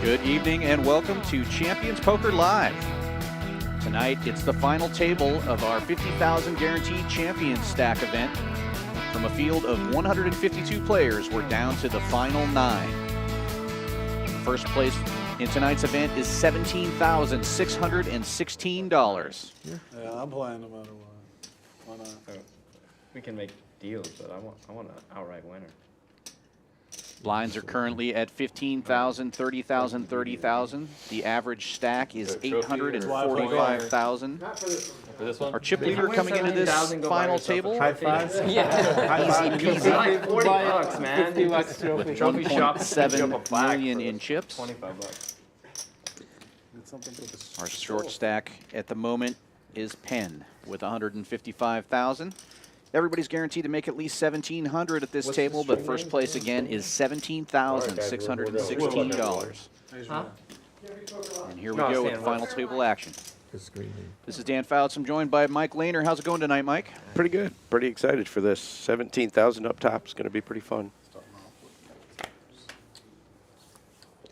Good evening and welcome to Champions Poker Live. Tonight, it's the final table of our 50,000 Guaranteed Champions Stack event. From a field of 152 players, we're down to the final 9. First place in tonight's event is $17,616. Yeah, I'm playing no matter what. Why not? We can make deals, but I want an outright winner. Blinds are currently at 15,000, 30,000, 30,000. The average stack is 845,000. Our chip leader coming into this final table. High five. Easy peasy. $40, man. Trophy shop. 1.7 million in chips. 25 bucks. Our short stack at the moment is Penn with 155,000. Everybody's guaranteed to make at least 1,700 at this table, but first place again is $17,616. Huh? And here we go with final table action. This is Dan Fouts. I'm joined by Mike Lehner. How's it going tonight, Mike? Pretty good. Pretty excited for this. 17,000 up top is going to be pretty fun.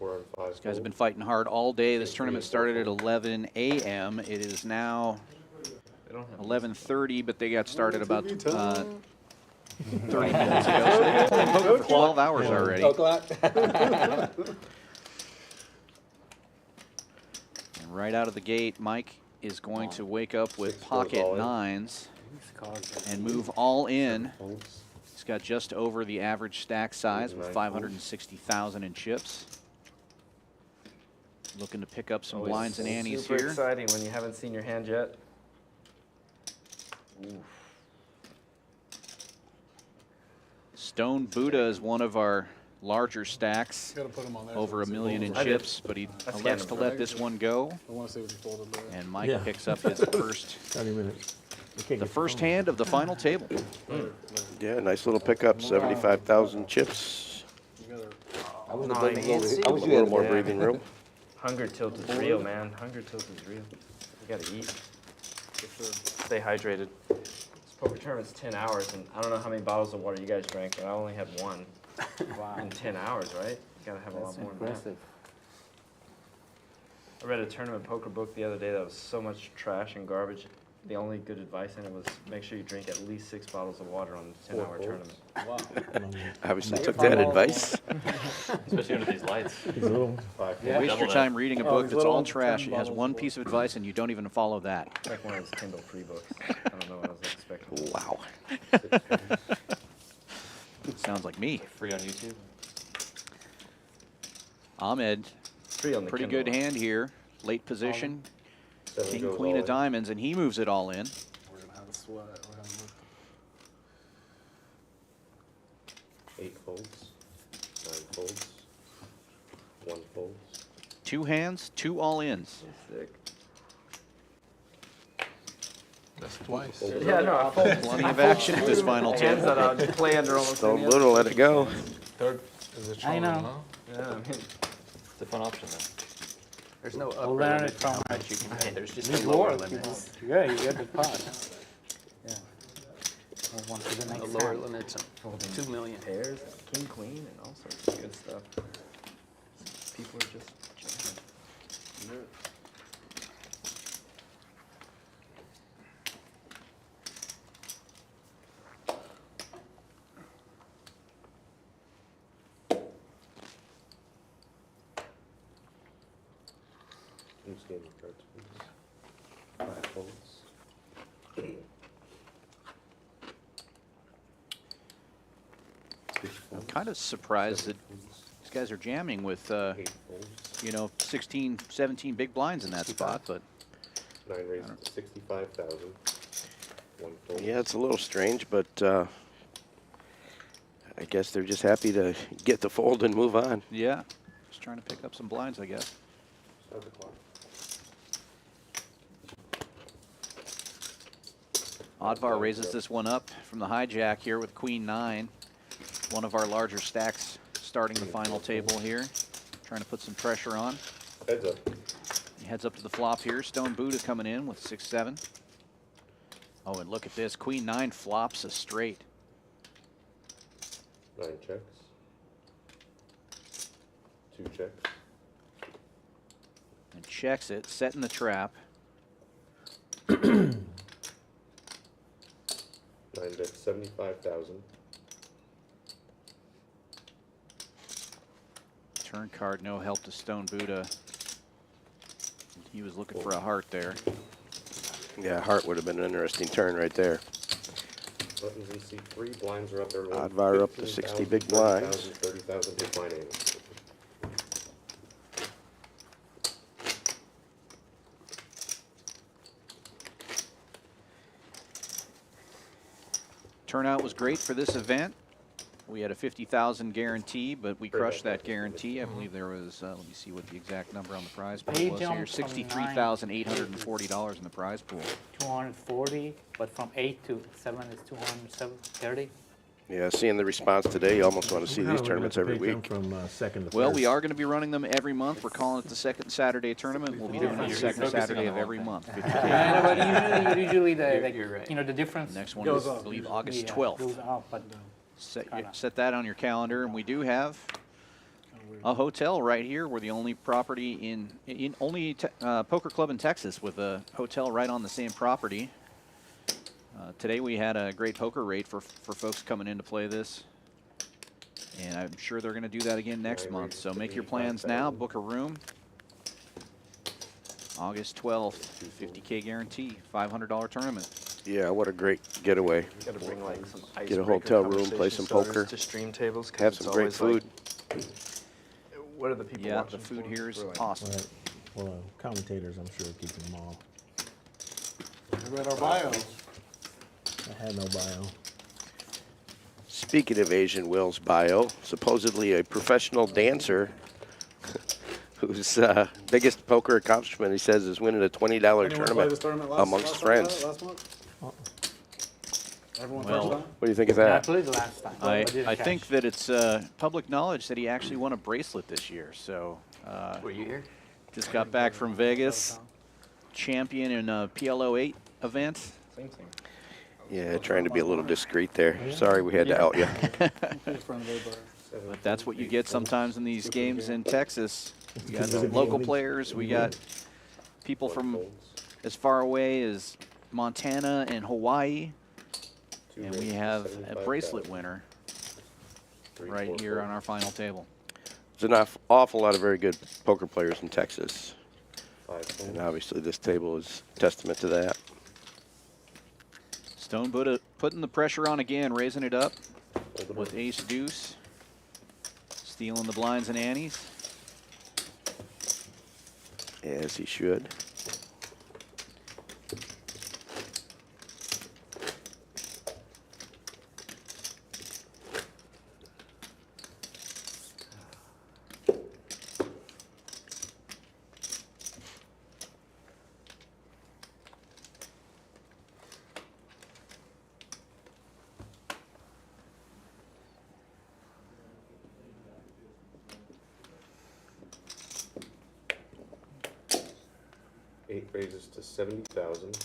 These guys have been fighting hard all day. This tournament started at 11 a.m. It is now 11:30, but they got started about 30 minutes ago. So they've been playing poker for 12 hours already. And right out of the gate, Mike is going to wake up with pocket nines and move all in. He's got just over the average stack size with 560,000 in chips. Looking to pick up some blinds and antes Super here. exciting when you haven't seen your hand yet. Oof. Stone Buddha is one of our larger stacks, Gotta put 'em on there over so $1 it's million in I did. chips, but he I scanned elects to them. let this one go. I want to see what you folded there. And Mike picks up his first, 30 minutes. the first hand of the final table. Yeah, nice little pickup. 75,000 chips. I was No, a you can't see. A little more breathing room. Hunger tilt is real, man. Hunger tilt is real. You gotta eat. Stay hydrated. This poker tournament's 10 hours, and I don't know how many bottles of water you guys drank, but I only had one in 10 hours, right? You gotta have a lot more than that. I read a tournament poker book the other day that was so much trash and garbage. The only good advice in it was make sure you drink at least 6 bottles of water on a 10-hour tournament. Wow. Obviously took that advice. Especially under these lights. Waste your time reading a book that's all trash. It has one piece of advice and you don't even follow that. It's like one of those Kindle free books. I don't know what I was expecting. Wow. Sounds like me. Free on YouTube. Ahmed, Free on the pretty Kindle good one. hand here. Late position. King, queen of diamonds, and he moves it all in. We're going to have a sweat. We're gonna look. 8 folds, 9 folds, 1 folds. 2 hands, 2 all-ins. Sick. That's twice. Yeah, no, I fold Plenty of action at this final hands table. that I would play under almost Don't any little, let it go. I know. Yeah, I mean, It's a fun option though. There's no upper We'll learn limit it from how much you can pay. There's just New a lower Lord. limit. Yeah, you get the pot. Yeah. One for the The next lower hand. limit's folding 2 million. pairs, king, queen, and all sorts of good stuff. People are just jamming. Who's getting the cards, please? 5 folds. I'm kind of surprised that these guys are jamming with, 8 folds. you know, 16, 17 big blinds in that spot, but 9 raises to 65,000. 1 fold. Yeah, it's a little strange, but I guess they're just happy to get the fold and move on. yeah, just trying to pick up some blinds, I guess. Start the clock. Oddvar raises this one up from the hijack here with queen 9. One of our larger stacks starting the final table here. Trying to put some pressure on. Heads up. He heads up to the flop here. Stone Buddha coming in with 6-7. Oh, and look at this. Queen 9 flops a straight. 9 checks. 2 checks. checks it, setting the trap. 9 bet 75,000. Turn card, no help to Stone Buddha. He was looking for a heart there. Yeah, heart would have been an interesting turn right there. Buttons and C3 blinds are up there. Odd VAR up to 60 big blinds. 30,000 declining. Turnout was great for this event. We had a 50,000 guarantee, but we crushed that guarantee. I believe there was, let me see what the exact number on the prize pool He was here. jumped from $63,840 in the prize pool. 240, but from 8 to 7 is 230. Yeah, seeing the response today, you almost want to see these tournaments every week. From second to Well, third. we are going to be running them every month. We're calling it the second Saturday tournament. We'll be doing it the second Saturday of every month. 50K. Yeah, but usually the You're right. you know the difference The next one Goes is, I up. believe, August yeah, 12th. goes up, but Set that on your calendar, and we do have a hotel right here. We're the only property in poker club in Texas with a hotel right on the same property. Today we had a great poker rate for folks coming in to play this, and I'm sure they're going to do that again next month. So make your plans now. Book a room. August 12th, 50K guarantee, $500 tournament. Yeah, what a great getaway. You gotta bring like some Get a hotel room, play some poker, to stream tables. 'cause have it's some great always food. like, what are the people Yeah, watching the food for? here is Really? awesome. Right. Well, commentators, I'm sure, keeping them all. I read our bios. I had no bio. Speaking of Asian Will's bio, supposedly a professional dancer whose biggest poker accomplishment, he says, is winning a $20 Anyone play tournament this tournament amongst friends. Last month? Everyone Well, first time? What do you think of I that? played last time. but I didn't think cash. that it's public knowledge that he actually won a bracelet this year. So Were you here? just got back from Vegas, champion in a PLO 8 event. Same thing. Yeah, trying to be a little discreet there. Sorry we had to out you. He's a friend of everybody. But that's what you get sometimes in these games in Texas. We got local players. We got people from as far away as Montana and Hawaii. And we have a bracelet winner right here on our final table. There's an awful lot of very good poker players in Texas. 5 And folds. obviously this table is testament to that. Stone Buddha putting the pressure on again, raising it up Fold it with up. ace deuce. Stealing the blinds and antes. As he should. Eight raises to 70,000.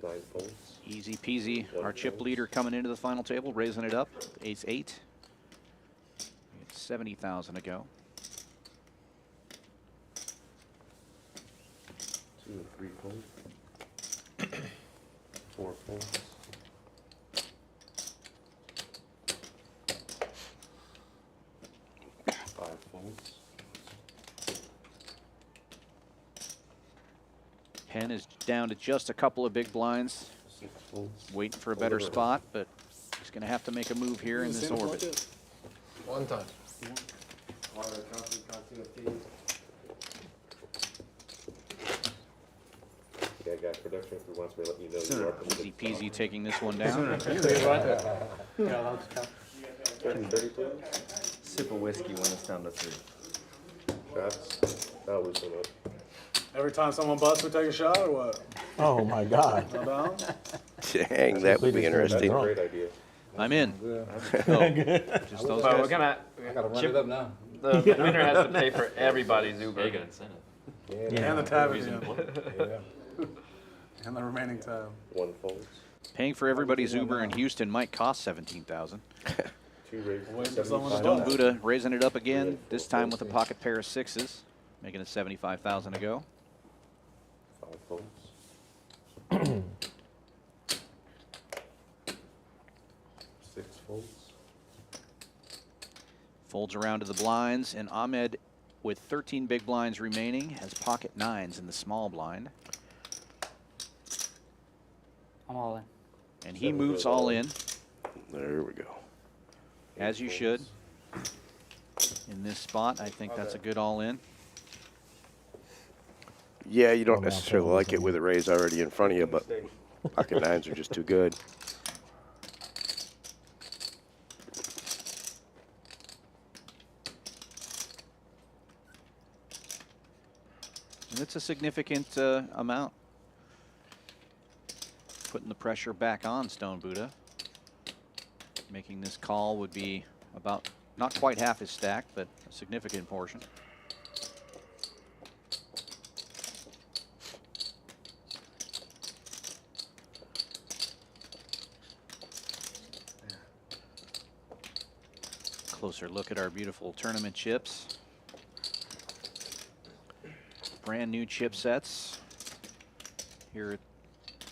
9 folds. Easy peasy. Our chip leader coming into the final table, raising it up. Ace 8. It's 70,000 to go. 2 and 3 folds. 4 folds. 5 folds. Penn is down to just a couple of big blinds. 6 folds. Waiting for a better spot, but he's going to have to make a move here in You this seen him orbit. yet? One time. Yeah, guys, production if he wants me to let you know you are. Easy peasy taking this one down. You're allowed to count. 30, please. Sip of whiskey when it's down to 3. Shots. That'll loosen up. Every time someone busts, we take a shot or what? Oh my God. No down? Dang, that would be Completely That's a interesting. drunk. great idea. I'm in. Just those But we're guys. gonna. I gotta run Chip- it up now. The winner has to pay for everybody's Yeah, Uber. you got incentive. And the tab Reason again. Yeah. And the remaining tab. 1 folds. Paying for everybody's Uber in Houston might cost 17,000. 2 Three raises. Waiting for someone to Stone bust. Buddha raising it up again, this time with a pocket pair of sixes, making it 75,000 to go. 5 folds. 6 folds. Folds around to the blinds, and Ahmed, with 13 big blinds remaining, has pocket nines in the small blind. I'm all in. And he moves all in, There we go. as you should. In this spot, I think that's a good all in. Yeah, you don't Well, now necessarily folds like it in. with a raise already in front of you, but pocket nines are just too good. And it's a significant amount. Putting the pressure back on Stone Buddha. Making this call would be about, not quite half his stack, but a significant portion. Closer look at our beautiful tournament chips. Brand new chip sets here at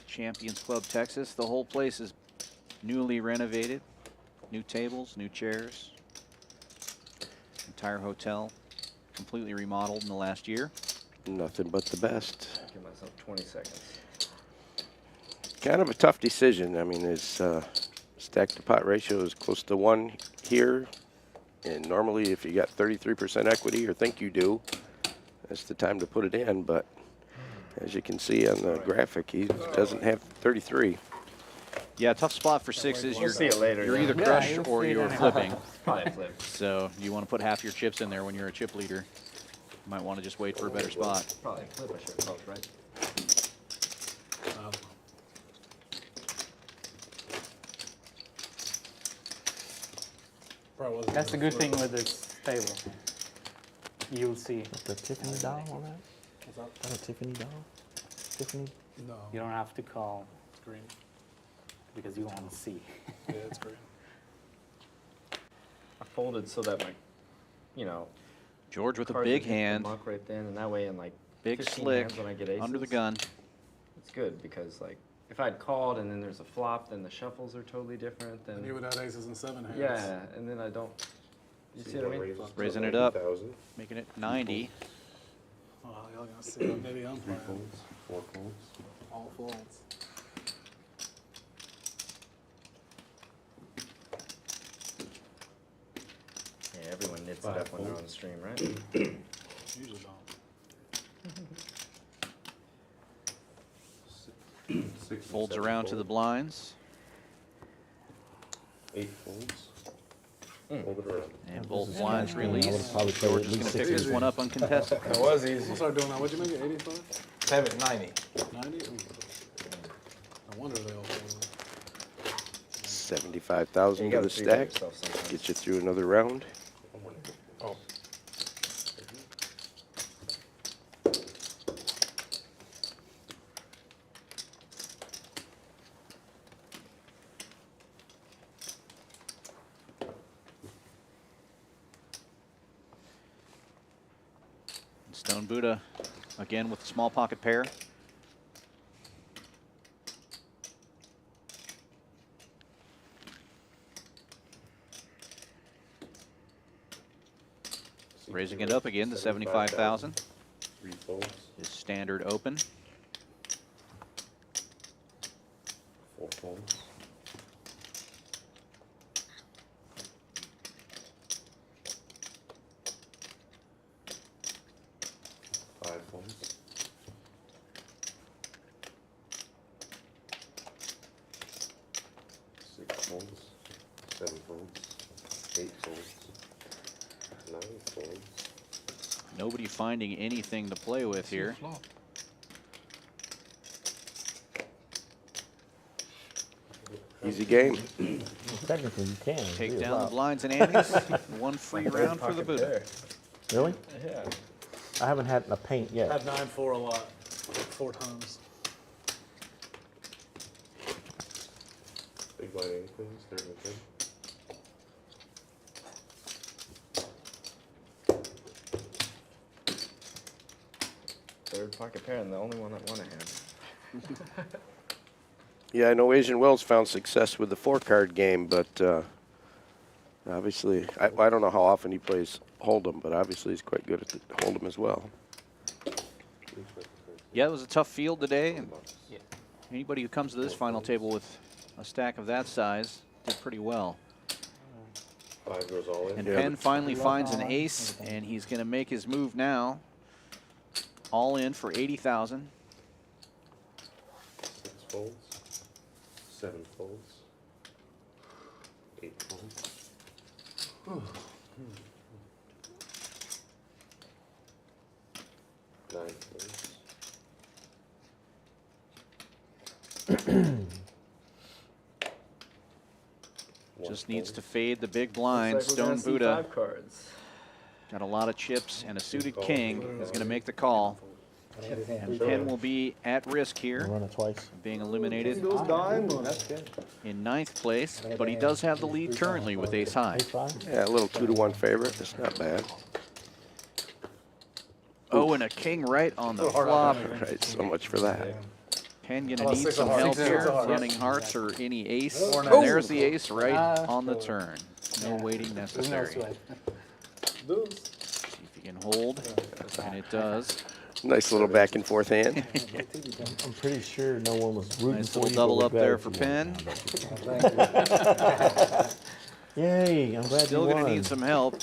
Champions Club Texas. The whole place is newly renovated. New tables, new chairs. Entire hotel completely remodeled in the last year. Nothing but the best. Give myself 20 seconds. Kind of a tough decision. I mean, his stack to pot ratio is close to 1 here. And normally if you got 33% equity or think you do, that's the time to put it in. But as you can see on the graphic, he doesn't have 33. Yeah, tough spot for sixes. We'll see it later, You're yeah. either Yeah, crushed you'll or see it you're anyhow. flipping. Probably a flip. So you want to put half your chips in there when you're a chip leader. You might want to just wait for a better spot. Probably a flip, I should have called, right? Um, probably wasn't That's the gonna good flip. thing with this table. You'll see. The Tiffany doll on that? What's up? Is that a Tiffany doll? Tiffany? No, You don't have to call it's green. because you want to see. Yeah, it's green. I folded so that my, you know, George with a cards big would hit the hand, muck right then, and that way in like big 15 slick, hands when I get aces, under the gun. it's good because like if I'd called and then there's a flop, then the shuffles are totally different. And Then you would have aces and 7 hands. yeah, and then I don't. You see what I mean? Raising it up. 90,000. Making it 90. Oh, y'all gonna see. Maybe I'm 3 playing. folds. 4 folds. All folds. Yeah, everyone knits it 5 up when they're on the folds. stream, right? Usually don't. 6 and Folds 7 around to the folds. blinds. 8 folds. Fold it around. And both is blinds fine. I release. would've probably played George at is going to least pick 6 this one up uncontested. It was We'll easy. start doing that. What'd you make it? 85? 90. 90? Ooh. No wonder they all folded. 75,000 You to gotta the figure stack. yourself sometimes. Gets you through another round. Oh. Stone Buddha again with a small pocket pair. Raising it up again to 75,000. 3 folds. His standard open. 4 folds. 5 folds. 6 folds. 7 folds. 8 folds. 9 folds. Nobody finding anything to play with here. Easy game. Technically, you can. Take do a down the lot. blinds and antes. One free round for the Buddha. Really? Yeah. I haven't had a paint I yet. had 9-4 a lot. 4 times. Big blind anything. Starting with third pocket pair and the only one that won a hand. Yeah, I know Asian Wells found success with the 4-card game, but obviously, I don't know how often he plays Hold'em, but obviously he's quite good at the Hold'em as well. Yeah, it was a tough field today, and anybody who comes to this final table with a stack of that size did pretty well. 5 goes all in. And Yeah, Penn but- finally finds an ace, and he's going to make his move now. All in for 80,000. 6 folds. 7 folds. 8 folds. 9 folds. Just needs to fade the big blind. Looks like we're gonna Stone see Buddha 5 cards. got a lot of chips, and a suited king is going to make the call. And Penn will be at risk here, Run it twice. being eliminated That's good. in 9th place, but he does have the lead currently with ace high. Ace five? Yeah, a little 2-to-1 favorite. That's not bad. Oh, and a king right on the flop. Right, so much for that. Penn gonna About need 6 some of help hearts. here. 6 of hearts. Running hearts or any ace. Or And an ace. there's the ace right on the turn. No Yeah. waiting There's no necessary. sweat. Deuce. See if you can hold, and it does. Nice little back and forth hand. I'm pretty sure no one was rooting Nice for little you. double but up we're there glad for you Penn. won. Yay, I'm glad Still you gonna won. need some help,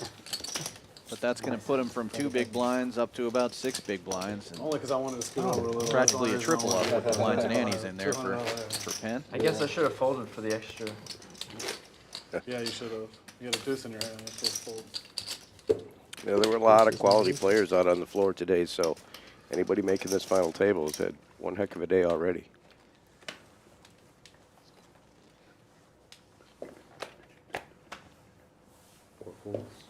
but that's gonna put him from 2 big blinds up to about 6 big blinds. And Only because I wanted to scoot over a little. practically a There's triple no up way. with the blinds and antes in there for $200. Penn. I guess I should have folded for the extra. Yeah, you should have. You had a deuce in your hand. That's what folds. Yeah, there were a lot of quality players out on the floor today, so anybody making this final table has had one heck of a day already. Four folds.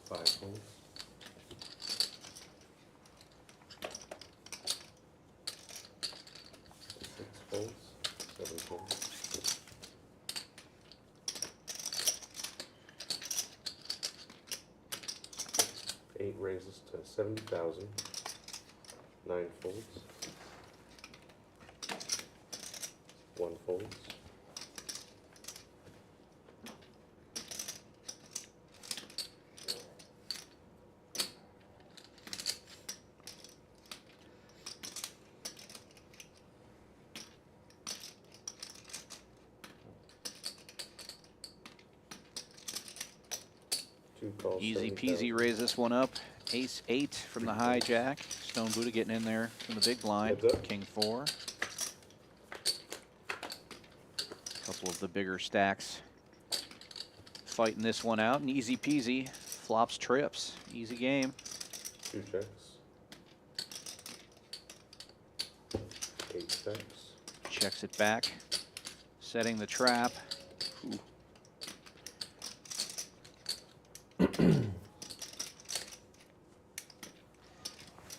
5 folds. 6 folds. 7 folds. 8 raises to 70,000. 9 folds. 1 folds. Two calls. Easy 70,000. peasy, raise this one up. Ace 8 from the hijack. Stone Buddha getting in there from the big blind. Heads up. King 4. Couple of the bigger stacks fighting this one out, and easy peasy. Flops trips. Easy game. 2 checks. 8 checks. Checks it back. Setting the trap. Ooh.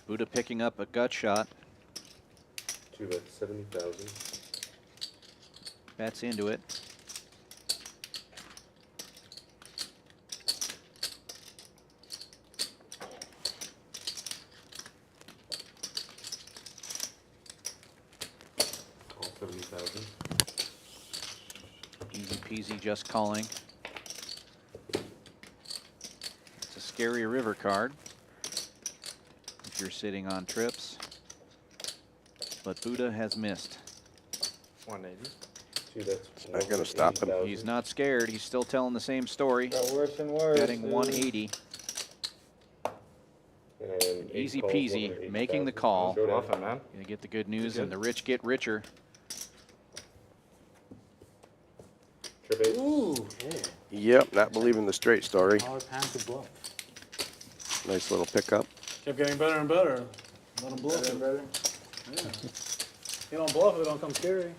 Buddha picking up a gut shot. 2 bets, 70,000. Bets into it. All 70,000. Easy peasy, just calling. It's a scary river card if you're sitting on trips. But Buddha has missed. 180. 2 bets. Not gonna stop him. 180,000. He's not scared. He's still telling the same story. Got worse and worse. Betting dude. 180. And 8 Easy calls, peasy, 180,000. making the call. Showdown. Bluffing, man. Gonna get the good news, Good. and the rich get richer. Trip 8. Ooh. Yep, not believing the straight story. All pan to bluff. Nice little pickup. Kept getting better and better. Let him bluff it. Better. Yeah. You don't bluff it, it don't come scary.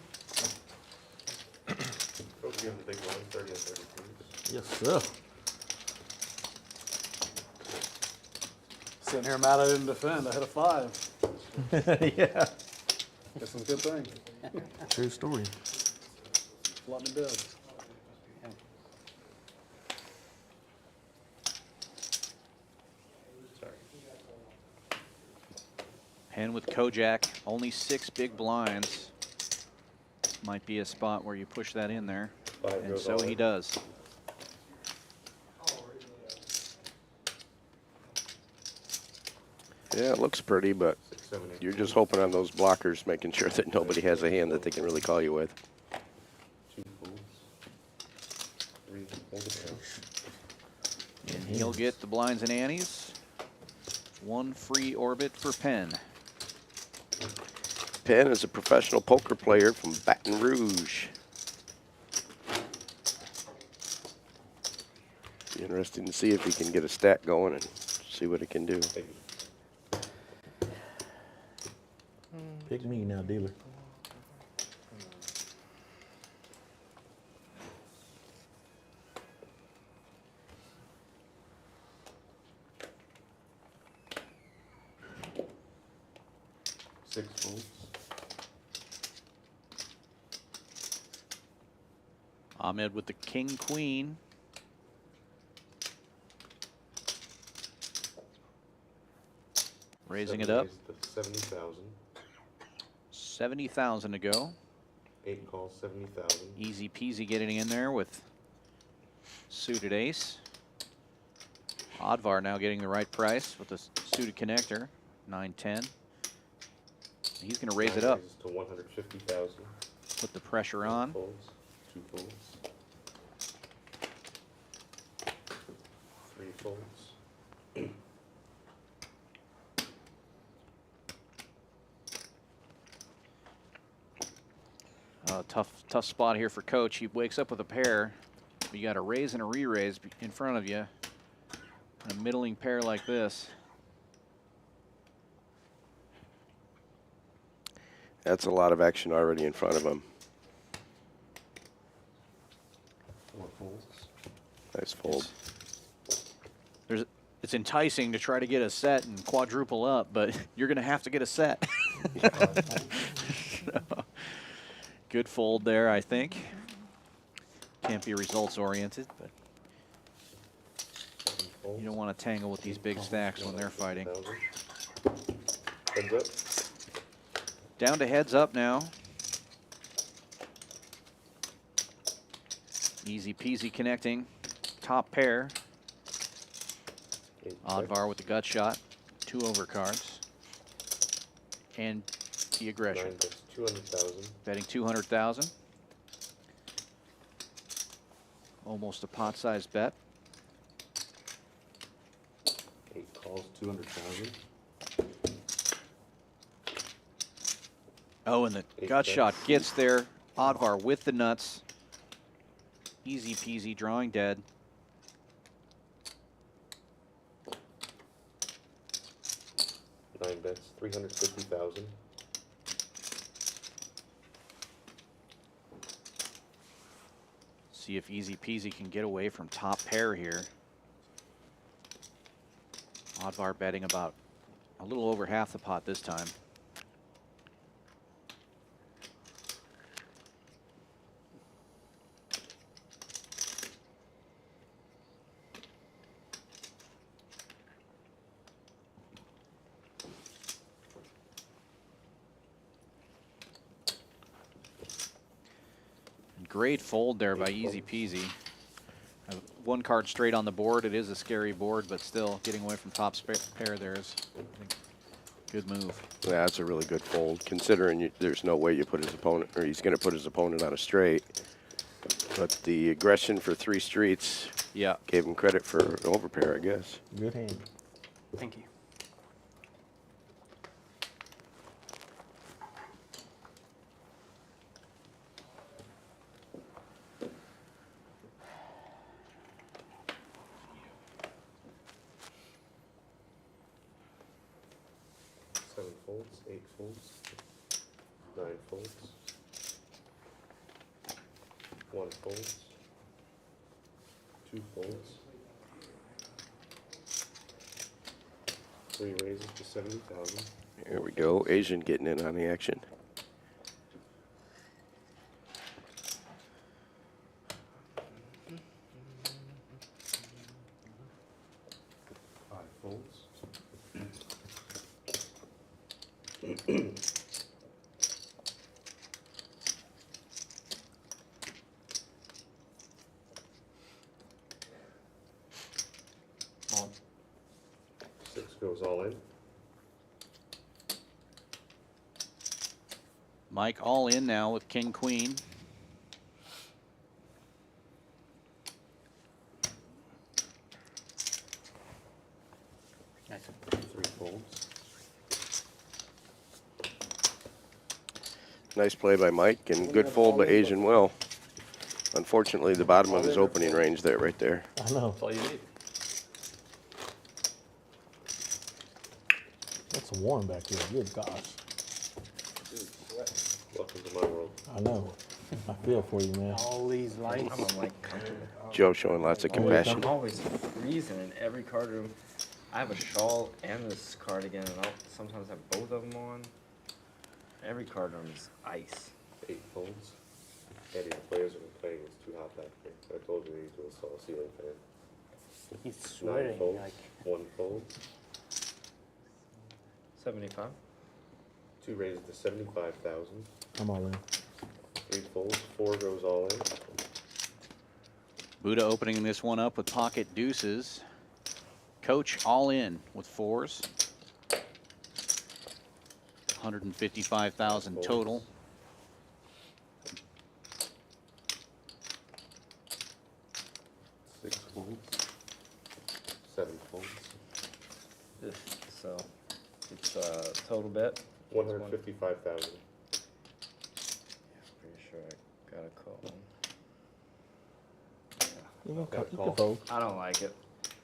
Go give him the big one, 30 and 30, please. Yes, sir. Sitting here mad I didn't defend. I hit a 5. Yeah. That's some good thing. True story. Let me dead. Penn with Kojak, only 6 big blinds. Might be a spot where you push that in there. Five And goes so all he in. does. Yeah, it looks pretty, but 6, 7, 8. you're just hoping on those blockers, making sure that nobody has a hand that they can really call you with. 2 folds. 3, hold it down. And he'll get the blinds and antes. 1 free orbit for Penn. Penn is a professional poker player from Baton Rouge. Be interesting to see if he can get a stack going and see what he can do. Pick me now, dealer. Six folds. Ahmed with the king, queen. Raising it up. 70,000. 70,000 to go. 8 calls, 70,000. Easy peasy getting in there with suited ace. Oddvar now getting the right price with the suited connector. 9-10. He's going to raise it up. Raises to 150,000. Put the pressure on. Folds. 2 folds. 3 folds. Tough spot here for Coach. He wakes up with a pair. You got a raise and a re-raise in front of you. A middling pair like this. That's a lot of action already in front of him. 4 folds. Nice fold. It's enticing to try to get a set and quadruple up, but you're going to have to get a set. So, good fold there, I think. Can't be results oriented, but 7 folds. you don't want to tangle with these big stacks when they're fighting. 150,000. Heads up. Down to heads up now. Easy peasy connecting. Top pair. 8 Oddvar with the gut shot. 2 overcards. And the aggression. 9 bets, 200,000. Betting 200,000. Almost a pot-sized bet. 8 calls, 200,000. Oh, and the Ace gut bet. shot gets there. Oddvar with the nuts. Easy peasy, drawing dead. Nine bets, 350,000. See if easy peasy can get away from top pair here. Oddvar betting about a little over half the pot this time. Great fold there by Easy Peasy. 1 card straight on the board. It is a scary board, but still getting away from top pair there is, I think, good move. Yeah, that's a really good fold, considering there's no way you put his opponent, or he's going to put his opponent on a straight. But the aggression for 3 streets Yeah. gave him credit for an overpair, I guess. Good hand. Thank you. Seven folds, 8 folds. 9 folds. 1 folds. 2 folds. 3 raises to 70,000. Here we go, Asian getting in on the action. Five folds. goes all in. Mike all in now with king, queen. Nice. 3 folds. Nice play by Mike and good fold by Asian Will. Unfortunately, the bottom of his opening range there, right there. I know. That's all you need. It's warm back here. Good gosh. Welcome to my world. I know. I feel for you, man. All these lights. I'm like comfortable. Joe showing lots of compassion. I'm always freezing in every card room. I have a shawl and this cardigan, and I'll sometimes have both of them on. Every card room is ice. 8 folds. Eddie, the players have been playing. It's too hot back here. I told you to install a ceiling fan. He's 9 sweating folds. like. 1 fold. 75. 2 raises to 75,000. I'm all in. 3 folds. 4 goes all in. Buddha opening this one up with pocket deuces. Coach all in with 4s. 155,000 total. 6 folds. 7 folds. So it's total bet. 155,000. Pretty sure I got a call. You can, Got a you call. can fold. I don't like it.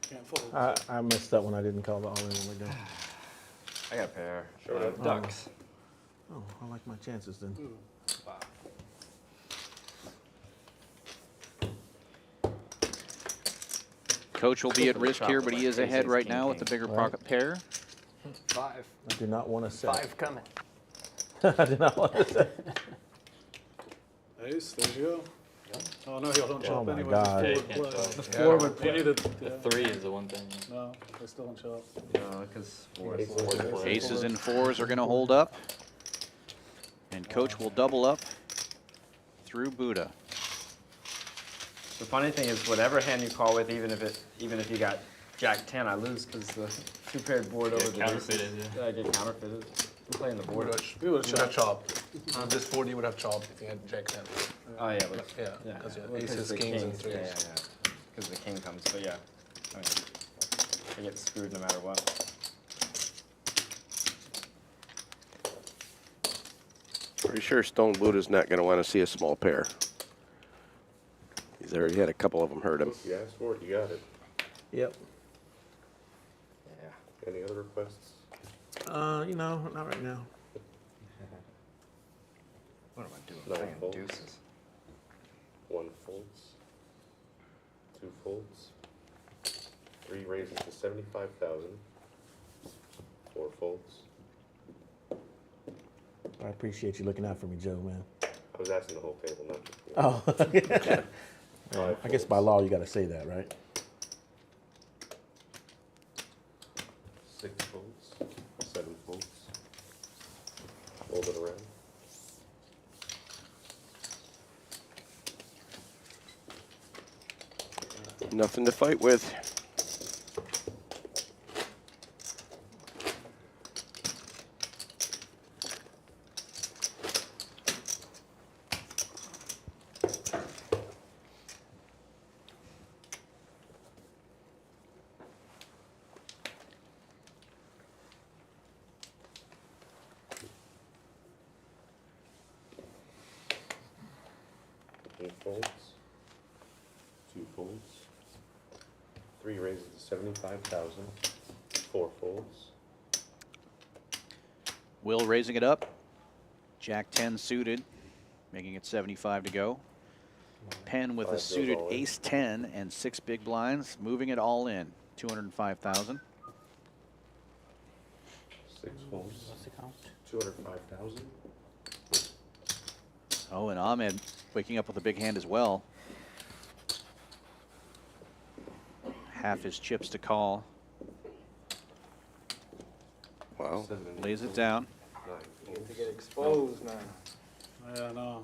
Can't fold. I messed up when I didn't call the all in when we go. I got a pair. Sure enough. Ducks. Oh, I like my chances then. Coach will be at risk here, but he is Like ahead aces, right king, now with the king. bigger Right. pocket pair. 5. I do not want to set. 5 coming. I do not want to set. Ace, there you go. Oh, no, y'all don't Oh chop my anyway. God. The Yeah, you four can't would chop. play. The 4 would You play. needed, The 3 is the one thing. No, they still don't chop. No, because 4 Ace is is four. four. Aces and 4s are going to hold up. And Coach will double up through Buddha. The funny thing is, whatever hand you call with, even if you got Jack 10, I lose because the 2-paired board over the counterfeited, deuces. yeah. I get counterfeited. I'm playing the You board. would have chopped. This 40 would have chopped if you had Jack 10. Oh yeah, but Yeah, yeah, because you had well, aces, the kings, and kings, 3s. yeah. Because the king comes, but yeah. I mean, I get screwed no matter what. Pretty sure Stone Buddha's not going to want to see a small pair. He's already had a couple of them hurt him. If you asked for it, you got it. Yep. Yeah. Any other requests? You know, not right now. What am I doing? 9 Playing folds. deuces. 1 folds. 2 folds. 3 raises to 75,000. 4 folds. I appreciate you looking out for me, Joe, man. I was asking the whole table, not just you. Oh. Five I guess by folds. law you got to say that, right? 6 folds. 7 folds. Fold it around. Nothing to fight with. Eight folds. 2 folds. 3 raises to 75,000. 4 folds. Will raising it up. Jack 10 suited, making it 75 to go. Penn with a Five goes suited all in. ace 10 and 6 big blinds, moving it all in. 205,000. 6 folds. What's the count? 205,000. Oh, and Ahmed waking up with a big hand as well. Half his chips to call. Wow. 7 Lays it down. 9 folds. Exposed now. Yeah, no.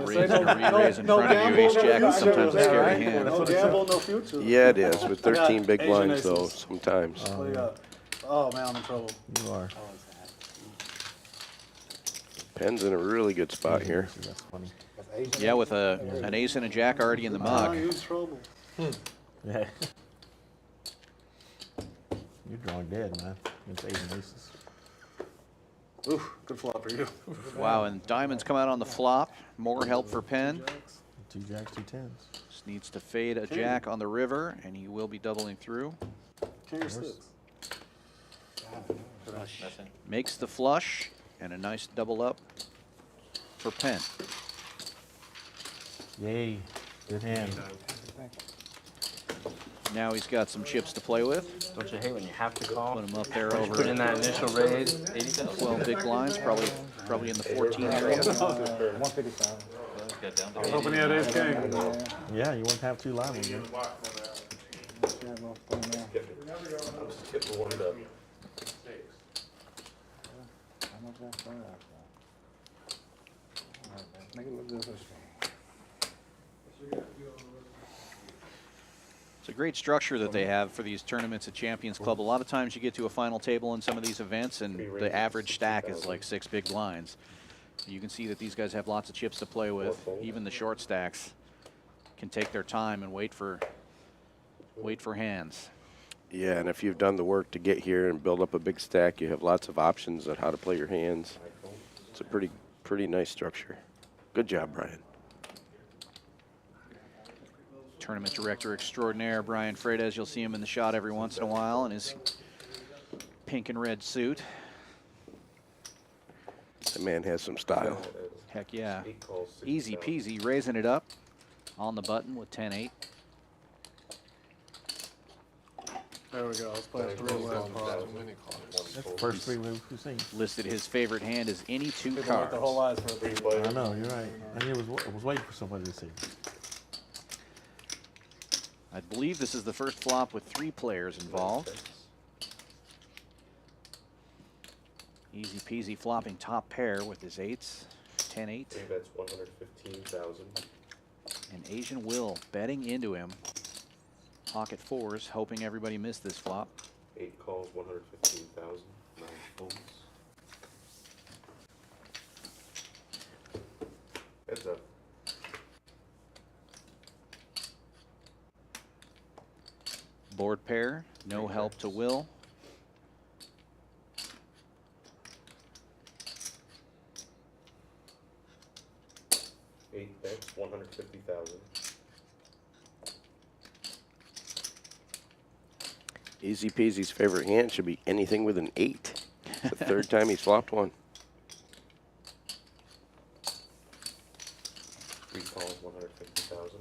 Raising a re-raise in front of you. Ace Jack is sometimes a scary hand. No gamble, no future. Yeah, it is. With 13 big Asian blinds, though, aces. sometimes. What do you got? Oh man, I'm in trouble. You are. Penn's in a really good spot here. That's funny. Yeah, with an ace and a jack already in the mug. I'm in trouble. Yeah. You're drawing dead, man. Against eight and aces. Oof, good flop for you. Wow, and diamonds come out on the flop. More help for Penn. Two jacks, two tens. Just needs to fade a jack on the river, and he will be doubling through. King or six. Nothing. Makes the flush, and a nice double up for Penn. Yay. Good hand. Now he's got some chips to play with. Don't you hate when you have to call? Put him up there Put in over that initial raise. 12 big blinds, probably in the 14 area. 155. Got down I was to hoping he had ace king. Yeah, you wouldn't have two live ones. Man. I'm skipping one up. Make it look good this It's a great structure that they have for these tournaments at Champions Club. A lot of times you get to a final table in some of these events, and the average stack is like 6 big blinds. You can see that these guys have lots of chips to play with. Even the short stacks can take their time and wait for hands. Yeah, and if you've done the work to get here and build up a big stack, you have lots of options on how to play your hands. It's a pretty nice structure. Good job, Brian. Tournament director extraordinaire Brian Freitas. You'll see him in the shot every once in a while in his pink and red suit. The man has some style. Heck yeah. 8 calls, Easy 60,000. peasy, raising it up on the button with 10-8. There we go. Let's play a 3-way pot. That's the first three we've seen. Listed his favorite hand as any 2 People cards. want their whole lives for a 3 I know, you're right. I was waiting for somebody to see. I believe this is the first flop with 3 players involved. Easy peasy flopping top pair with his 8s. 10-8. 3 bets 115,000. And Asian Will betting into him. Pocket 4s, hoping everybody missed this flop. 8 calls, 115,000. 9 folds. Heads up. Board pair, no help to Will. Eight bets, 150,000. Easy Peasy's favorite hand should be anything with an 8. It's the third time he's flopped one. 3 calls, 150,000.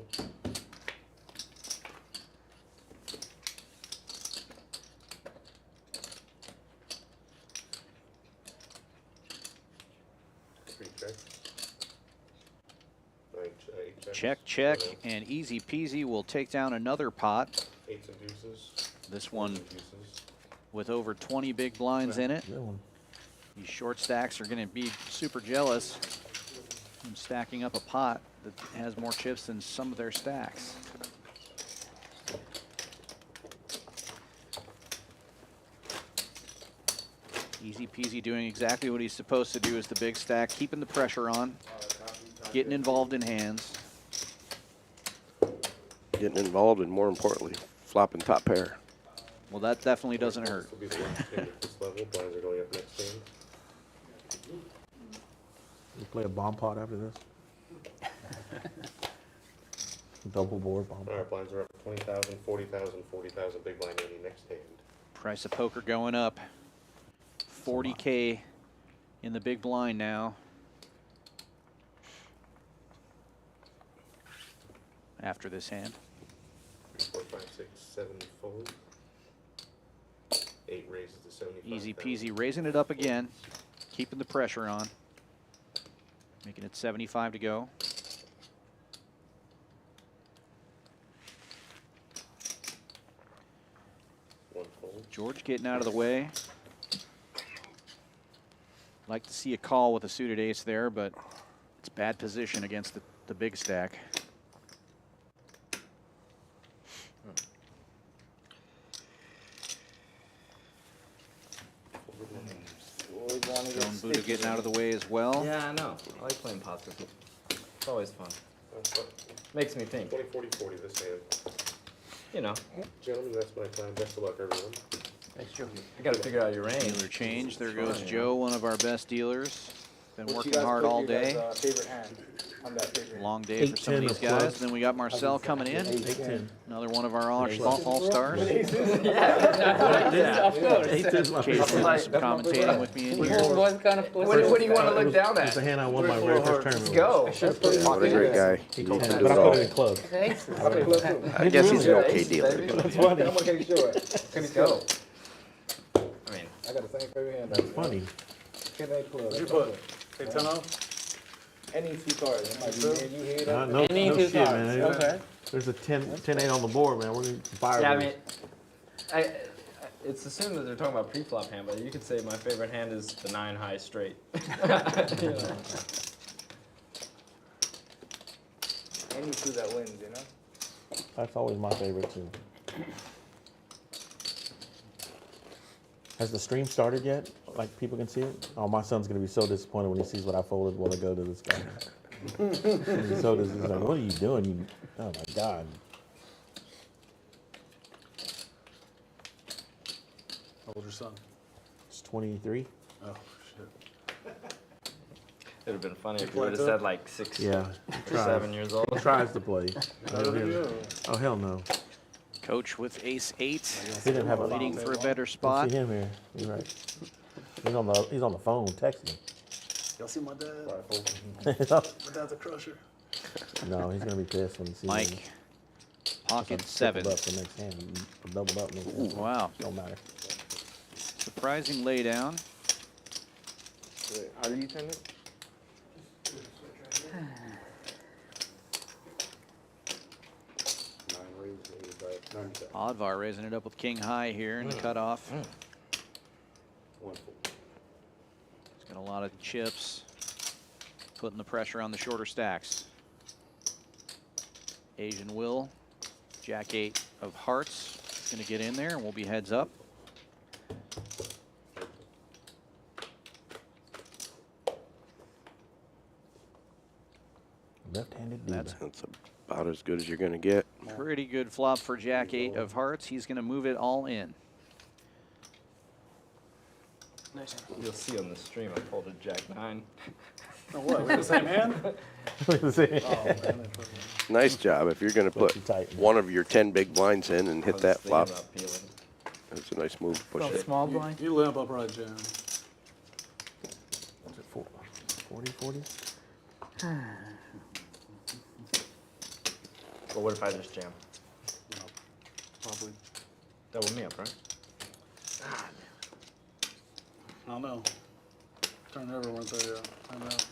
Three checks. Eight checks. Check, check, and Easy Peasy will take down another pot. 8s and deuces. This one Deuces. with over 20 big blinds in it. Good one. These short stacks are going to be super jealous from stacking up a pot that has more chips than some of their stacks. Easy Peasy doing exactly what he's supposed to do as the big stack, keeping the pressure on, getting involved in hands. Getting involved and, more importantly, flopping top pair. Well, that definitely doesn't hurt. This will be the last hand at this level. Blinds are going up next hand. You play a bomb pot after this? Double board bomb All pot. right, blinds are up 20,000, 40,000, 40,000. Big blind any next hand. Price of poker going up. 40K in the big blind now. After this hand. 3, 4, 5, 6, 7 fold. 8 raises to 75. Easy peasy, raising it up again, keeping the pressure on, making it 75 to go. One fold. George getting out of the way. Like to see a call with a suited ace there, but it's bad position against the big stack. getting out of the way as well. Yeah, I know. I like playing pots with you. It's always fun. Makes me think. 20, 40, 40 this hand. You know, Gentlemen, that's my time. Best of luck, everyone. Thanks, Joe. I got to figure out your range. Dealer change. There It's goes fun, Joe, one of our best dealers. Been What you working guys hard put all your guys', day. favorite hand on that favorite hand? Long day for some of 8-10 these of guys. clubs. Then we got Marcel coming in. 8-10. Another one of our all-stars. Eight-ten's my Casey favorite. doing some commentating with me in here. What kind of What do you want to look down It's the at? hand I won my very first tournament. Go. Yeah, what a great guy. He can do But it I put all. it in clubs. Thanks. I guess he's an okay dealer. That's funny. Can you show it? Let's go. I mean, I got the same favorite hand. That's funny. Can I club? What'd you put? Take 10 off? Any two cards. It might be me and you here. No Any two shit, cards. man. Okay. There's a 10-8 on the board, man. We're going to fire. yeah, I mean, I it's assumed that they're talking about pre-flop hand, but you could say my favorite hand is the 9 high straight. You know? Any two that wins, you know? That's always my favorite, too. Has the stream started yet? Like people can see it? Oh, my son's gonna be so disappointed when he sees what I folded when I go to this guy. He's so he's like, what are you doing? Oh my God. How old's your son? It's 23. Oh, shit. It would have been funny if you play would have too? said like 6 Yeah. or 7 years old. He tries to play. How old are you? Oh, hell no. Coach with ace-8, He didn't have a waiting for a better Don't spot. see him here. You're right. He's on the phone texting. Y'all see my dad? no, My dad's a crusher. he's gonna be pissed when he sees me. Mike, pocket 7. Tripled up the next hand. Doubled up next hand. Wow. Don't matter. Surprising laydown. How do you turn it? Oddvar raising it up with king high here in the cutoff. One full. He's got a lot of chips, putting the pressure on the shorter stacks. Asian Will, Jack 8 of hearts, is going to get in there, and we'll be heads up. Left-handed That's dealer. That's about as good as you're gonna get. pretty good flop for Jack 8 of hearts. He's going to move it all in. You'll see on the stream I folded Jack 9. No, what? We have the same hand? Nice job. If you're gonna put you tight. one of your 10 big blinds in and I hit was that thinking flop, about peeling. that's a nice move to push it. Small blind. You limp up right, Jim. What's it for? 40? Well, what if I just jam? Probably. Double me up, right? I don't know. Turn it over once I find out.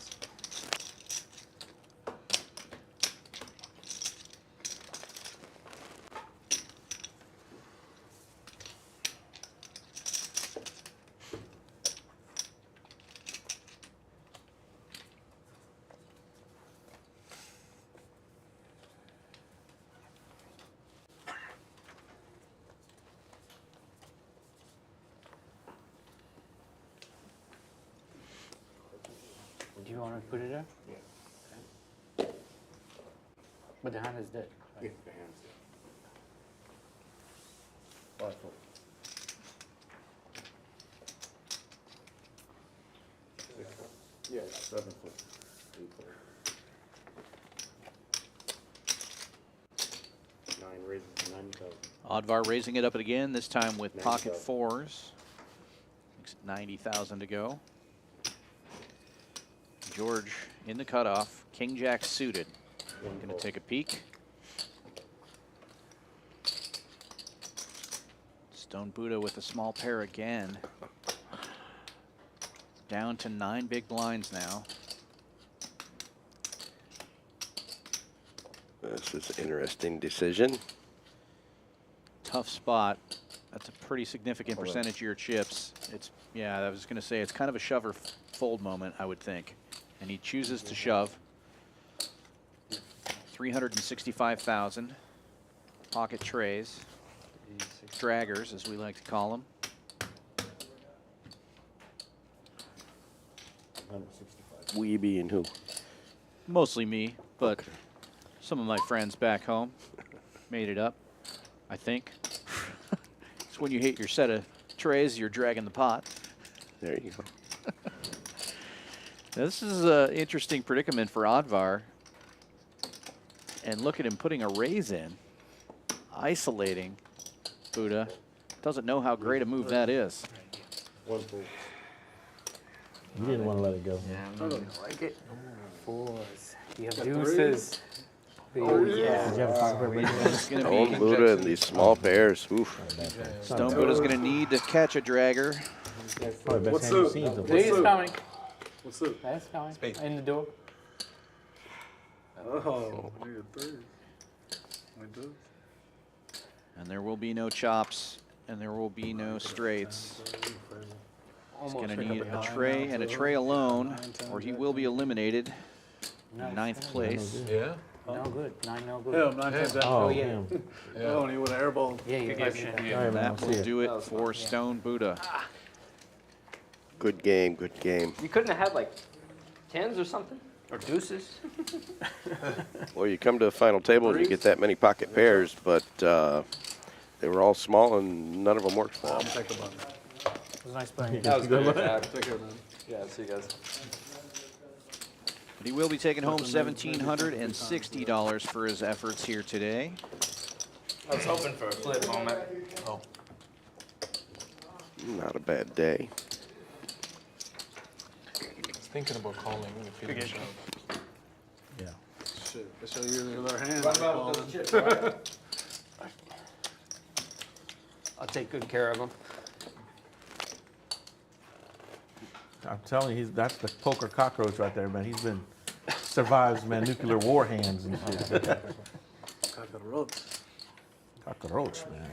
Do you want to put it there? Yeah. But the hand is dead. Yeah, the hand's there. Yeah, 7 foot. 8 foot. 9 raises to 90,000. Oddvar raising it up again, this time with pocket 90,000. 4s. Makes it 90,000 to go. George in the cutoff, king jack suited. One Gonna fold. take a peek. Stone Buddha with a small pair again. Down to 9 big blinds now. This is an interesting decision. Tough spot. That's a pretty significant percentage of your chips. It's, yeah, I was gonna say, it's kind of a shove or fold moment, I would think. And he chooses to shove. 365,000. Pocket trays. Draggers, as we like to call them. We being who? Mostly me, but some of my friends back home made it up, I think. It's when you hit your set of trays, you're dragging the pot. There you go. Now, this is an interesting predicament for Advar. And look at him putting a raise in, isolating Buddha. Doesn't know how great a move that is. One full. You didn't want to let it go. Yeah, I'm not Like it. Fours. You have deuces. Oh, Did you have a pocket pair? It's going to Stone be Buddha and these small pairs. Oof. Stone Buddha's going to need to catch a dragger. Probably best What's hand you've up? seen so Three far. is coming. What's up? That's coming. Spade. In the door. Oh, I need a 3. Like this. And there will be no chops, and there will be no straights. He's going to need a tray and a tray alone, or he will be eliminated in ninth place. Yeah? No good. 9 no good. Hell, 9 times out. Oh, yeah. damn. Oh, and he would have airballed. Yeah, you got All right, man. That I'll see will ya. do it for Stone Buddha. Good game, good game. You couldn't have had like tens or something? Or deuces? Well, you come to the final table and you get that many pocket pairs, but they were all small and none of them worked for I'm them. take the button. It was nice playing. That was good. Take care, man. Yeah, see you guys. But he will be taking home $1,760 for his efforts here today. I was hoping for a flip moment. Not a bad day. I was thinking about calling if he didn't show. Yeah. Shit, they show you with our hands. I'll take good care of him. I'm telling you, that's the poker cockroach right there, man. He's been survives, man, nuclear war hands and shit. Cockroach. Cockroach, man.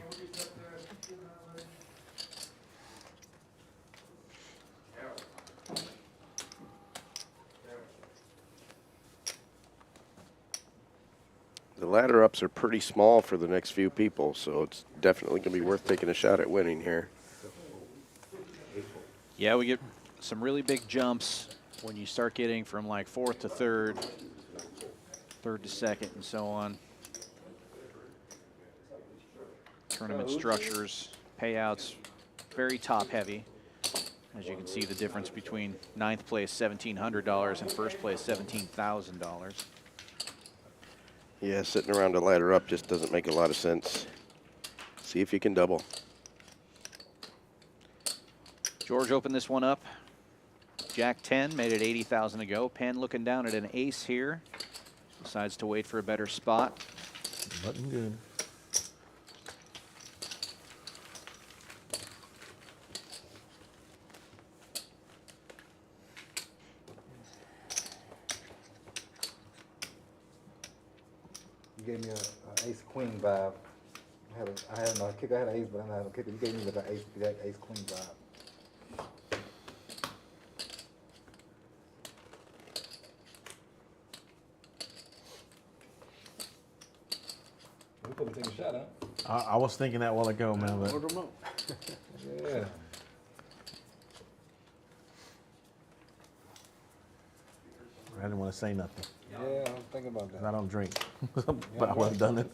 The ladder ups are pretty small for the next few people, so it's definitely going to be worth taking a shot at winning here. Yeah, we get some really big jumps when you start getting from like fourth to third, third to second, and so on. Tournament structures, payouts, very top heavy. As you can see, the difference between ninth place $1,700 and first place $17,000. Yeah, sitting around a ladder up just doesn't make a lot of sense. See if you can double. George opened this one up. Jack 10 made it 80,000 to go. Penn looking down at an ace here. Decides to wait for a better spot. Looking good. You gave me a ace queen vibe. I had no kicker. I had an ace, but I didn't have a kicker. You gave me like an ace queen vibe. We probably take a shot, huh? I was thinking that a while ago, man, but Order them up. Yeah. I didn't want to say nothing. Yeah, I was thinking about 'Cause that. I don't drink, but I would have done it.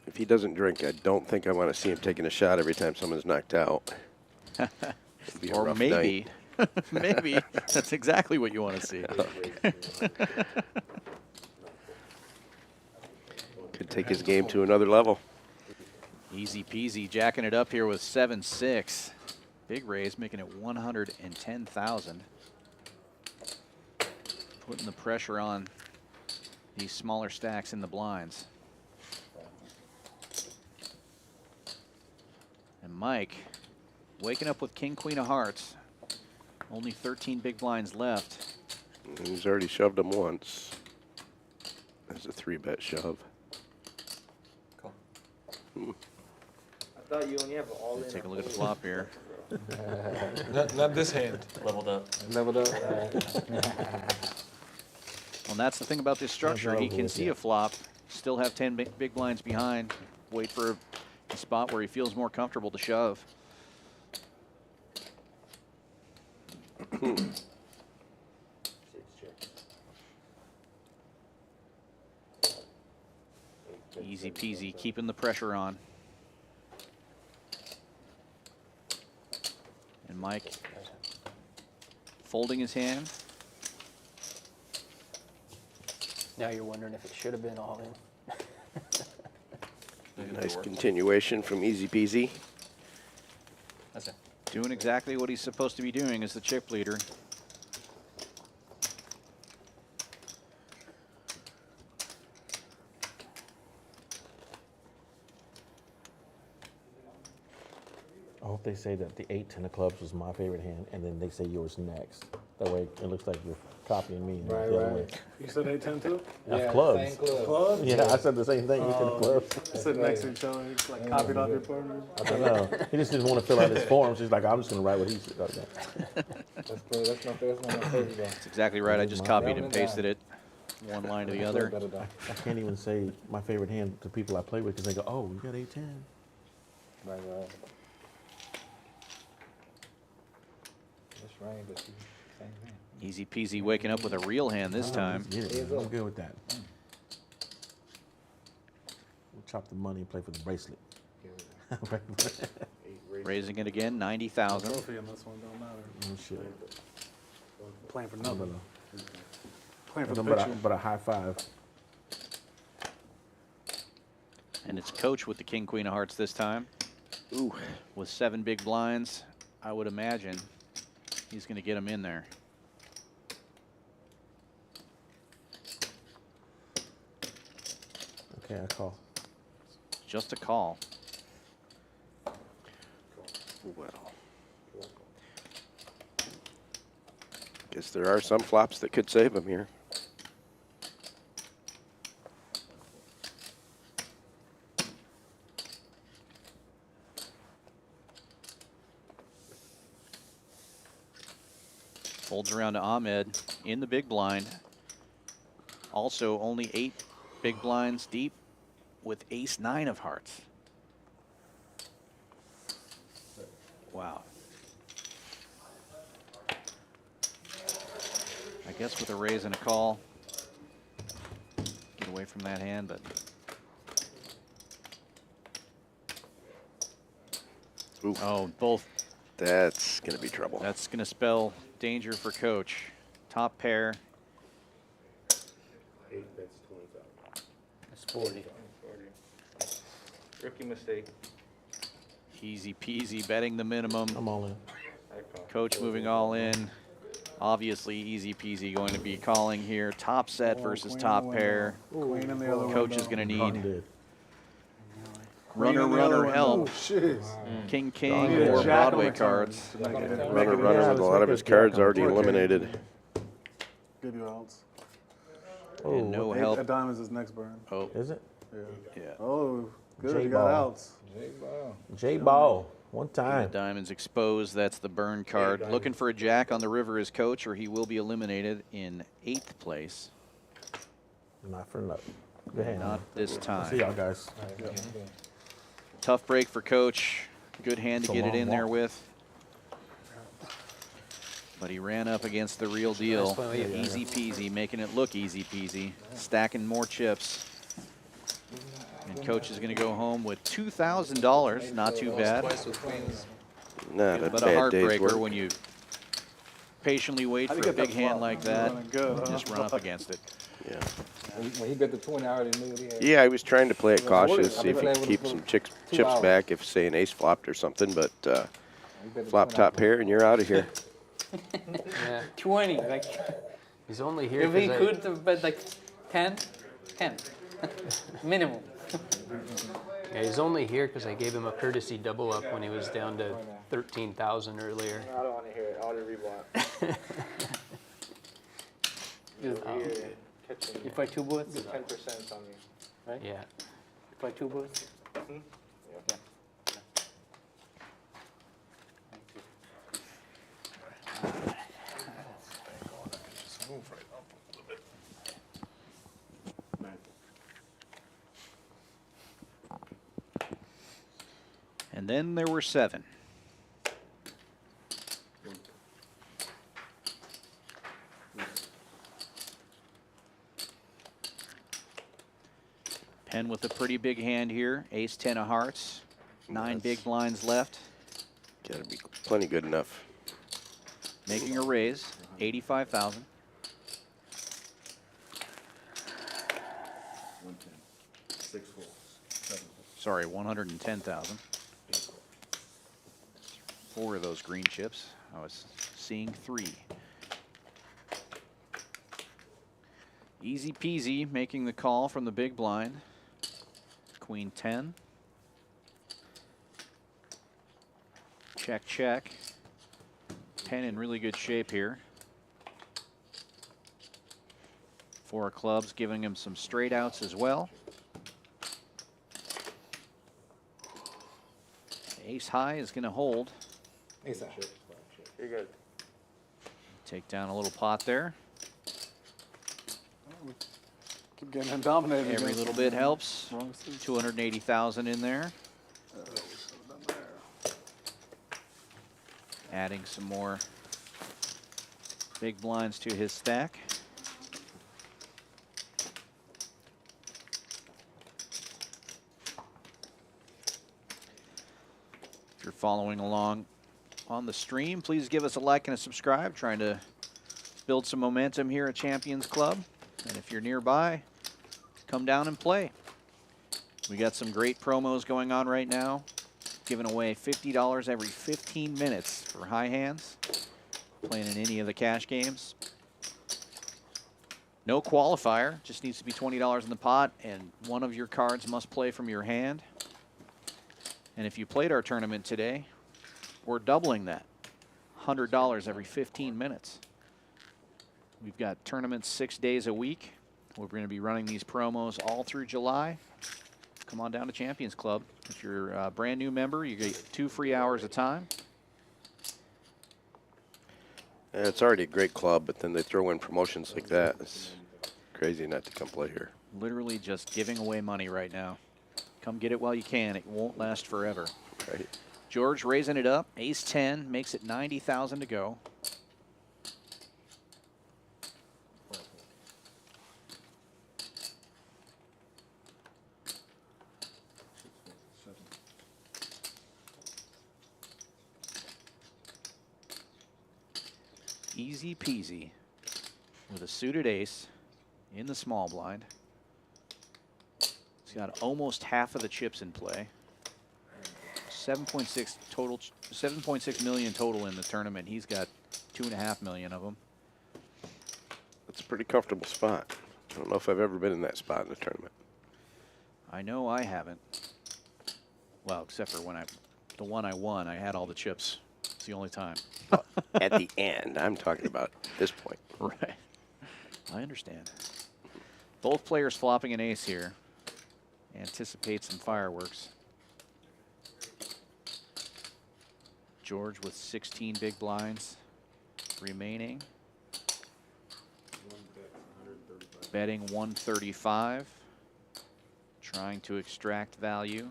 If he doesn't drink, I don't think I want to see him taking a shot every time someone's knocked out. It'd be a Or rough maybe, night. maybe that's exactly what you want to see. Could take his game to another level. Easy peasy, jacking it up here with 7-6. Big raise, making it 110,000. Putting the pressure on these smaller stacks in the blinds. And Mike waking up with king, queen of hearts. Only 13 big blinds left. He's already shoved him once. There's a 3-bet shove. I thought you only have all in. Take a look at the flop here. Not this hand. Leveled up. Leveled up. Well, that's the thing about this structure. He can see a flop, still have 10 big blinds behind, wait for a spot where he feels more comfortable to shove. Easy peasy, keeping the pressure on. And Mike folding his hand. Now you're wondering if it should have been all in. Nice continuation from Easy Peasy. That's it. Doing exactly what he's supposed to be doing as the chip leader. I hope they say that the 8-10 of clubs was my favorite hand, and then they say yours next. That way it looks like you're copying me. And Right, the other right. way. You said 8-10 too? Of clubs. Same club. Club? Yeah, I said the same thing. 8-10 of clubs. Sitting next to each other, like copied off your partners. I don't know. He just didn't want to fill out his forms. He's like, I'm just going to write what he said. Okay. That's cool. That's not my favorite though. That's exactly right. I just copied and pasted it one line to the other. Better though. I can't even say my favorite hand to people I play with because they go, oh, you got 8-10. Right. That's right, but you same hand. Easy peasy waking up with a real hand this time. Let's get it, man. I'm good with that. We'll chop the money and play for the bracelet. Raising it again, 90,000. Trophy in this one don't matter. Oh, shit. Playing for No, nothing. Playing for no, the but, picture. but a high five. And it's Coach with the king, queen of hearts this time. Ooh. With 7 big blinds, I would imagine he's going to get him in there. Okay, I call. Just a call. Well, guess there are some flops that could save him here. Folds around to Ahmed in the big blind. Also only 8 big blinds deep with ace-9 of hearts. Wow. I guess with a raise and a call, get away from that hand, but Ooh, oh, both. that's going to be trouble. That's going to spell danger for Coach. Top pair. 8 bets, 20,000. It's 40. Rookie mistake. Easy peasy, betting the minimum. I'm all in. Coach moving all in. Obviously, easy peasy going to be calling here. Top set versus queen top in the pair. Queen in the other Coach window. is going to Gone need dead. Queen in the other runner window. help. Oh, shit. King, Need king, Need a or jack on Broadway the turn cards. to make it- make it Runner easy. with a let's lot make of a his jack cards on already the turn. eliminated. Give you outs. Oh, And no Eight help. of diamonds is next burn. Oh, is it? Yeah. yeah. Oh, good. You J-ball. got outs. J-Ball. One King of time. diamonds exposed. That's the burn card. Looking for a jack on the river as Coach, or he will be eliminated in 8th place. Not for nothing. Good hand. Not this See time. y'all guys. Tough break for Coach. Good hand to It's a get it long in there walk. with. But he ran up against the real deal. Nice play. Yeah. Easy peasy, making it look easy peasy. Stacking more chips. And Coach is going to go home with $2,000. Not too bad. Not a But a bad day's heartbreaker work. when you patiently wait How do for you a get that big hand flop? like You're that. running good, huh? Just run up against it. Yeah. When he got the 20, I already knew what he had. Yeah, I was trying to play it cautious, I've see if been he playing could with keep him some for chips 2 hours. back if, say, an ace flopped or something, but He got the flop 20 top out. pair and you're out of here. Yeah. 20. Like, He's only here if we because could have bet like 10, 10. Minimum. he's only here because I gave him a courtesy double up when he was down to 13,000 earlier. I don't want to hear it. I want to reblock. You play 2 booths? 10% on me. Right? Yeah. You play 2 booths? Yeah. And then there were 7. Penn with a pretty big hand here. Ace 10 of hearts. 9 big blinds left. Gotta be plenty good enough. Making a raise, 85,000. Sorry, 110,000. 4 of those green chips. I was seeing 3. Easy peasy, making the call from the big blind. Queen 10. Check, check. Penn in really good shape here. 4 of clubs, giving him some straight outs as well. Ace high is going to hold. Ace high. You're good. Take down a little pot there. Keep getting dominated. Every against little them. bit helps. Wrong seat. 280,000 in there. Adding some more big blinds to his stack. If you're following along on the stream, please give us a like and a subscribe. Trying to build some momentum here at Champions Club. And if you're nearby, come down and play. We got some great promos going on right now. Giving away $50 every 15 minutes for high hands. Playing in any of the cash games. No qualifier, just needs to be $20 in the pot, and one of your cards must play from your hand. And if you played our tournament today, we're doubling that. $100 every 15 minutes. We've got tournaments 6 days a week. We're going to be running these promos all through July. Come on down to Champions Club. If you're a brand new member, you get 2 free hours of time. Yeah, it's already a great club, but then they throw in promotions like that. It's crazy not to come play here. Literally just giving away money right now. Come get it while you can. It won't last forever. Right. George raising it up. Ace 10 makes it 90,000 to go. Easy peasy with a suited ace in the small blind. He's got almost half of the chips in play. 7.6 total, 7.6 million total in the tournament. He's got 2.5 million of them. That's a pretty comfortable spot. I don't know if I've ever been in that spot in a tournament. I know I haven't. Well, except for when the one I won, I had all the chips. It's the only time. At the end, I'm talking about this point. Right. I understand. Both players flopping an ace here. Anticipate some fireworks. George with 16 big blinds remaining. Betting 135. Trying to extract value.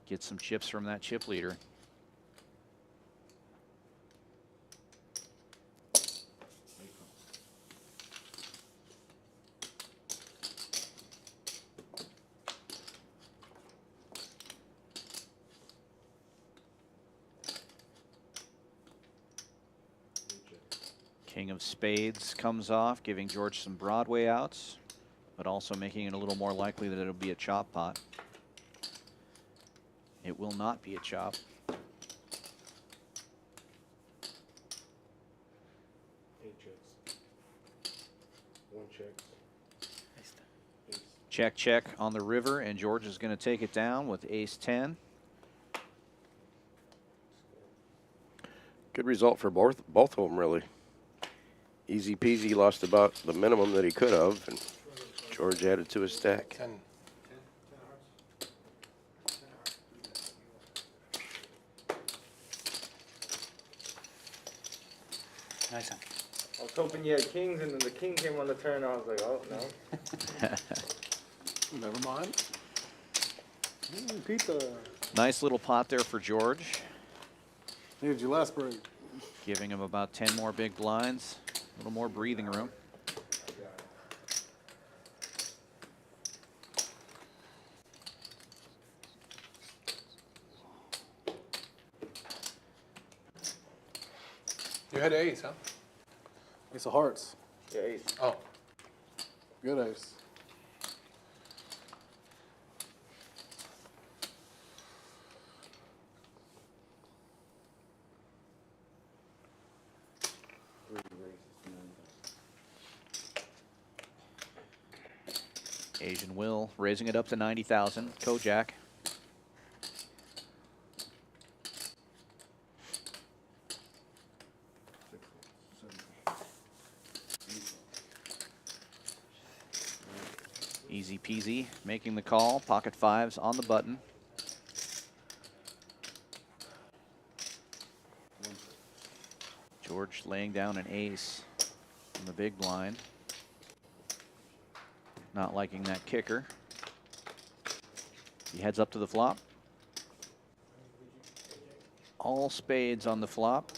Get some chips from that chip leader. King of Spades comes off, giving George some Broadway outs, but also making it a little more likely that it'll be a chop pot. It will not be a chop. Check, check on the river, and George is going to take it down with ace 10. Good result for both of them, really. Easy peasy, lost about the minimum that he could have, and George added to his stack. 10. Nice one. I was hoping you had kings, and then the king came on the turn. I was like, oh, no. Never mind. Pizza. Nice little pot there for George, Needed you last break. giving him about 10 more big blinds, a little more breathing room. You had ace, huh? Ace of hearts. Yeah, ace. Oh. Good ace. Asian Will raising it up to 90,000. Kojak. Easy peasy, making the call. Pocket fives on the button. George laying down an ace on the big blind. Not liking that kicker. He heads up to the flop. All spades on the flop.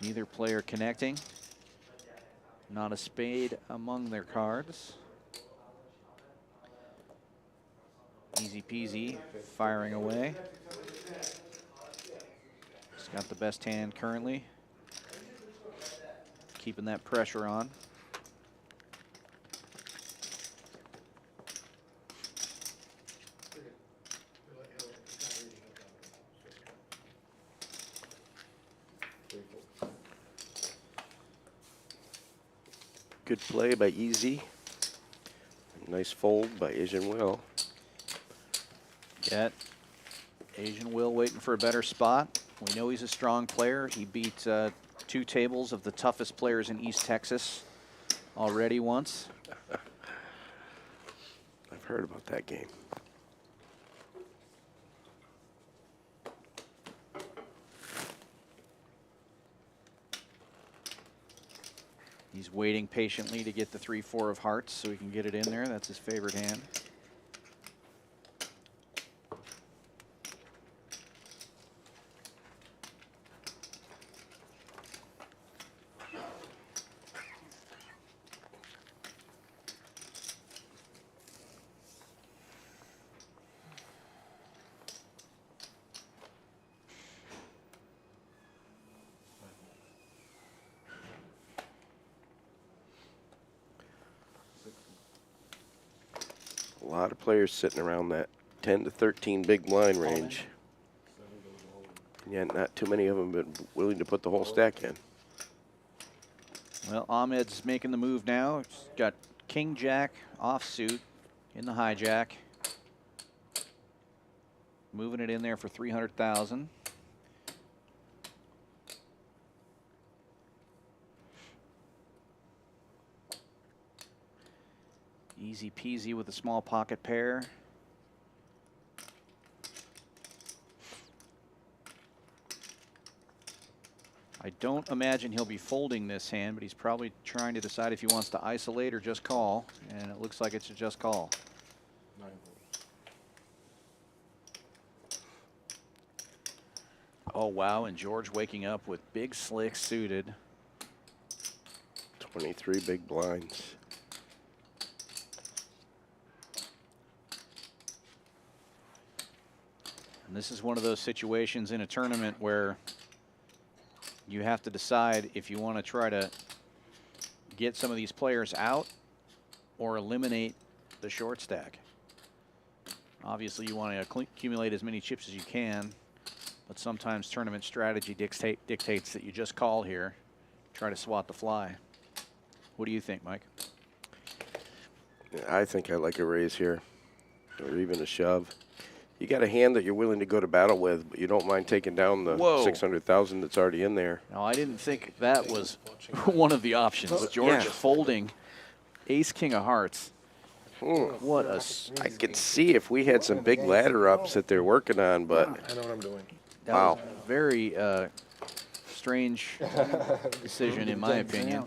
Neither player connecting. Not a spade among their cards. Easy peasy, firing away. He's got the best hand currently. Keeping that pressure on. Good play by Easy. Nice fold by Asian Will. Yet, Asian Will waiting for a better spot. We know he's a strong player. He beat 2 tables of the toughest players in East Texas already once. I've heard about that game. He's waiting patiently to get the 3-4 of hearts so he can get it in there. That's his favorite hand. A lot of players sitting around that 10 to 13 big blind range. And yet not too many of them have been willing to put the whole stack in. Well, Ahmed's making the move now. He's got King Jack offsuit in the hijack. Moving it in there for 300,000. Easy peasy with a small pocket pair. I don't imagine he'll be folding this hand, but he's probably trying to decide if he wants to isolate or just call, and it looks like it's a just call. Oh, wow, and George waking up with big slick suited. 23 big blinds. And this is one of those situations in a tournament where you have to decide if you want to try to get some of these players out or eliminate the short stack. Obviously, you want to accumulate as many chips as you can, but sometimes tournament strategy dictates that you just call here, try to swat the fly. What do you think, Mike? I think I like a raise here, or even a shove. You got a hand that you're willing to go to battle with, but you don't mind taking down the 600,000 that's already in there. No, I didn't think that was one of the options. George folding ace king of hearts. What a... I could see if we had some big ladder ups that they're working on, but... I know what I'm doing. That was a very strange decision, in my opinion.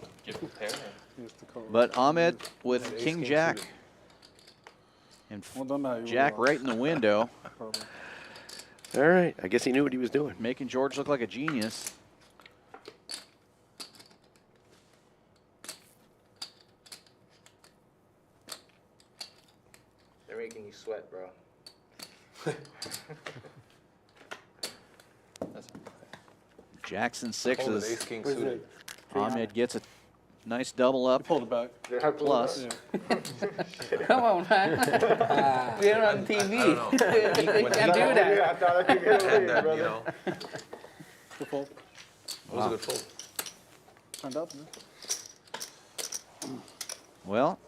But Ahmed with King Jack. And Jack right in the window. All right, I guess he knew what he was doing. Making George look like a genius. They're making you sweat, bro. Jackson Folded ace sixes. king What is suited. it? Ahmed gets a nice double up Pull it back. plus. Come on, man. We're on TV. I don't know. We can't do that. And then, you know, Good fold. it was a good fold. Turned up, man. Well,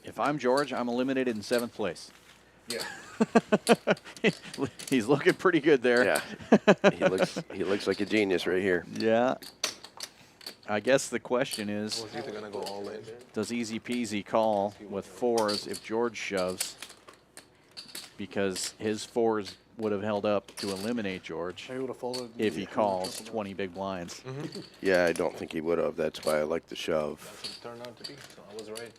if I'm George, I'm eliminated in 7th place. Yeah. He's looking pretty good there. Yeah. he looks like a genius right here. Yeah. I guess the question I is, was either gonna go all in. does Easy Peasy call with 4s if George shoves? Because his 4s would have held up to eliminate George Maybe would have folded. if he calls 20 big blinds. Yeah, I don't think he would have. That's why I like the shove. That's what it turned out to be, so I was right.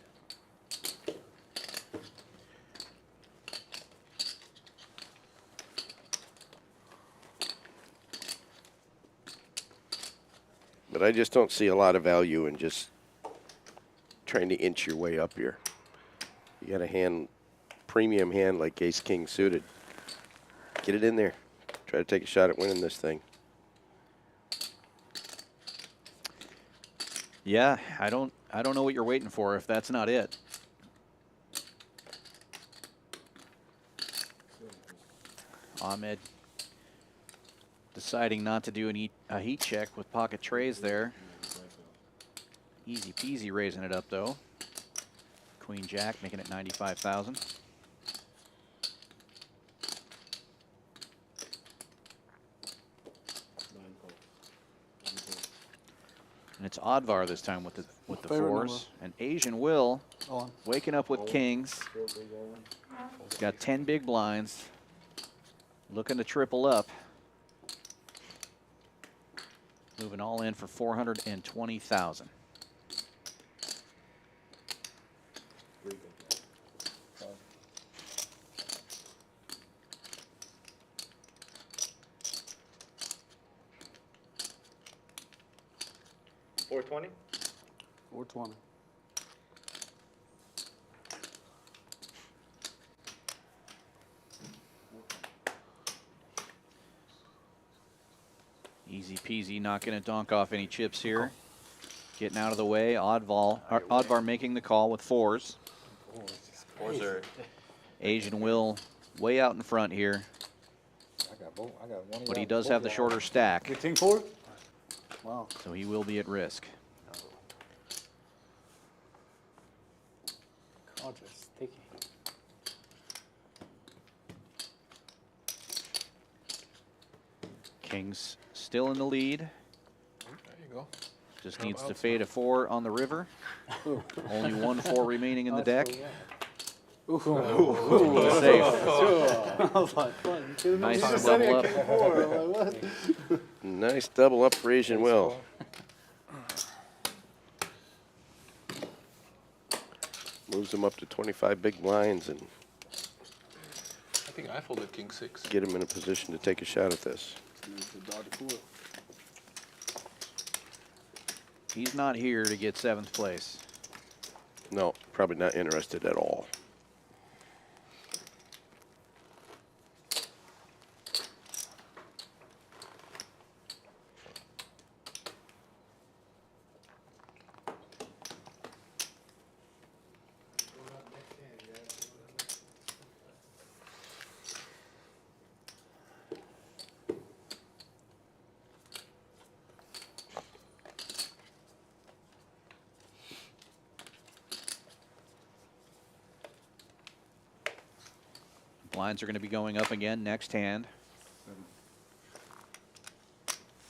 But I just don't see a lot of value in just trying to inch your way up here. You got a hand, premium hand like ace king suited. Get it in there. Try to take a shot at winning this thing. Yeah, I don't know what you're waiting for if that's not it. Ahmed deciding not to do a heat check with pocket trays there. Easy peasy raising it up though. Queen Jack making it 95,000. And it's Oddvar this time with the Favorite fours. number. And Asian Will On. waking up with kings. He's got 10 big blinds. Looking to triple up. Moving all in for 420,000. $420? 420. Easy peasy, not going to donk off any chips here. Getting out of the way. Oddvar making the call with 4s. Fours are Asian Will way out in front here, I got both. I got one. of but he y'all, does both have the y'all. shorter stack, 15-4? Wow. so he will be at risk. Cards are sticky. Kings still in the lead. There you go. Just needs to fade a 4 on the river. Only 1 4 remaining in the deck. Safe. I was like, what? Nice You just double said it up. came forward. I'm like, what? Nice double up for Asian Will. Moves him up to 25 big blinds and I think I folded king 6. get him in a position to take a shot at this. He's not here to get 7th place. No, probably not interested at all. Blinds are going to be going up again next hand.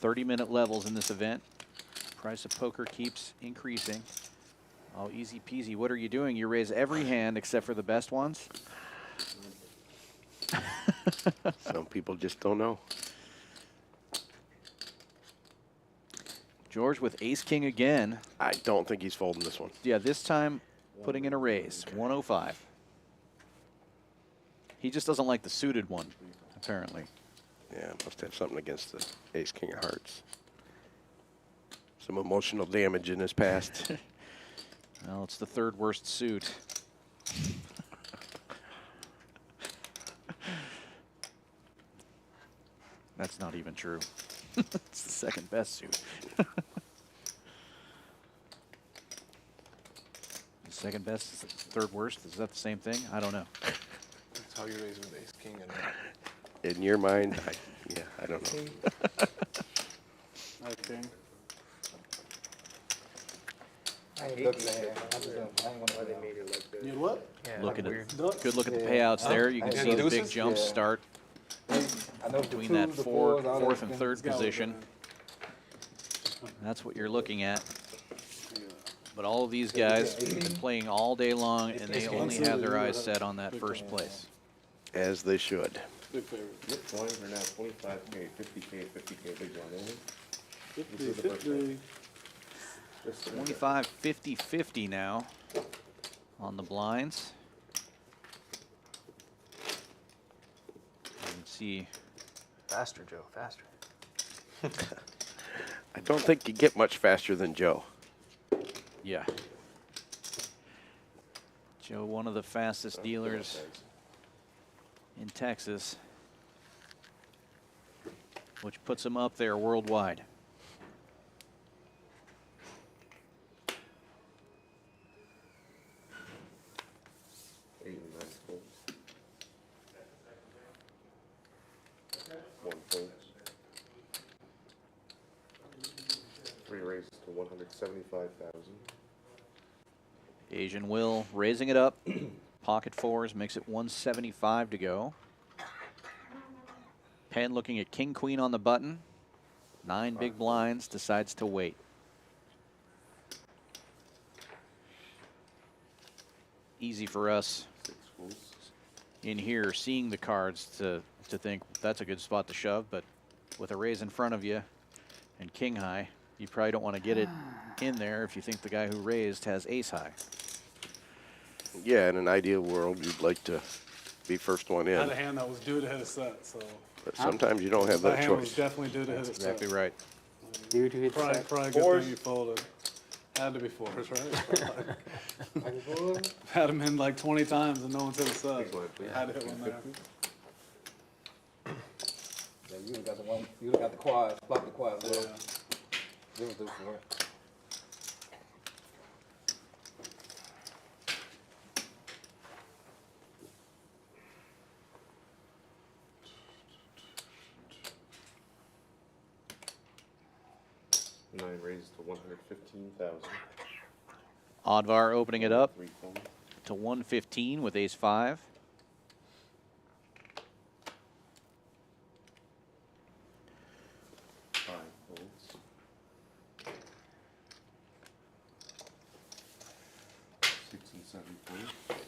30-minute levels in this event. Price of poker keeps increasing. Oh, easy peasy. What are you doing? You raise every hand except for the best ones? Some people just don't know. George with ace king again. I don't think he's folding this one. Yeah, this time putting in a raise. 105. He just doesn't like the suited one, apparently. Yeah, must have something against the ace king of hearts. Some emotional damage in his past. Well, it's the 3rd worst suit. That's not even true. It's the second best suit. The second best is the third worst. Is that the same thing? I don't know. That's how you raise with ace king and In your mind, I don't know. Okay. I ain't looking at it. I ain't gonna They made it like that. You what? Yeah, Look at weird. it. Good look at the Yeah. payouts there. You can Yeah, see the big deuces? jumps Yeah. start I know the between twos, that the fourth fours, all and that third Scout position. looking That's what you're looking at. at. Yeah. But all of these guys have been playing all day long, and they only have their eyes set on that first place. As they should. Big favorite. Yep, blinds are now 25K, 50K, 50K, big blind only. 50, This is the first 50. Just 25, 50, 50 now on the blinds. You can see Faster, Joe, faster. I don't think you get much faster than Joe. yeah. Joe, one of the fastest dealers in Texas, which puts him up there worldwide. Eight and nine folds. One folds. Three raises to 175,000. Asian Will raising it up. Pocket fours makes it 175 to go. Penn looking at king queen on the button. 9 big blinds, decides to wait. Easy for us Six folds. in here seeing the cards to think that's a good spot to shove, but with a raise in front of you and king high, you probably don't want to get it in there if you think the guy who raised has ace high. Yeah, in an ideal world, you'd like to be first one I had in, a hand that was due to hit a set, so but sometimes you don't have that that hand was choice. definitely due to hit a set. Exactly right. Due to hit Probably, set. probably a good Fours. thing you folded. Had to be fours, right? Like, boy, Had him in like 20 times and no one's hit a set. Big blind, please. Had to hit one there. 250. yeah, you would've got the one, you would've got the quads, flop the quads. Yeah. It was due for it. Nine raises to 115,000. Oddvar opening it up Three folds. to 115 with ace 5. Five folds. Six and seven folds.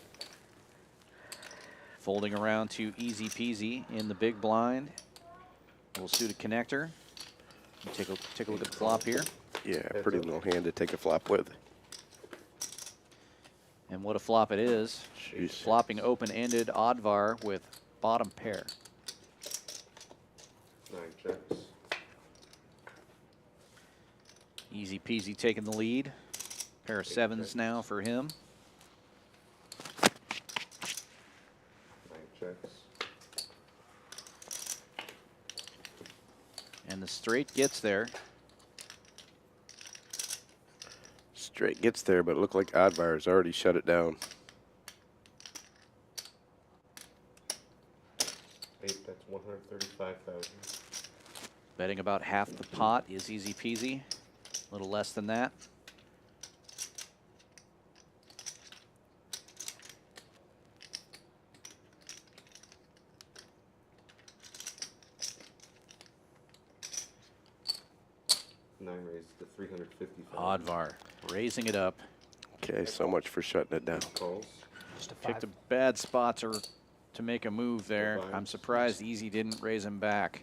Folding around to easy peasy in the big blind. Little suited connector. Take a look at the flop here. Yeah, pretty little hand to take a flop with. And what a flop it is. Jeez. Flopping open-ended Oddvar with bottom pair. Nine checks. Easy peasy taking the lead. Pair of sevens now for him. Nine checks. And the straight gets there. Straight gets there, but it looked like Oddvar has already shut it down. Eight, that's 135,000. Betting about half the pot is easy peasy. A little less than that. Nine raises to 350,000. Oddvar raising it up. Okay, so much for shutting it down. Calls. Just a Picked a five. bad spot to make a move there. Five. I'm surprised Easy didn't raise him back.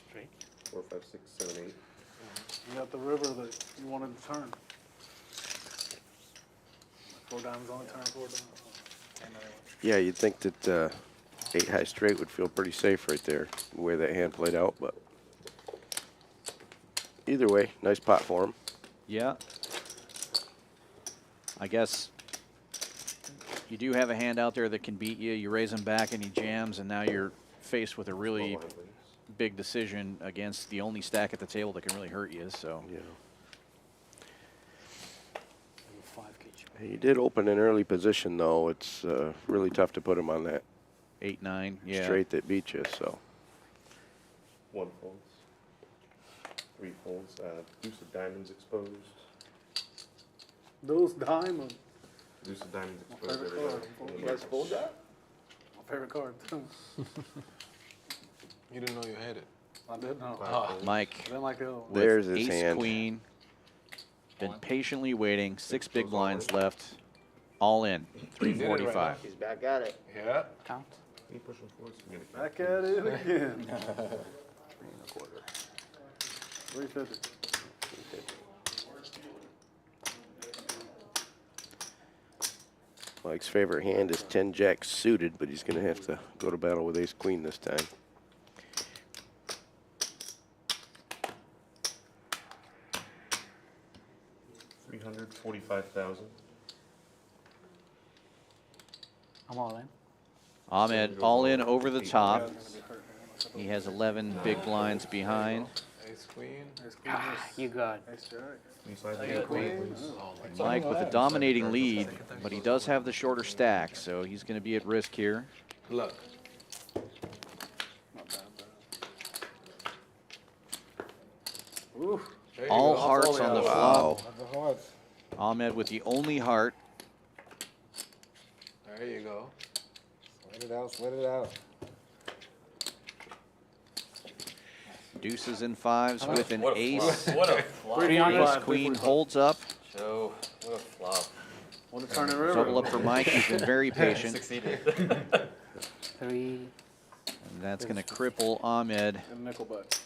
Straight. 4, 5, 6, 7, 8. You got the river that you wanted to turn. 4 diamonds only turn 4 diamonds. Yeah, you'd think that 8 high straight would feel pretty safe right there, the way that hand played out, but either way, nice pot for him. Yeah. I guess you do have a hand out there that can beat you. You raise him back and he jams, and now you're faced with a really big decision against the only stack at the table that can really hurt you. So Yeah. 5k. He did open an early position, though. It's really tough to put him on that 8-9, yeah. straight that beat you. So 1 folds. 3 folds. Deuce of diamonds exposed. Those diamonds. Deuce of diamonds My exposed. favorite every card. time. You guys fold that? My favorite card, too. You didn't know you had it. I did know. Mike I didn't like the other one. with there's his ace hand. queen. Been patiently waiting. 6 big blinds left. All in. 345. He's back at it. Yeah. Count. You pushing forwards? I'm gonna Back at it again. 3.25. 350. Mike's favorite hand is 10 jack suited, but he's going to have to go to battle with ace queen this time. $345,000. I'm all in. Ahmed all in over the top. He has 11 big blinds behind. Ace queen. Ace queen, You got ace jack. Mike with a dominating lead, but he does have the shorter stack, so he's going to be at risk here. Look. Not bad. Oof. There you All go. hearts on the Wow. flop. Ahmed with the only heart. There you go. Sweat it out, sweat it out. Deuces and fives with an ace. What a flop. Ace queen holds up. Joe, what a flop. What a turn and river. Double up for Mike. He's been very patient. Succeeded. 3. And that's going to cripple Ahmed. And nickelback.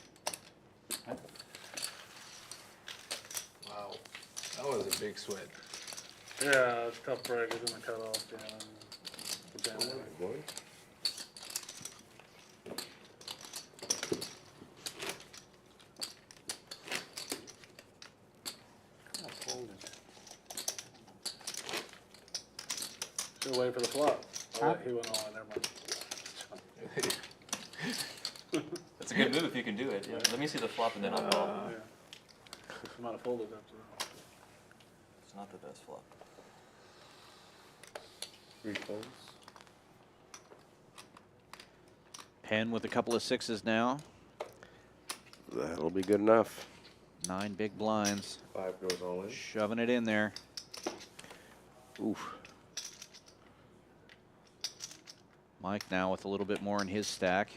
Wow. That was a big sweat. Yeah, it's tough break. It's gonna cut off. Yeah. Good jam. Still waiting for the flop. Oh, he went on. Never mind. That's a good move if you can do it. Yeah. Let me see the flop and then I'll call. Yeah. He might have folded after that. It's not the best flop. 3 folds. Penn with a couple of sixes now. That'll be good enough. 9 big blinds. 5 goes all in. Shoving it in there. Oof. Mike now with a little bit more in his stack.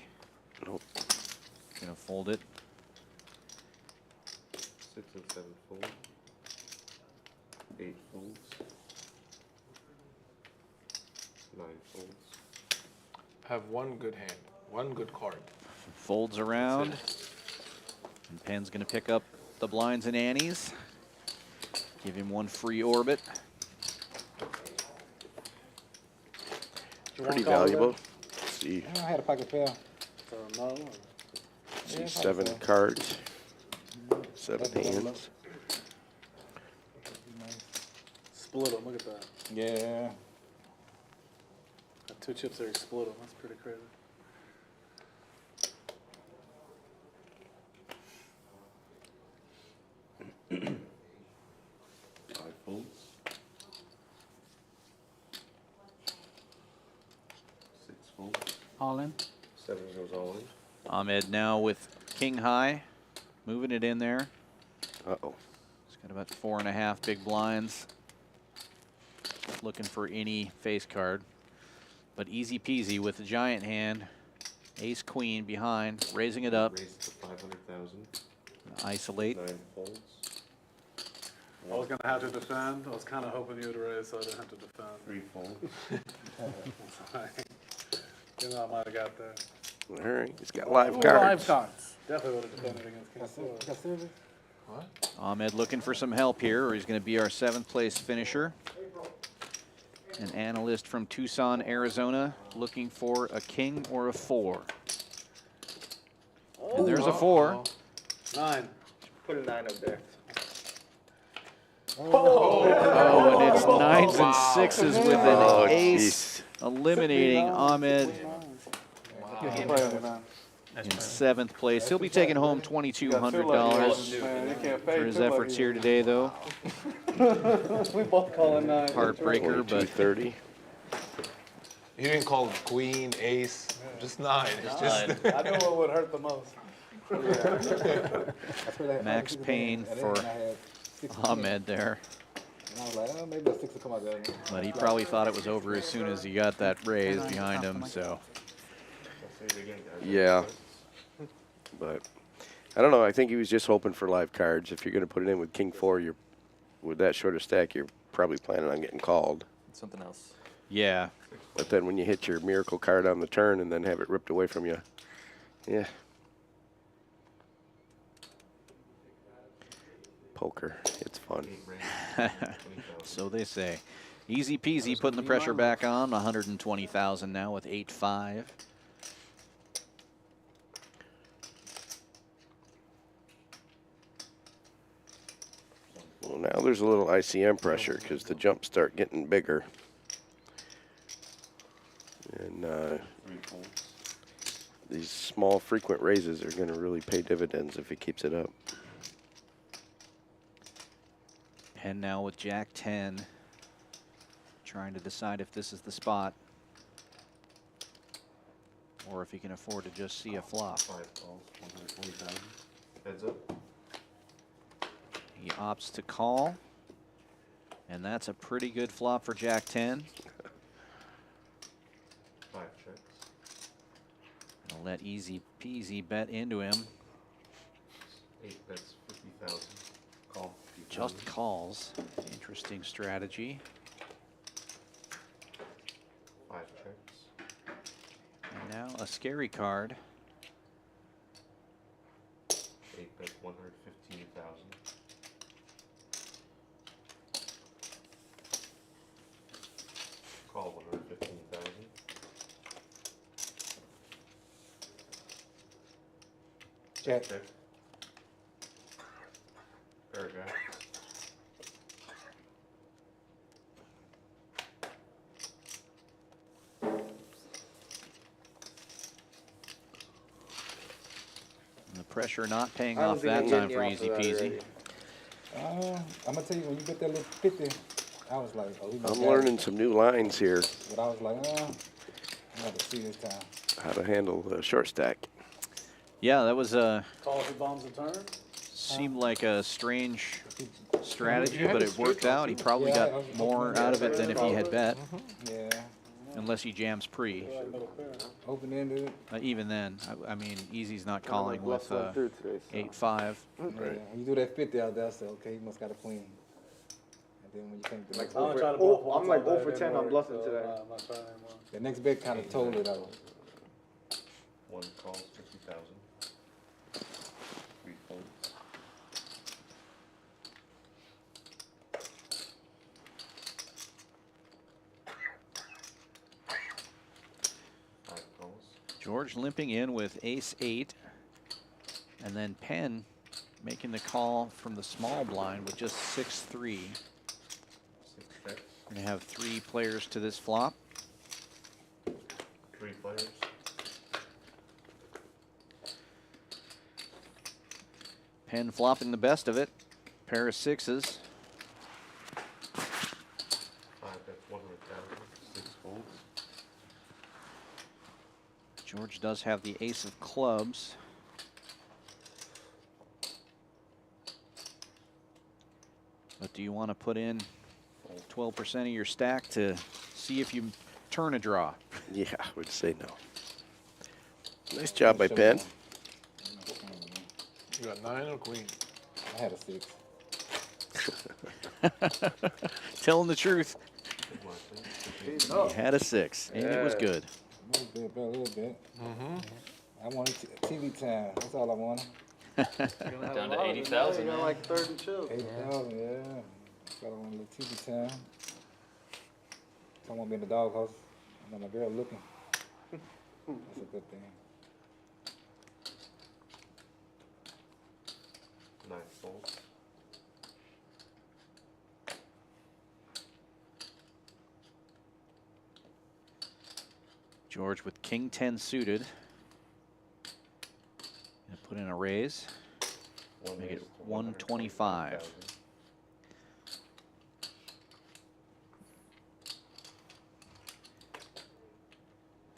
Nope. Gonna fold it. 6 and 7 fold. 8 folds. 9 folds. Have one good hand. One good card. Folds around. And Penn's gonna pick up the blinds and annies. Give him one free orbit. Pretty valuable. Let's see. I had a pocket pair. So no. See 7 cards. 7 hands. Split them. Look at that. Yeah. Got 2 chips there. He split them. That's pretty crazy. Five folds. 6 folds. All in. 7 goes all in. Ahmed now with king high. Moving it in there. Uh-oh. He's got about 4.5 big blinds. Looking for any face card. But easy peasy with the giant hand. Ace queen behind, raising it up. Raise it to 500,000. Isolate. 9 folds. I was gonna have to defend. I was kind of hoping you would raise, so I didn't have to defend. 3 folds. You know, I might have got there. All right. He's got live Live cards. cards. Definitely would have defended against King Got silver? What? Ahmed looking for some help here, or he's going to be our 7th place finisher. An analyst from Tucson, Arizona, looking for a king or a 4. And there's a 4. 9. Put a 9 up there. Oh, and it's 9s and 6s with an Oh, ace, eliminating Ahmed. That's in fine. 7th place. He'll be taking home $2,200 Man, they can't pay for his too much efforts here today, though. We both call it 9. Heartbreaker, but 2230. You didn't call it queen, ace, just 9. It's just. I know what would hurt the most. Max Payne for Ahmed there. And I was like, oh, maybe a 6 will come out there. But he probably thought it was over as soon as he got that raise behind him, so. Yeah. But I don't know. I think he was just hoping for live cards. If you're going to put it in with King 4, you're with that shorter stack, you're probably planning on getting called. Something else. Yeah. But then when you hit your miracle card on the turn and then have it ripped away from you, yeah. Poker, it's fun. So they say. Easy peasy, putting the pressure back on. 120,000 now with 8-5. Well, now there's a little ICM pressure because the jumps start getting bigger. And these small frequent raises are going to really pay dividends if he keeps it up. And now with Jack 10, trying to decide if this is the spot or if he can afford to just see a flop. 5 calls, 120,000. Heads up. He opts to call, and that's a pretty good flop for Jack 10. 5 checks. I'll let easy peasy bet into him. 8 bets, 50,000. Call. Just calls. Interesting strategy. 5 checks. And now a scary card. 8 bets, 115,000. Call 115,000. Check. Check. Paragraph. And the pressure not paying off that time for easy peasy. I'm gonna tell you, when you get that little 50, I was like, oh, he must I'm got it. learning some new lines here, But I was like, I'm gonna see this time. how to handle the short stack. Yeah, that was Call if he bombs the turn. seemed like a strange strategy, but it worked out. He probably got more out of it than if he had bet, Yeah, unless he jams pre. Middle pair. open-ended. Even then, I mean, easy's not calling with 8-5. Yeah, when you do that 50 out there, I said, okay, he must got a queen. And then when you think the next, I'm gonna try to bluff once I'm like all day, 0 for it 10 didn't on work, bluffing so, today. I'm not trying anymore. the next bet kind of told it out. 1 calls, 50,000. 3 folds. George limping in with ace-8, and then Penn making the call from the small blind with just 6-3. 6 checks. We're gonna have 3 players to this flop. 3 players. Penn flopping the best of it. Pair of 6s. 5 bets, 100,000. 6 folds. George does have the ace of clubs. But do you want to put in 12% of your stack to see if you turn a draw? Yeah, I would say no. Nice job by Penn. You got 9 or queen? I had a 6. Telling the truth. He had a 6, and it was good. A little bit, bro, a little bit. I wanted TV time. That's all I wanted. Down to 80,000. You're like 32. 8,000, yeah. That's all I wanted, a little TV time. I want to be in the doghouse. I know my girl looking. That's a good thing. 9 folds. George with king 10 suited. Put in a raise. Make it 125.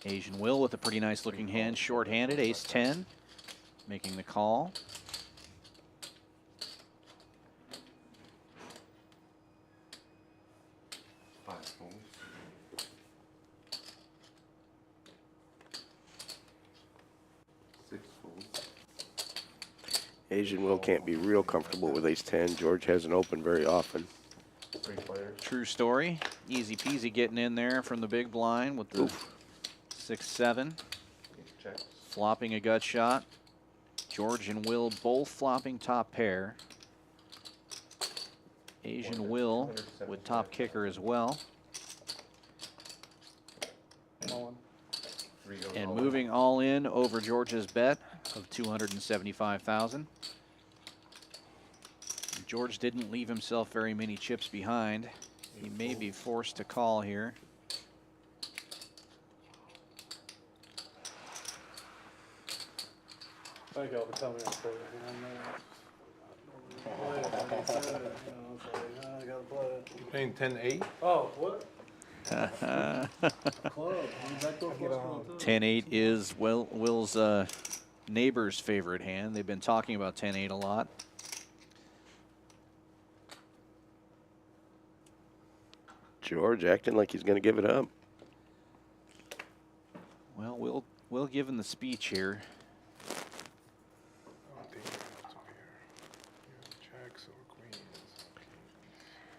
Asian Will with a pretty nice looking hand, short-handed, ace-10, making the call. Asian Will can't be real comfortable with ace-10. George hasn't opened very often. True story. Easy peasy getting in there from the big blind with the 6-7. Flopping a gut shot. George and Will both flopping top pair. Asian Will with top kicker as well. And moving all in over George's bet of 275,000. George didn't leave himself very many chips behind. He may be forced to call here. Thank y'all for telling me I'm for it. I gotta play it. Playing 10-8? Oh, what? Club. Backdoor flush draw too. 10-8 is Will's neighbor's favorite hand. They've been talking about 10-8 a lot. George acting like he's going to give it up. Well, Will giving the speech here.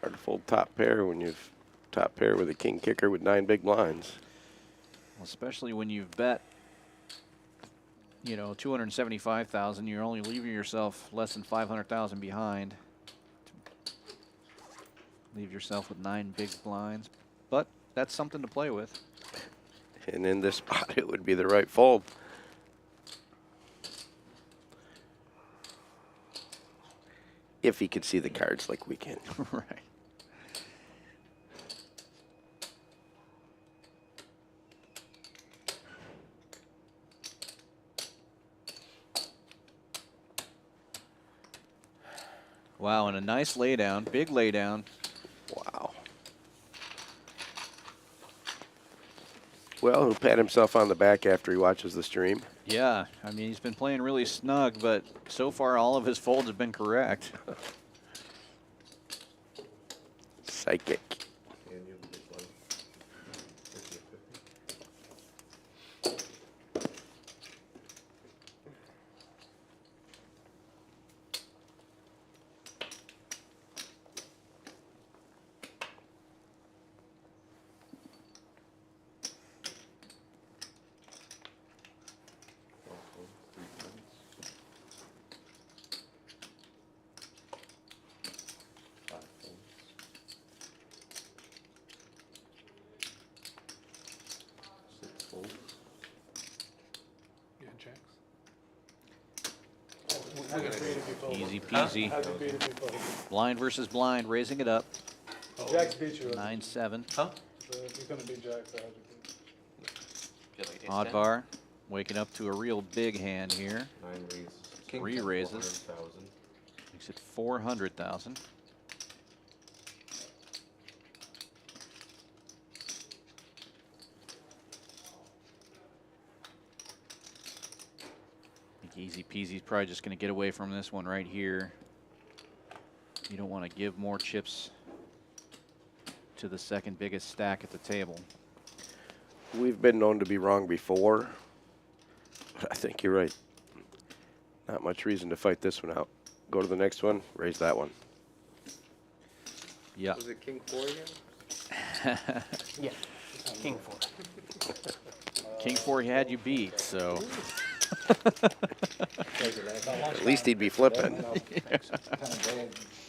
Hard to fold top pair when you've top pair with a king kicker with 9 big blinds. Well, especially when you've bet, you know, 275,000, you're only leaving yourself less than 500,000 behind. Leave yourself with 9 big blinds, but that's something to play with. And in this spot, it would be the right fold. If he could see the cards like we can. Right. Wow, and a nice laydown, big laydown. Wow. Well, he'll pat himself on the back after he watches the stream. Yeah, I mean, he's been playing really snug, but so far all of his folds have been correct. Psychic. Easy peasy. How'd you beat if you fold? Blind versus blind, raising it up. Jacks beat you. 9-7. Huh? So if you're gonna beat Jacks, how'd you beat? Feel like it Odd takes 10? bar, waking up to a real big hand here. 9 raises. 3 raises. 400,000. Makes it 400,000. Easy peasy's probably just going to get away from this one right here. You don't want to give more chips to the second biggest stack at the table. We've been known to be wrong before, but I think you're right. Not much reason to fight this one out. Go to the next one, raise that one. Yeah. Was it King 4 again? Yeah, king 4. King 4 he had you beat, so. At least he'd be flipping. Kind of bad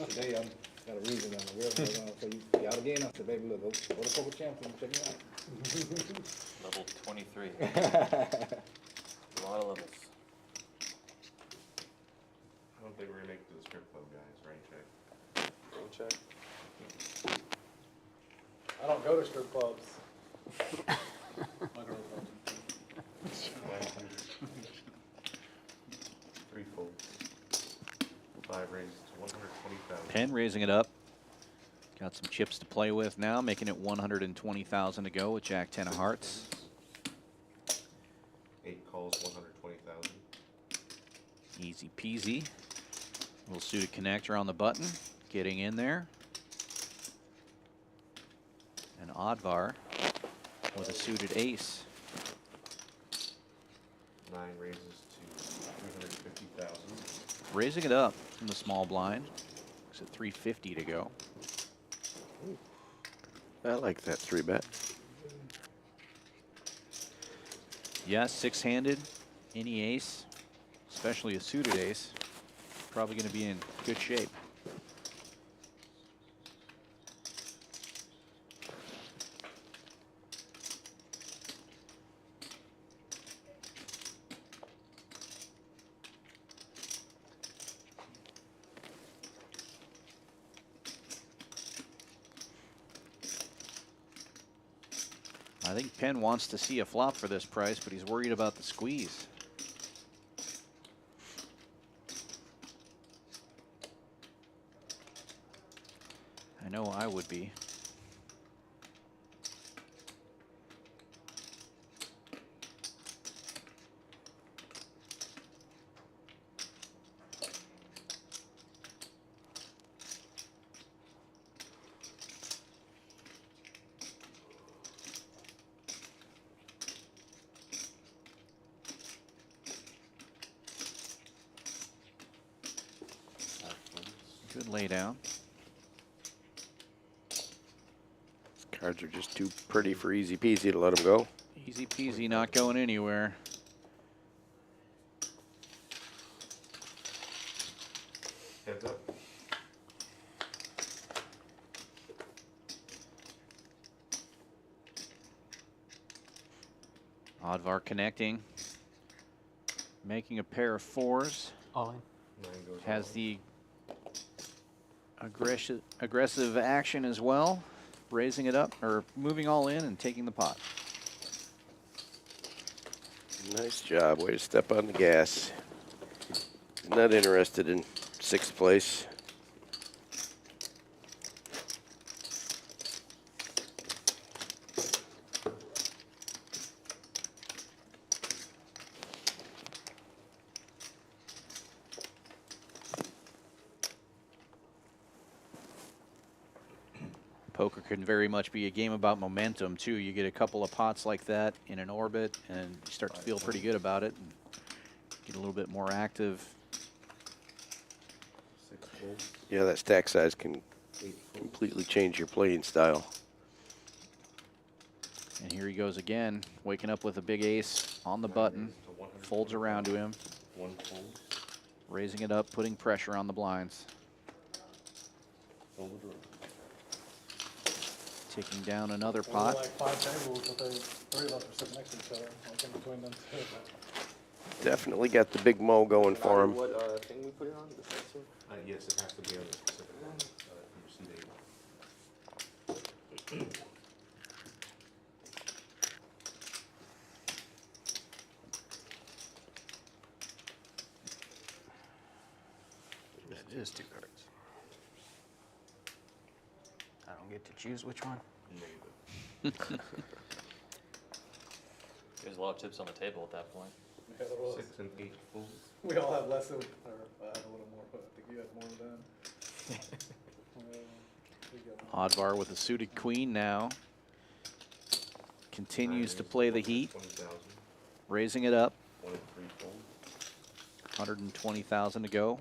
today. I'm got a reason on the real. So you out again? I said, baby, look, go to Poker Champs and check me out. Level 23. A lot of levels. I don't think we're going to make it to the strip club, guys. Rain check. Go check. I don't go to strip clubs. My girls don't. 3 5 raises to 120,000. Penn raising it up. Got some chips to play with now, making it 120,000 to go with Jack 10 of hearts. 8 calls, 120,000. Easy peasy. Little suited connector on the button, getting in there. And Oddvar with a suited ace. 9 raises to 350,000. Raising it up from the small blind. Looks at 350 to go. I like that 3-bet. Yes, six-handed, any ace, especially a suited ace, probably going to be in good shape. I think Penn wants to see a flop for this price, but he's worried about the squeeze. I know I would be. Good lay down. These cards are just too pretty for easy peasy to let them go. Easy peasy, not going anywhere. Heads up. Oddvar connecting. Making a pair of fours. All in. 9 goes Has all. the aggressive action as well. Raising it up, or moving all in and taking the pot. Nice job. Way to step on the gas. Not interested in 6th place. Poker can very much be a game about momentum too. You get a couple of pots like that in an orbit and you start to feel pretty good about it and get a little bit more active. 6 folds. Yeah, that stack size can 8 folds. completely change your playing style. And here he goes again, waking up with a big ace on the 9 button, raises to 120,000. folds around to him, 1 fold. raising it up, putting pressure on the blinds. Fold it around. Taking down another We pot. like 5 tables, but they, 3 of us are sitting next to each other, like in between them two. Definitely got the big mo going for him. What thing we put it on? The sensor? Yes, it has to be on the specific one. From seat 8. It is 2 cards. I don't get to choose which one. There's a lot of chips on the table at that point. Yeah, there was. 6 and 8 folds. We all have less than, or I have a little more, but I think you have more than. Oddvar with a suited queen now. Continues to play the heat, 20,000. raising it up. 1 and 3 folds. 120,000 to go.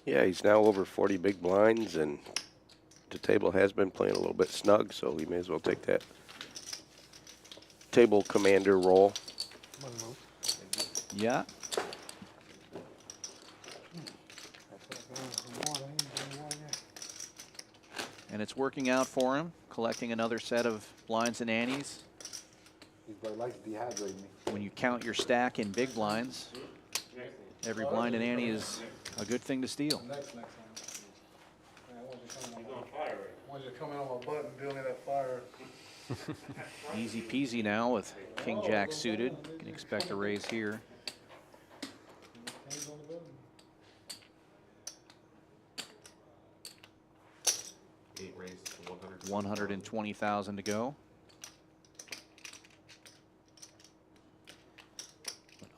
Yeah, he's now over 40 big blinds, and the table has been playing a little bit snug, so he may as well take that table commander role. One move. Yeah. And it's working out for him, collecting another set of blinds and antes. He's probably likes to dehydrate me. When you count your stack in big blinds, every blind and ante is a good thing to steal. Next time. Man, I want you to come in on my butt and deal me that fire. Easy peasy now with King Jack suited. Can expect a raise here. Hands on the button. 120,000 to go.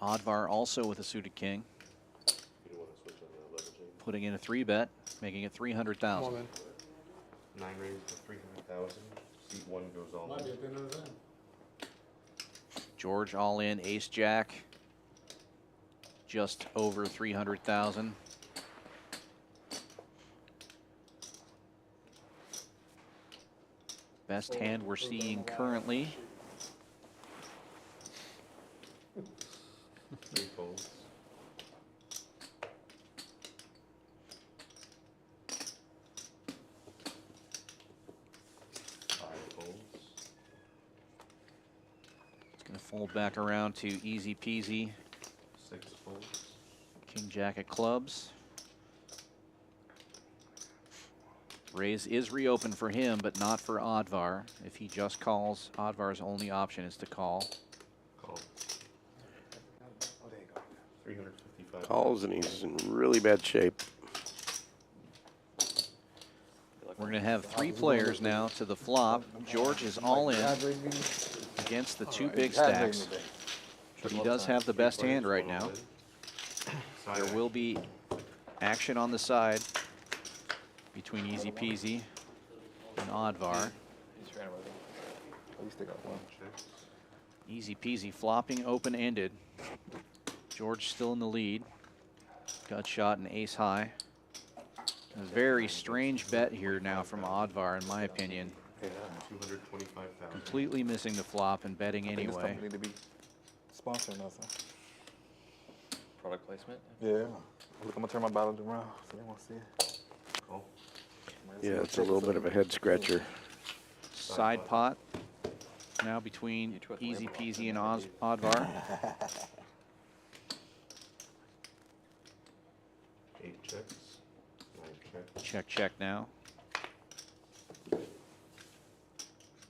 Oddvar also with a suited king, You don't want to switch on the leveraging. putting in a 3-bet, making it 300,000. 9 raise to 300,000. Seat 1 goes all in. George all in, ace jack, just over 300,000. Best hand we're seeing currently. 3 folds. 5 folds. It's going to fold back around to easy peasy. 6 folds. King jack of clubs. Raise is reopened for him, but not for Oddvar. If he just calls, Oddvar's only option is to call. Call. 355. Calls, and he's in really bad shape. We're going to have 3 players now to the flop. George is all in against the 2 big stacks, but he does have the best hand right now. There will be action on the side between easy peasy and Oddvar. Easy peasy flopping open-ended. George still in the lead. Gut shot and ace high. A very strange bet here now from Oddvar, in my opinion. 225,000. Completely missing the flop and betting anyway. Need to be sponsoring us. Product placement. Yeah. Look, I'm gonna turn my bottle around so they won't see it. Call. Yeah, it's a little bit of a head scratcher. Side pot now between easy peasy and Oddvar. 8 checks. 9 checks. Check, check now.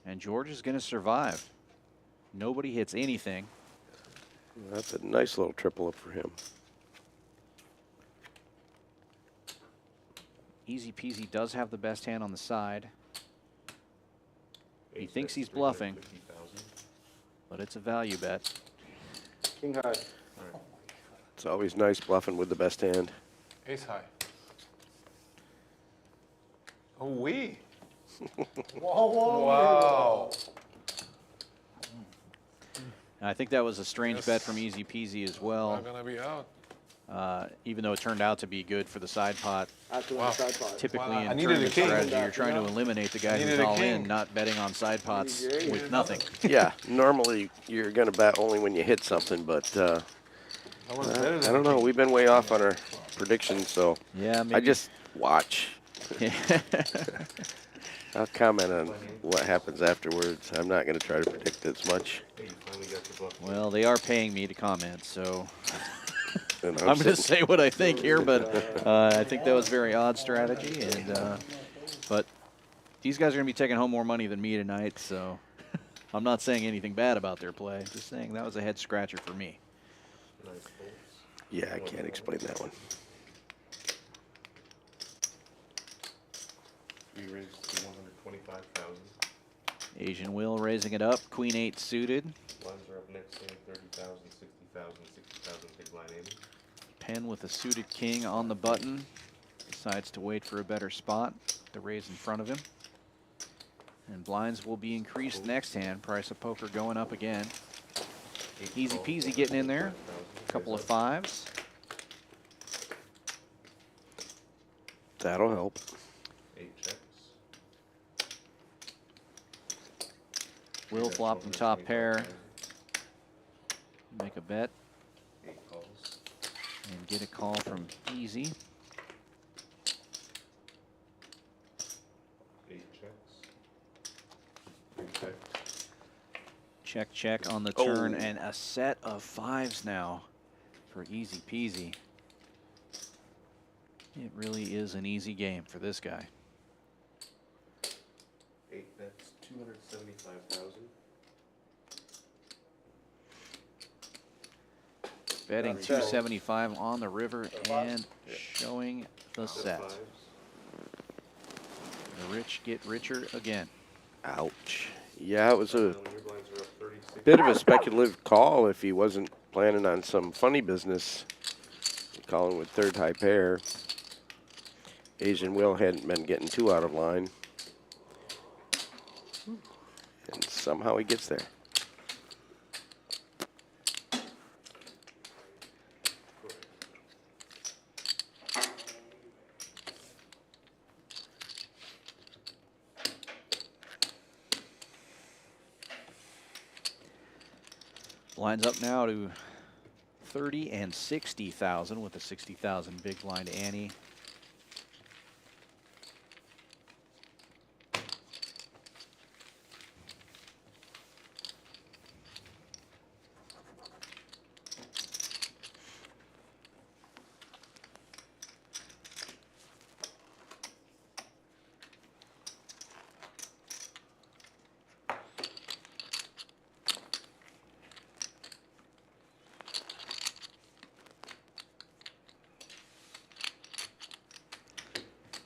And George is going to survive. Nobody hits anything. That's a nice little triple up for him. Easy peasy does have the best hand on the side. He thinks he's bluffing, but it's a value bet. King high. It's always nice bluffing with the best hand. Ace high. Oh, we. Wow. And I think that was a strange bet from easy peasy as well. Not gonna be out. Even though it turned out to be good for the side pot. After the side pot. Typically Wow, I in needed a tournament king. strategy, you're trying to eliminate the guy who's Needed a all in, king. not betting on side pots with nothing. Yeah, normally you're going to bet only when you hit something, but I was better I than don't know. We've been way off on our predictions, so Yeah, maybe. I just watch. I'll comment on what happens afterwards. I'm not going to try to predict as much. Hey, you finally got your bluff. Well, they are paying me to comment, so And I'm going to sitting- say what I think here, but I think that was very odd strategy. And but these guys are going to be taking home more money than me tonight, so I'm not saying anything bad about their play. Just saying that was a head scratcher for me. Nice folds. Yeah, I can't explain that one. 3 raise to 125,000. Asian Will raising it up. Queen 8 suited. Blinds are up next in 30,000, 60,000, 60,000. Big blind aiming. Penn with a suited king on the button. Decides to wait for a better spot. The raise in front of him. And blinds will be increased next hand. Price of poker going up again. Easy peasy getting in there. A couple of 5s. That'll help. 8 checks. Will flop from top pair. Make a bet 8 calls. and get a call from easy. 8 checks. 3 checks. Check, check on the turn, and a set of 5s now for easy peasy. It really is an easy game for this guy. 8 bets, 275,000. Betting 275 on the river and showing the set. Fives. The rich get richer again. Ouch. Yeah, it was a bit of a speculative call if he wasn't planning on some funny business. Calling with third high pair. Asian Will hadn't been getting too out of line. And somehow he gets there. Blinds up now to 30 and 60,000 with a 60,000 big blind ante.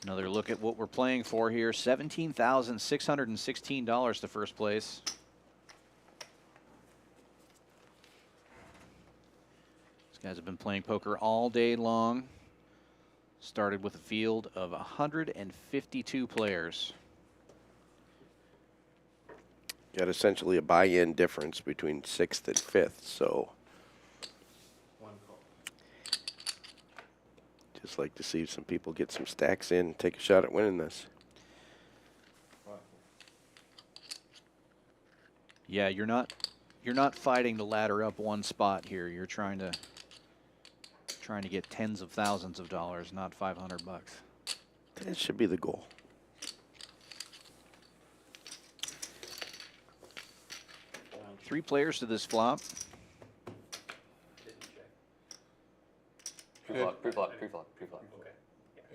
Another look at what we're playing for here. $17,616 to first place. These guys have been playing poker all day long. Started with a field of 152 players. Got essentially a buy-in difference between 6th and 5th, so just like to see some people get some stacks in and take a shot at winning this. Yeah, you're not fighting to ladder up one spot here. You're trying to get tens of thousands of dollars, not 500 bucks. That should be the goal. Three players to this flop. Pre-flop, pre-flop, pre-flop, pre-flop. Okay.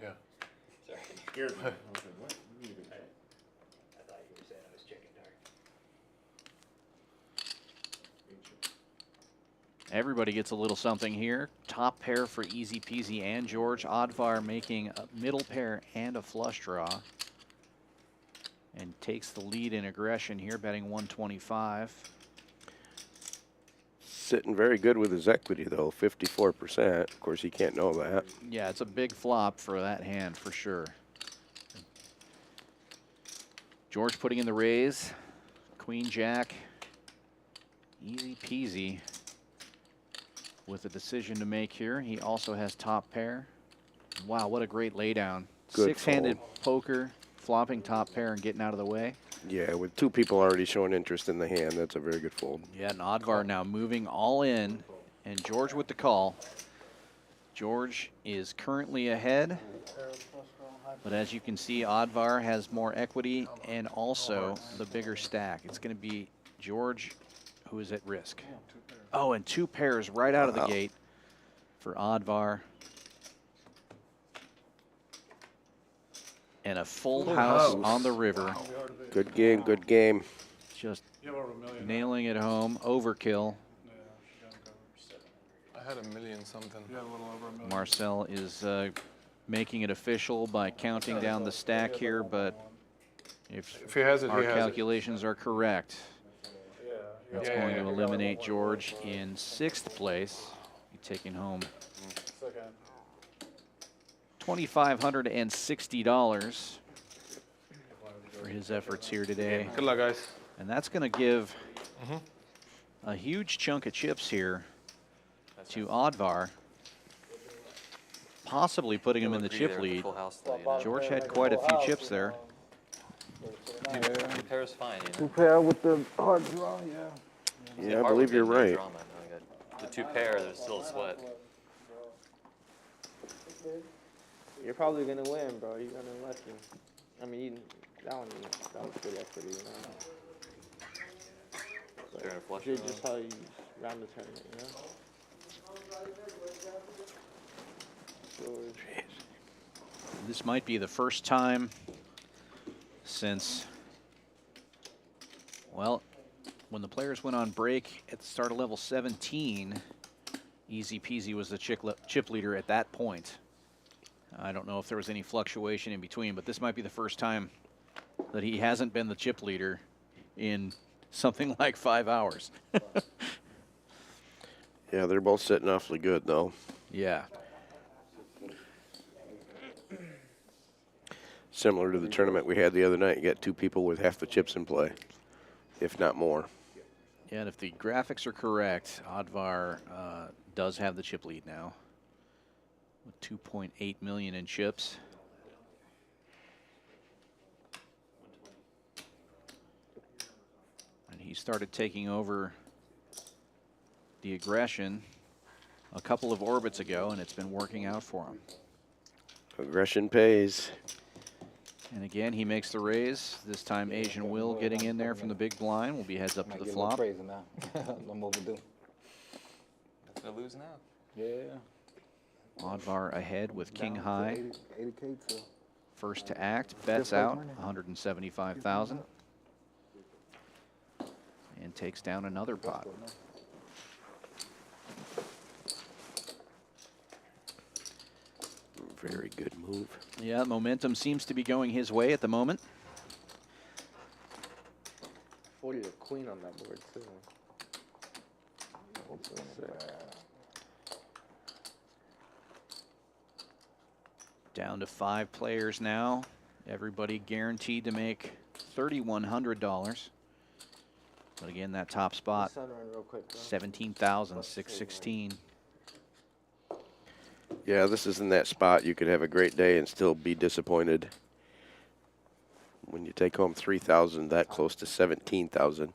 Yeah. Sorry. Scared me. I thought you were saying I was checking dark. Everybody gets a little something here. Top pair for Easy Peasy and George. Oddvar making a middle pair and a flush draw. And takes the lead in aggression here, betting 125. Sitting very good with his equity, though, 54%. Of course, he can't know that. Yeah, it's a big flop for that hand for sure. George putting in the raise. Queen Jack. Easy peasy with a decision to make here. He also has top pair. Wow, what a great laydown. Good Six-handed poker, flopping top pair and getting out of the way. Yeah, with two people already showing interest in the hand, that's a very good fold. Yeah, and Oddvar now moving all in, and George with the call. George is currently ahead, but as you can see, Oddvar has more equity and also the bigger stack. It's going to be George who is at risk. Oh, and two pairs right out of the gate for Oddvar. And a full house on the river. Good game, good game. Just nailing it home. Overkill. I had $1 million something. You had a little over $1 million. Marcel is making it official by counting down the stack here, but if he has it, our he has it. calculations are correct, that's going to eliminate George in 6th place. He's taking home $2,560 for his efforts here today. Good luck, guys. And that's going to give a huge chunk of chips here to Oddvar, possibly putting him in the chip lead. George had quite a few chips there. Two pairs fine, you know? Two pair with the hard draw, Yeah, I believe you're right. The two pair, there's still a sweat. You're probably gonna win, bro. You're gonna let you. I mean, that was good equity, you know. They're in a flush It's draw. just how you round the tournament, you know. This might be the first time since, well, when the players went on break at the start of level 17, Easy Peasy was the chip leader at that point. I don't know if there was any fluctuation in between, but this might be the first time that he hasn't been the chip leader in something like 5 hours. Yeah, they're both sitting awfully good, though. Yeah. Similar to the tournament we had the other night. You got 2 people with half the chips in play, if not more. Yeah, and if the graphics are correct, Advar does have the chip lead now with 2.8 million in chips. And he started taking over the aggression a couple of orbits ago, and it's been working out for him. Aggression pays. And again, he makes the raise. This time, Asian Will getting in there from the big blind will be heads up to the flop. Crazy now. I'm overdue. Nothing to lose now. Yeah. Advar ahead with king high. 80K to First to act, bets out 175,000. And takes down another pot. Very good move. Yeah, momentum seems to be going his way at the moment. 40 a queen on that board, too. Down to 5 players now. Everybody guaranteed to make $3,100. But again, that top spot, 17,616. Yeah, this is in that spot. You could have a great day and still be disappointed. When you take home 3,000, that close to 17,000.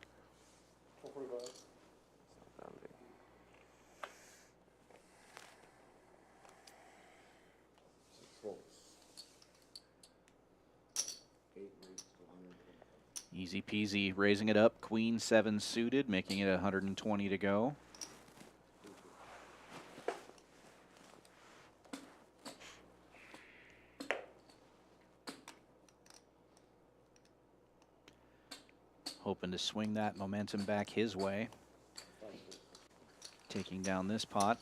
Easy peasy, raising it up. Queen 7 suited, making it 120 to go. Hoping to swing that momentum back his way. Taking down this pot.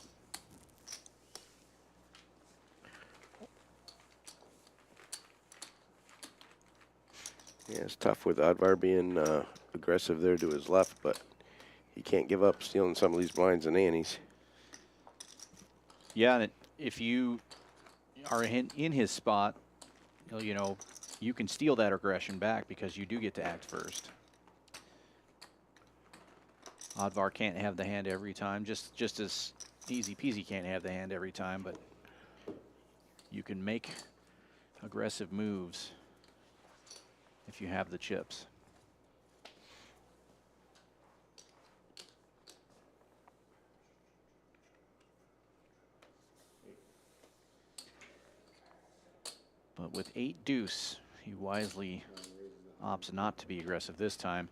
Yeah, it's tough with Advar being aggressive there to his left, but he can't give up stealing some of these blinds and antes. Yeah, and if you are in his spot, you know, you can steal that aggression back because you do get to act first. Advar can't have the hand every time, just as Easy Peasy can't have the hand every time, but you can make aggressive moves if you have the chips. But with 8 deuce, he wisely opts not to be aggressive this time.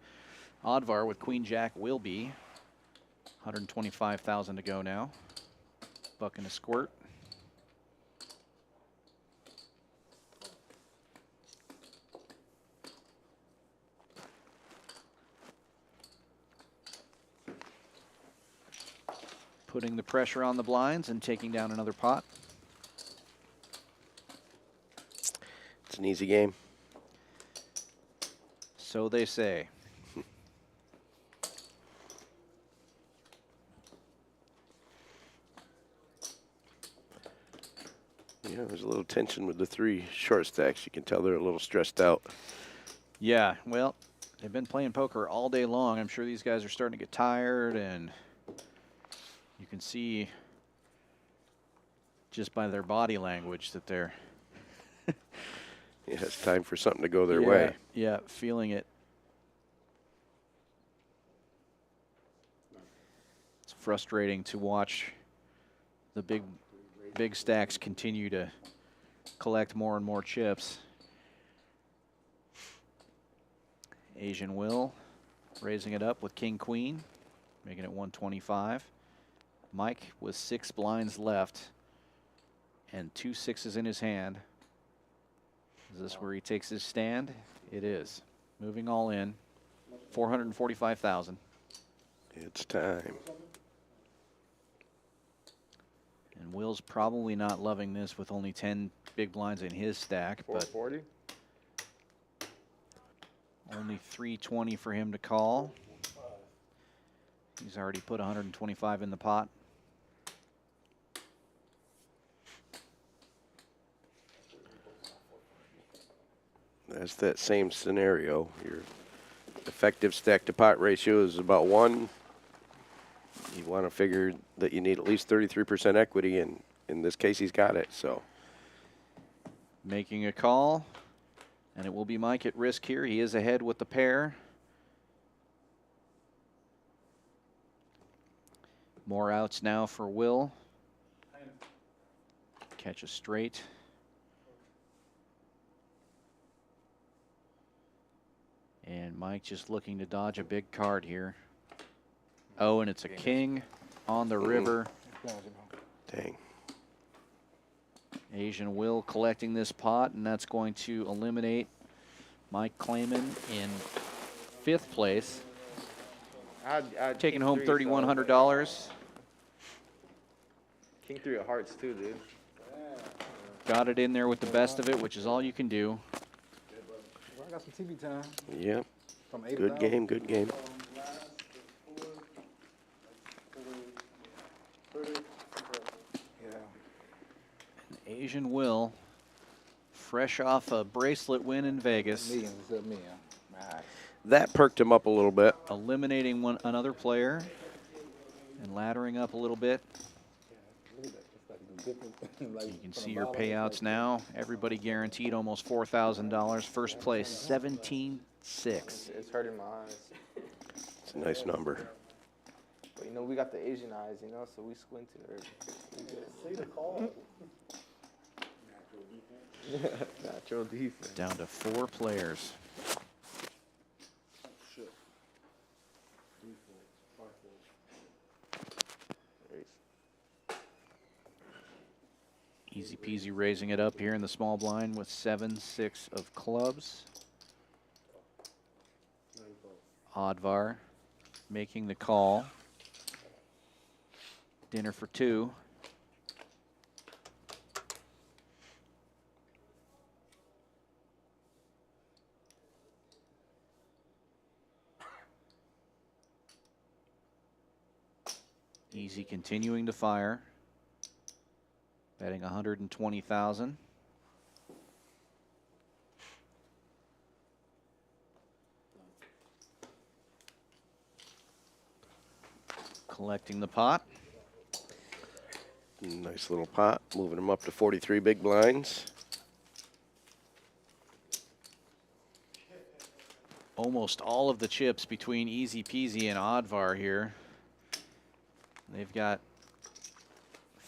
Advar with Queen Jack will be 125,000 to go now. Buck and a squirt. Putting the pressure on the blinds and taking down another pot. It's an easy game. So they say. Yeah, there's a little tension with the 3 short stacks. You can tell they're a little stressed out. Yeah, well, they've been playing poker all day long. I'm sure these guys are starting to get tired, and you can see just by their body language that they're Yeah, it's time for something to go their way. Yeah, feeling it. It's frustrating to watch the big stacks continue to collect more and more chips. Asian Will raising it up with King Queen, making it 125. Mike with 6 blinds left and 2 6s in his hand. Is this where he takes his stand? It is. Moving all in. 445,000. It's time. And And Will's probably not loving this with only 10 big blinds in his stack, but 440. only 320 for him to call. He's already put 125 in the pot. That's that same scenario. Your effective stack to pot ratio is about 1. You want to figure that you need at least 33% equity, and in this case, he's got it. So Making a call, and it will be Mike at risk here. He is ahead with the pair. More outs now for Will. Catch a straight. And Mike just looking to dodge a big card here. Oh, and it's a king on the river. dang. Asian Will collecting this pot, and that's going to eliminate Mike Clayman in 5th place. Taking home $3,100. King 3 of hearts too, dude. Got it in there with the best of it, which is all you can do. I got some TV time. Yep. From 8 Good game, good game. Yeah. Asian Will, fresh off a bracelet win in Vegas, Millions except me. Max. That perked him up a little bit. eliminating another player and laddering up a little bit. Look at that. It's like the difference. Like You can from see the your bottom, payouts it's like- now. Everybody guaranteed almost $4,000. First place, 17-6. It's hurting my eyes. It's a nice number. But you know, we got the Asian eyes, you know, so we squinted already. See the call? Natural defense. Down to 4 players. Easy peasy raising it up here in the small blind with 7-6 of clubs. Oddvar making the call. Dinner for 2. Easy continuing to fire. Betting 120,000. Collecting the pot. Nice little pot. Moving him up to 43 big blinds. Almost all of the chips between Easy Peasy and Oddvar here. They've got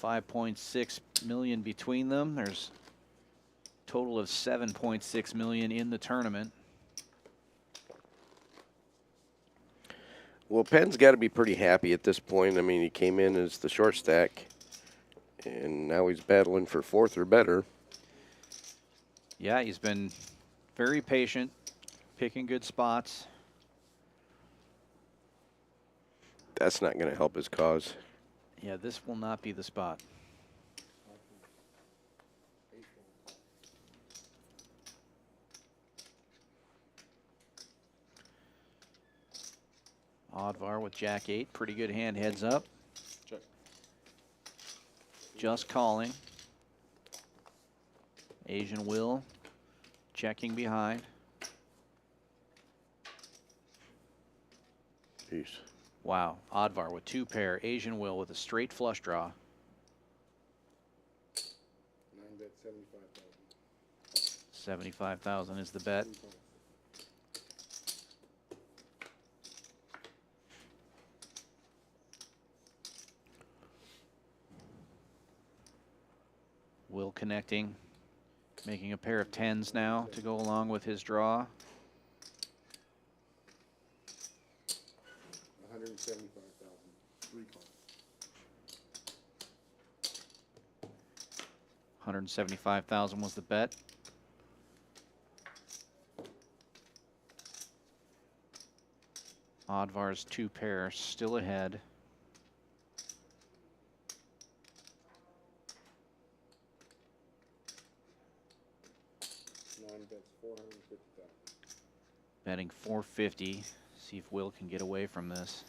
5.6 million between them. There's a total of 7.6 million in the tournament. Well, Penn's got to be pretty happy at this point. I mean, he came in as the short stack, and now he's battling for 4th or better. Yeah, he's been very patient, picking good spots. That's not going to help his cause. Yeah, this will not be the spot. Oddvar with Jack 8, pretty good hand heads up. Check. Just calling. Asian Will checking behind. Jeez. Wow, Oddvar with 2 pair. Asian Will with a straight flush draw. 9 bet 75,000. 75,000 is the bet. Will connecting, making a pair of 10s now to go along with his draw. 175,000. 3 cards. 175,000 was the bet. Oddvar's 2 pair still ahead. 9 bets, 450,000. Betting 450. See if Will can get away from this.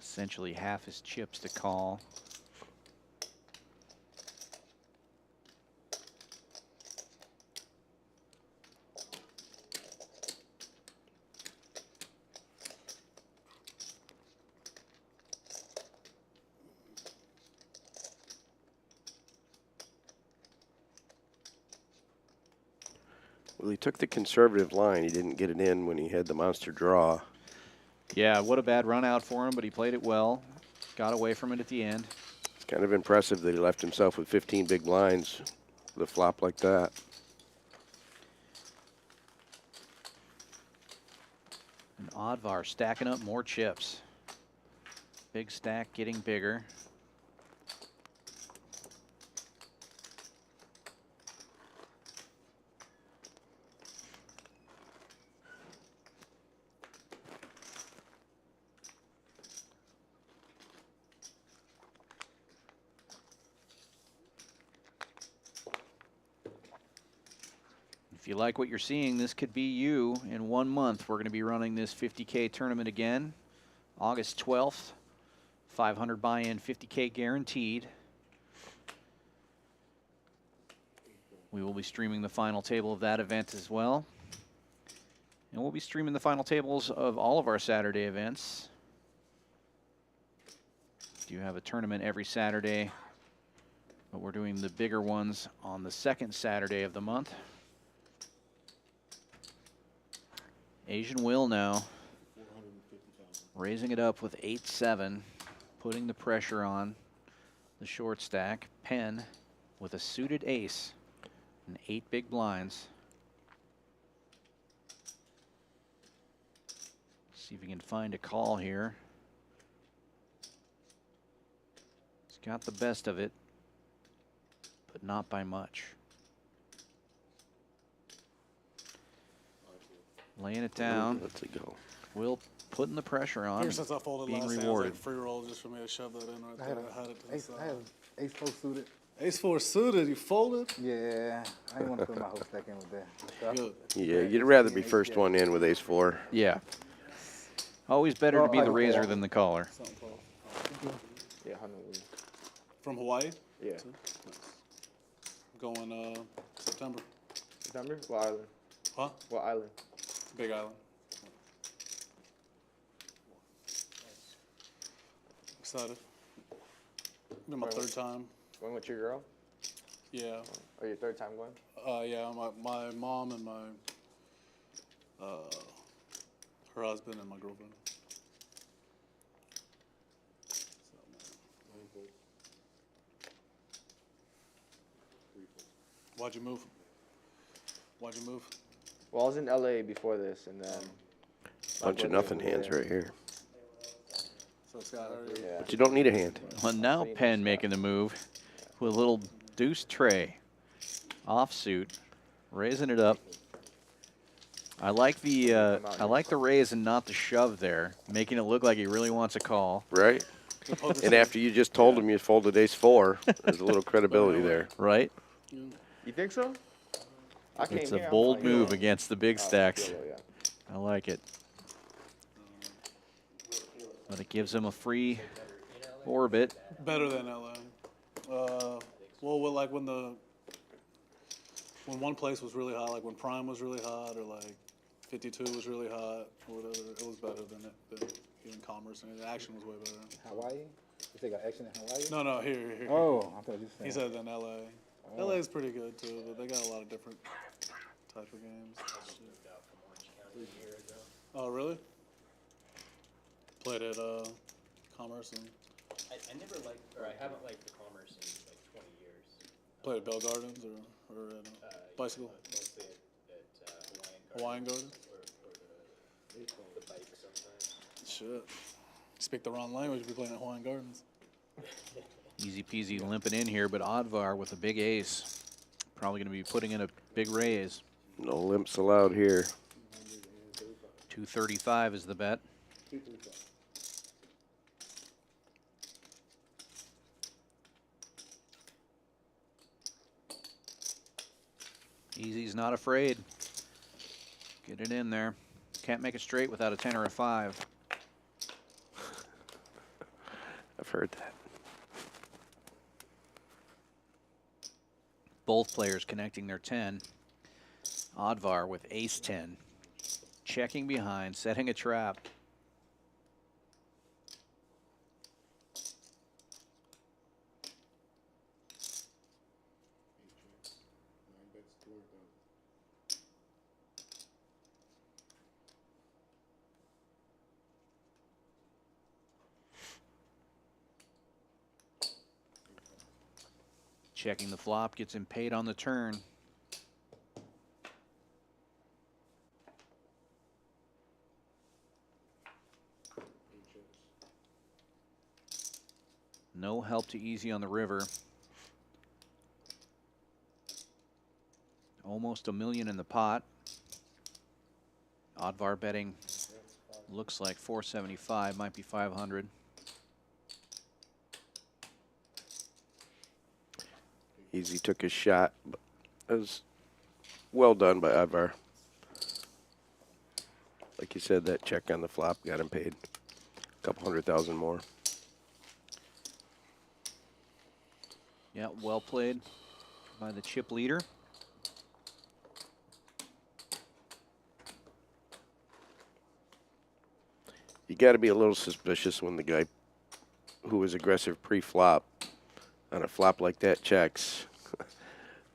Essentially half his chips to call. Well, he took the conservative line. He didn't get it in when he had the monster draw. Yeah, what a bad run out for him, but he played it well. Got away from it at the end. It's kind of impressive that he left himself with 15 big blinds with a flop like that. And Oddvar stacking up more chips. Big stack getting bigger. If you like what you're seeing, this could be you in 1 month. We're going to be running this 50K tournament again, August 12th. 500 buy-in, 50K guaranteed. We will be streaming the final table of that event as well. And we'll be streaming the final tables of all of our Saturday events. We do have a tournament every Saturday, but we're doing the bigger ones on the second Saturday of the month. Asian Will now raising it up with 8-7, putting the pressure on the short stack. Penn with a suited ace and 8 big blinds. See if he can find a call here. He's got the best of it, but not by much. Laying it down. Let's go. Will putting the pressure on. Here, since I folded being last hand, rewarded. it was like free roll just for me to shove that in right there. I had it to the I side. have ace 4 suited. Ace 4 suited, you folded? Yeah, I didn't want to put my whole stack in with that. Good. Yeah, you'd rather be first one in with ace 4. Yeah. Always better to be the raiser than the caller. Something called. Yeah, 100. From Hawaii? Yeah. Going September. September? What island? Huh? What island? Big Island. Excited. Been my third time. Going with your girl? Yeah. Or your third time going? Yeah, my mom and my her husband and my girlfriend. Why'd you move? Why'd you move? Well, I was in LA before this, and then. Bunch of nothing hands right here. So Scott, Yeah. But you don't need a hand. Well, now Penn making the move with a little deuce tray. Offsuit, raising it up. I like the raise and not the shove there, making it look like he really wants a call. Right? And after you just told him you folded ace 4, there's a little credibility there. Right? You think so? I came It's here, a I'm bold like, move yo. against the big stacks. Yeah. I like it. But it gives him a free orbit. better than LA. Well, like when one place was really hot, like when Prime was really hot, or like 52 was really hot, or whatever, it was better than even Commerce, and the action was way better. Hawaii? You say got action in Hawaii? No, here. Oh, I thought you said. He said than LA. Oh. LA is pretty good too, but they got a lot of different type of games. Oh, really? Played at Commerce and I never liked, or I haven't liked the Commerce in like 20 years. played at Bell Gardens or at Bicycle. Mostly at Hawaiian Hawaiian Garden. Shit. Speak the wrong language if you're playing at Hawaiian Gardens. Easy peasy limping in here, but Oddvar with a big ace. Probably going to be putting in a big raise. No limps allowed here. 235 is the bet. Easy's not afraid. Get it in there. Can't make it straight without a 10 or a 5. I've heard that. Both players connecting their 10. Oddvar with ace 10. Checking behind, setting a trap. Checking the flop, gets him paid on the turn. No help to Easy on the river. Almost $1 million in the pot. Oddvar betting looks like 475, might be 500. Easy took his shot, but it was well done by Oddvar. Like you said, that check on the flop got him paid a couple $100,000 more. Yeah, well played by the chip leader. You got to be a little suspicious when the guy who was aggressive pre-flop on a flop like that checks.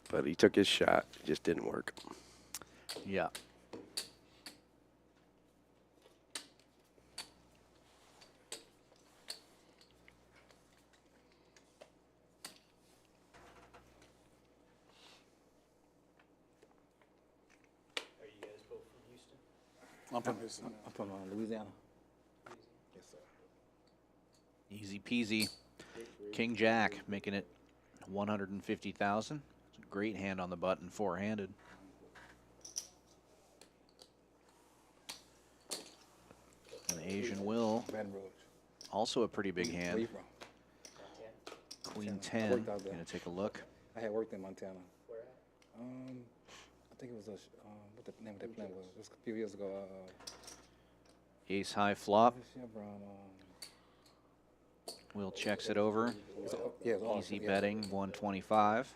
But he took his shot. It just didn't work. Yeah. I'm from Louisiana. Yes, sir. Easy peasy. King Jack making it 150,000. Great hand on the button, four-handed. And Asian Will, Baton Rouge. also a pretty big Where hand. you from? Queen Montana. I 10. worked out there. Gonna take a look. I had worked in Montana. Where at? I think it was what the name of that plant was. It was a few years ago. Ace high flop. Chevron. Will checks it over. Yeah, it was Easy yeah. betting, 125.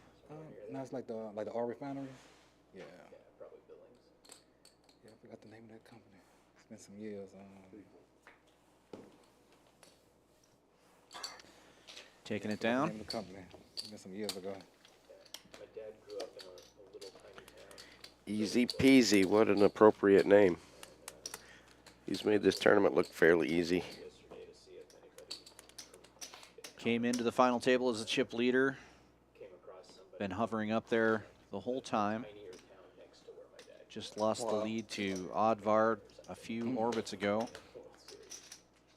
No, it's like the oil refinery. Yeah. Yeah, I forgot the name of that company. It's been some years. Taking it The down. name of the company. It's been some years ago. My dad grew up in a little tiny town. Easy peasy. What an appropriate name. He's made this tournament look fairly easy. Came into the final table as a chip leader. Been hovering up there the whole time. Just lost the lead to Oddvar a few orbits ago.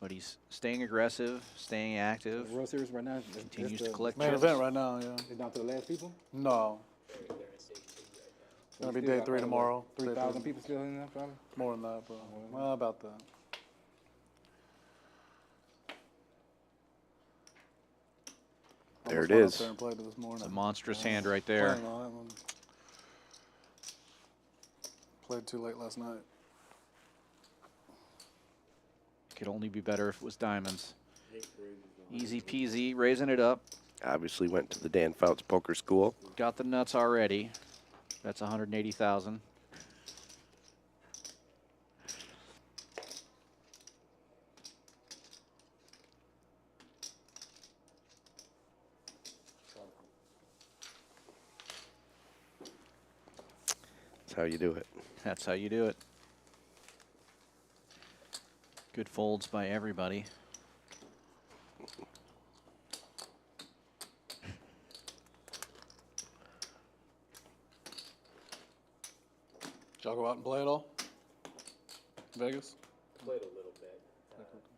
But he's staying aggressive, staying active. The World Series right now. Continues to collect Main chips. event right now, yeah. It's down to the last people. No. It's gonna be day 3 tomorrow. 3,000 people still in there, probably. More than that, bro. Well, about that. There it Almost went is. up there and played it this morning. It's a monstrous hand right there. Playing on that one. Played too late last night. Could only be better if it was diamonds. Easy peasy, raising it up. Obviously went to the Dan Fouts Poker School. Got the nuts already. That's 180,000. That's how you do it. That's how you do it. Good folds by everybody. Did y'all go out and play it all? Vegas? Played a little bit,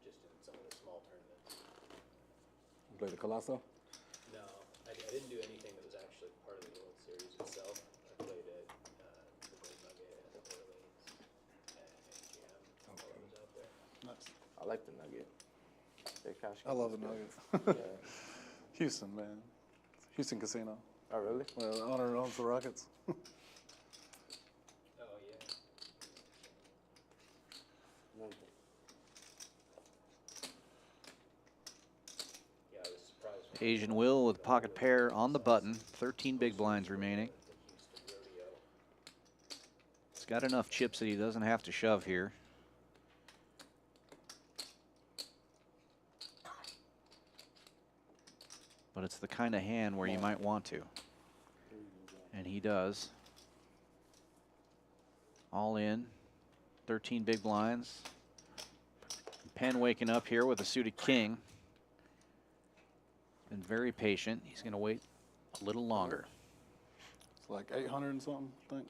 just in some of the small tournaments. You play the Colosso? No, I didn't do anything that was actually part of the World Series itself. I played at the Gold Nugget at Orleans and AGM while I was out there. Nice. I like the Nugget. Their cash I love the game Nuggets. is good. Houston, man. Houston Casino. Oh, really? Well, the owner owns the Rockets. Oh, yeah. Yeah, I was surprised. when Asian Will with pocket pair on the button. 13 big blinds remaining. the Houston Rodeo. He's got enough chips that he doesn't have to shove here. But it's the kind of hand where you might want to. And he does. All in. 13 big blinds. Penn waking up here with a suited king. Been very patient. He's going to wait a little longer. It's like 800 and something, I think.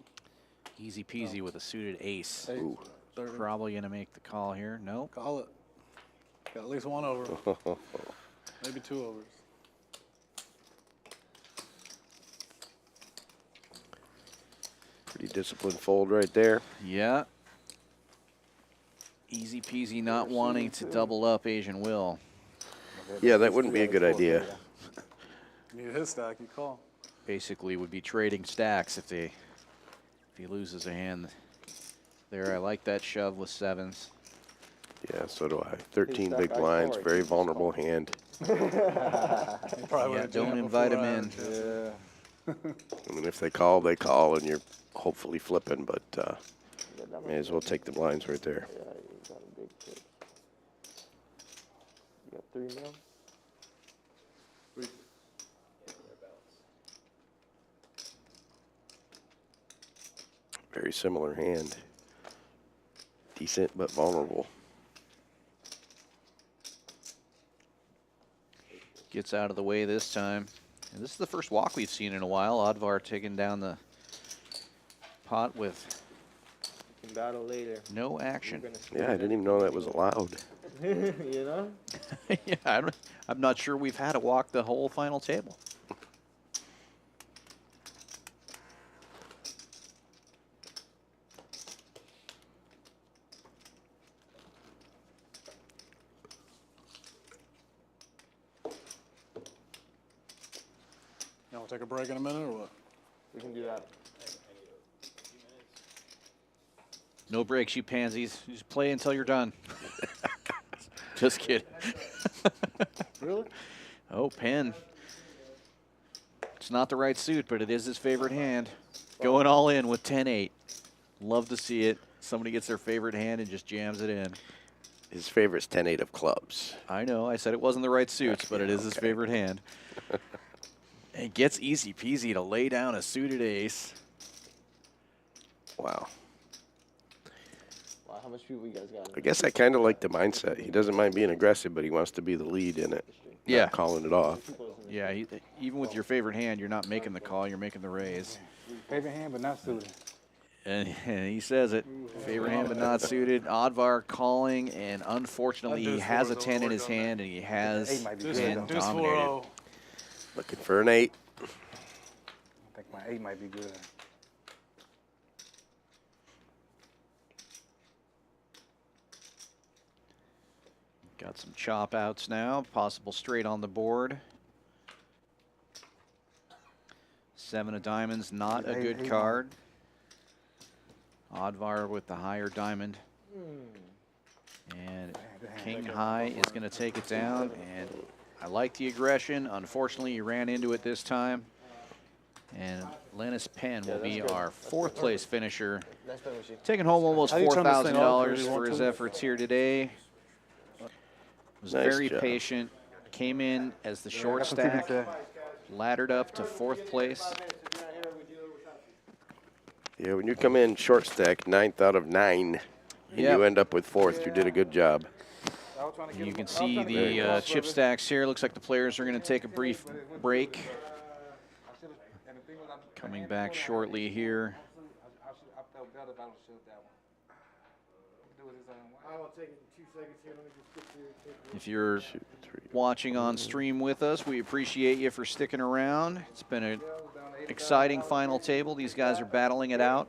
Easy peasy with a suited ace. Eight, Ooh. 30. Probably going to make the call here. Nope. Call it. Got at least one over. Maybe two overs. Pretty disciplined fold right there. Yeah. Easy peasy not wanting to double up Asian Will. Yeah, that wouldn't be a good idea. You need his stack, you call. Basically would be trading stacks if he loses a hand there. I like that shove with sevens. Yeah, so do I. 13 big blinds, very vulnerable hand. Yeah, don't invite him in. Yeah. I mean, if they call, they call, and you're hopefully flipping, but may as well take the blinds right there. Yeah, you got a big chip. You got 3 mil? Very similar hand. Decent, but vulnerable. Gets out of the way this time. And this is the first walk we've seen in a while. Advar taking down the pot with You can battle later. no action. Yeah, I didn't even know that was allowed. You know? Yeah, I'm not sure we've had a walk the whole final table. You want to take a break in a minute or what? We can do that. No breaks, you pansies. You just play until you're done. Just kidding. Really? Oh, Penn. It's not the right suit, but it is his favorite hand. Going all in with 10-8. Love to see it. Somebody gets their favorite hand and just jams it in. His favorite's 10-8 of clubs. I know. I said it wasn't the right suits, but it is his favorite hand. It gets easy peasy to lay down a suited ace. Wow. Wow, how much people you guys got? I guess I kind of like the mindset. He doesn't mind being aggressive, but he wants to be the lead in it. Yeah. Not calling it off. Yeah, even with your favorite hand, you're not making the call, you're making the raise. Favorite hand, but not suited. And he says it. Favorite hand, but not suited. Advar calling, and unfortunately, he has a 10 in his hand, and he has been dominated. Looking for an 8. I think my 8 might be good. Got some chop outs now. Possible straight on the board. 7 of diamonds, not a good card. Advar with the higher diamond. And king high is going to take it down. And I like the aggression. Unfortunately, he ran into it this time. And Lennis Penn will be our 4th place finisher. Taking home almost $4,000 for his efforts here today. Was Nice very job. patient. Came in as the short stack. Laddered up to 4th place. Yeah, when you come in short stack, 9th out of 9, and Yep. you end up with 4th, you did a good job. You can see the chip stacks here. Looks like the players are going to take a brief break. Coming back shortly here. felt better if I would shoot that one. Do it his own way. I will take it in 2 seconds here. Let me just get to If you're watching on stream with us, we appreciate you for sticking around. It's been an exciting final table. These guys are battling it out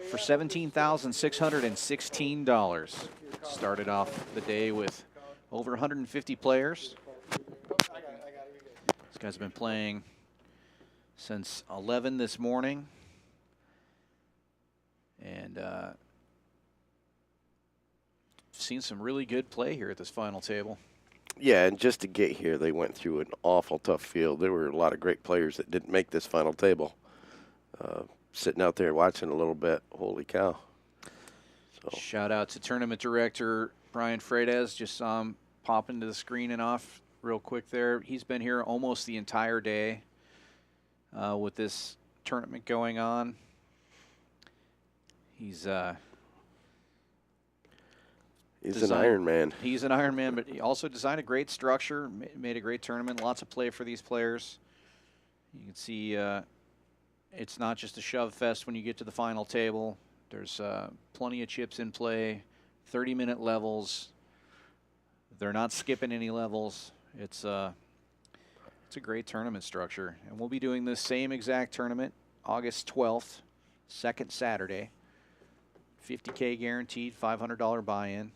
for $17,616. Started off the day with over 150 players. These guys have been playing since 11 this morning. And seen some really good play here at this final table. Yeah, and just to get here, they went through an awful tough field. There were a lot of great players that didn't make this final table. Sitting out there watching a little bit, holy cow. So. Shout out to tournament director Brian Freitas. Just saw him pop into the screen and off real quick there. He's been here almost the entire day with this tournament going on. He's an Iron Man. He's an Iron Man, but he also designed a great structure, made a great tournament, lots of play for these players. You can see it's not just a shove fest when you get to the final table. There's plenty of chips in play, 30-minute levels. They're not skipping any levels. It's a great tournament structure. And we'll be doing this same exact tournament August 12th, second Saturday. 50K guaranteed, $500 buy-in.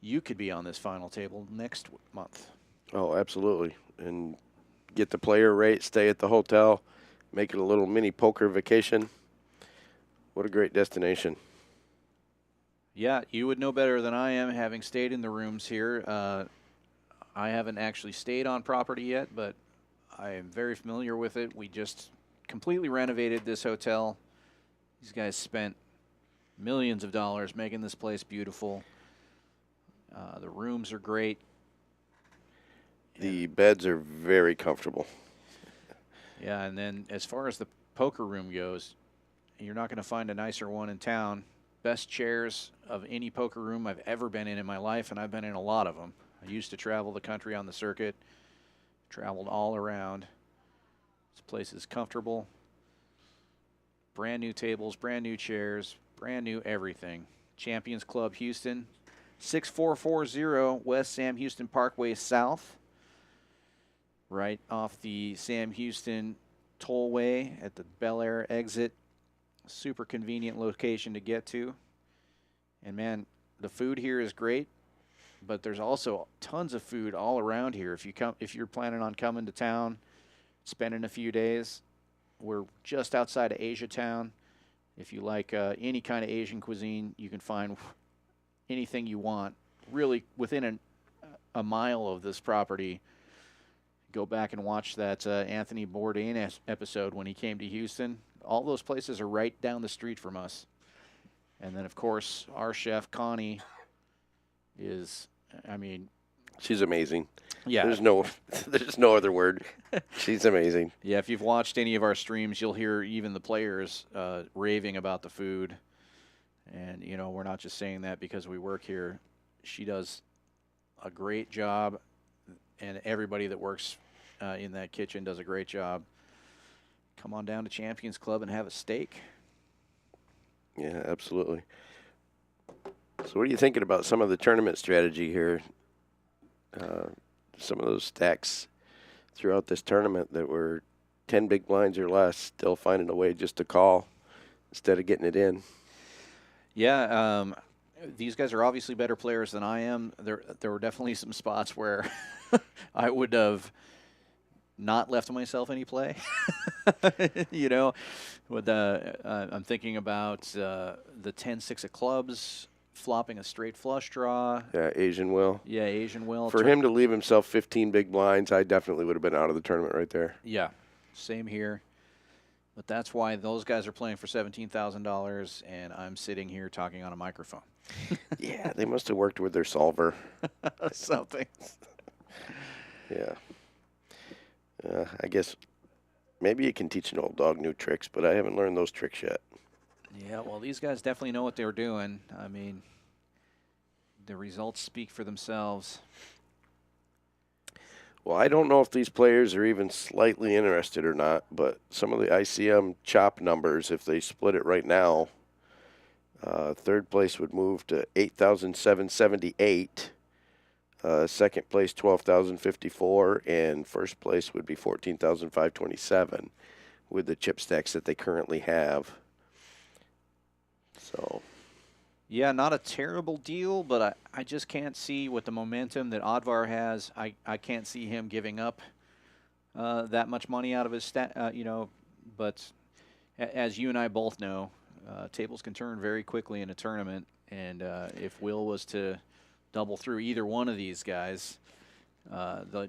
You could be on this final table next month. Oh, absolutely. And get the player rate, stay at the hotel, make it a little mini poker vacation. What a great destination. Yeah, you would know better than I am, having stayed in the rooms here. I haven't actually stayed on property yet, but I am very familiar with it. We just completely renovated this hotel. These guys spent millions of dollars making this place beautiful. The rooms are great. The beds are very comfortable. Yeah, and then as far as the poker room goes, you're not going to find a nicer one in town. Best chairs of any poker room I've ever been in my life, and I've been in a lot of them. I used to travel the country on the circuit, traveled all around. This place is comfortable. Brand new tables, brand new chairs, brand new everything. Champions Club Houston, 6440 West Sam Houston Parkway South. Right off the Sam Houston Tollway at the Bel Air exit. Super convenient location to get to. And man, the food here is great, but there's also tons of food all around here. If you're planning on coming to town, spending a few days, we're just outside of Asia Town. If you like any kind of Asian cuisine, you can find anything you want. Really, within a mile of this property. Go back and watch that Anthony Bourdain episode when he came to Houston. All those places are right down the street from us. And then, of course, our chef, Connie, is, I mean... She's amazing. Yeah. There's no other word. She's amazing. Yeah, if you've watched any of our streams, you'll hear even the players raving about the food. And, you know, we're not just saying that because we work here. She does a great job, and everybody that works in that kitchen does a great job. Come on down to Champions Club and have a steak. Yeah, absolutely. So what are you thinking about some of the tournament strategy here? Some of those stacks throughout this tournament that were 10 big blinds or less, still finding a way just to call instead of getting it in. Yeah, these guys are obviously better players than I am. There were definitely some spots where I would have not left myself any play. You know, with I'm thinking about the 10-6 of clubs, flopping a straight flush draw. Yeah, Asian will. Yeah, Asian will. For him to leave himself 15 big blinds, I definitely would have been out of the tournament right there. Yeah, same here. But that's why those guys are playing for $17,000, and I'm sitting here talking on a microphone. Yeah, they must have worked with their solver. Something. Yeah. I guess maybe you can teach an old dog new tricks, but I haven't learned those tricks yet. Yeah, well, these guys definitely know what they're doing. I mean, the results speak for themselves. Well, I don't know if these players are even slightly interested or not, but some of the ICM chop numbers, if they split it right now, third place would move to 8,778. Second place, 12,054, and first place would be 14,527 with the chip stacks that they currently have. So, Yeah, not a terrible deal, but I just can't see with the momentum that Advar has. I can't see him giving up that much money out of his you know. But as you and I both know, tables can turn very quickly in a tournament, and if Will was to double through either one of these guys,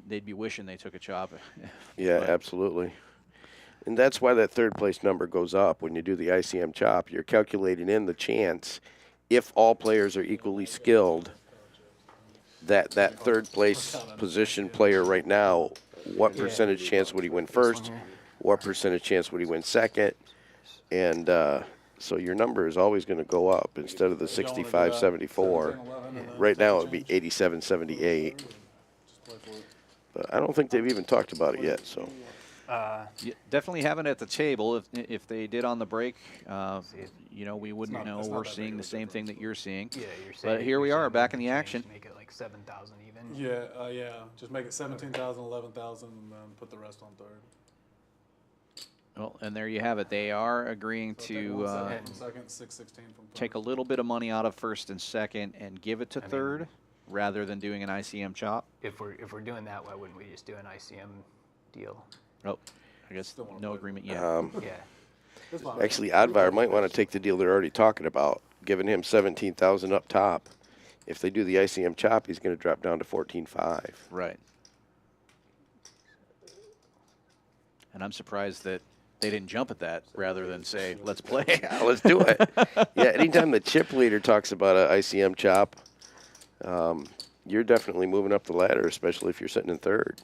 they'd be wishing they took a chop. yeah, absolutely. And that's why that third place number goes up. When you do the ICM chop, you're calculating in the chance, if all players are equally skilled, that third place position player right now, what percentage chance would he win first? What percentage chance would he win second? And so your number is always going to go up. Instead of the 65-74, right now it would be 87-78. But I don't think they've even talked about it yet. So Yeah, definitely haven't at the table. If they did on the break, you know, we wouldn't know. We're seeing the same thing that you're seeing. Yeah, you're saying. But here we are, back in the action. Make it like 7,000 even. Yeah, yeah. Just make it 17,000, 11,000, and then put the rest on third. Well, and there you have it. They are agreeing to second, 616 from third. take a little bit of money out of first and second and give it to third, rather than doing an ICM chop. If we're doing that, why wouldn't we just do an ICM deal? Oh, I guess no agreement yet. Yeah. actually, Advar might want to take the deal they're already talking about, giving him 17,000 up top. If they do the ICM chop, he's going to drop down to 14.5. Right. And I'm surprised that they didn't jump at that rather than say, let's play. Yeah, let's do it. Yeah, anytime the chip leader talks about an ICM chop, you're definitely moving up the ladder, especially if you're sitting in third.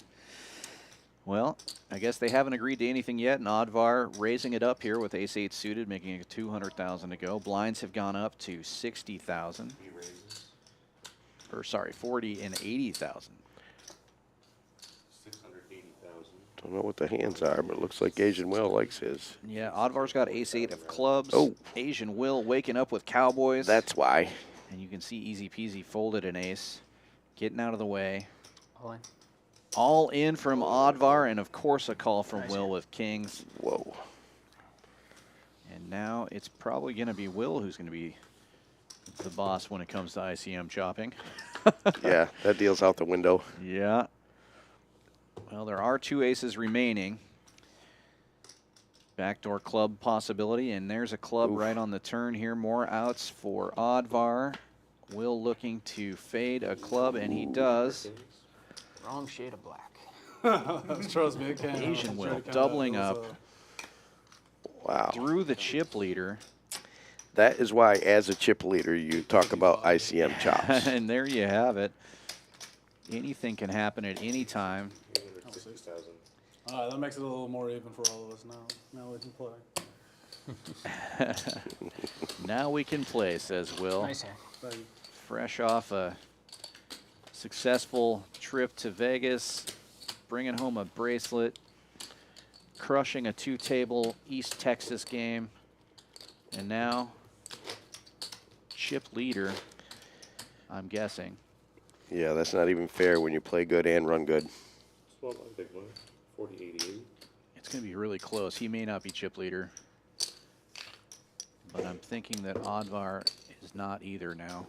Well, I guess they haven't agreed to anything yet, and Advar raising it up here with ace-8 suited, making it 200,000 to go. Blinds have gone up to 60,000. Or sorry, 40 and 80,000. 680,000. Don't know what the hands are, but it looks like Asian Will likes his. Yeah, Advar's got ace-8 of clubs. Oh. Asian Will waking up with cowboys. That's why. And you can see easy peasy folded an ace. Getting out of the way. All in. All in from Advar, and of course a call from Will with kings. Whoa. And now it's probably going to be Will who's going to be the boss when it comes to ICM chopping. Yeah, that deal's out the window. Yeah. Well, there are two aces remaining. Backdoor club possibility, and there's a club right on the turn here. More outs for Advar. Will looking to fade a club, and he does. Wrong shade of black. Trust me, it can. Asian Will doubling up Wow. through the chip leader. That is why, as a chip leader, you talk about ICM chops. And there you have it. Anything can happen at any time. 60,000. All right, that makes it a little more even for all of us now. Now we can play. Now we can play, says Will. Nice hand. Thank you. Fresh off a successful trip to Vegas, bringing home a bracelet, crushing a two-table East Texas game, and now chip leader, I'm guessing. Yeah, that's not even fair when you play good and run good. Small one, big one. 4088. It's going to be really close. He may not be chip leader, but I'm thinking that Advar is not either now.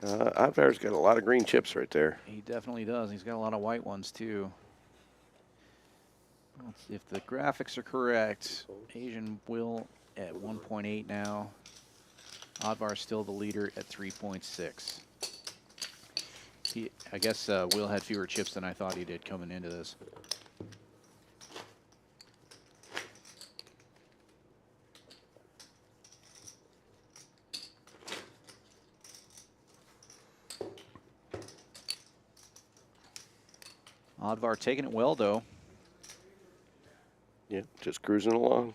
Advar's got a lot of green chips right there. He definitely does. He's got a lot of white ones, too. If the graphics are correct, Asian Will at 1.8 now. Advar still the leader at 3.6. I guess Will had fewer chips than I thought he did coming into this. Advar taking it well, though. Yeah, just cruising along.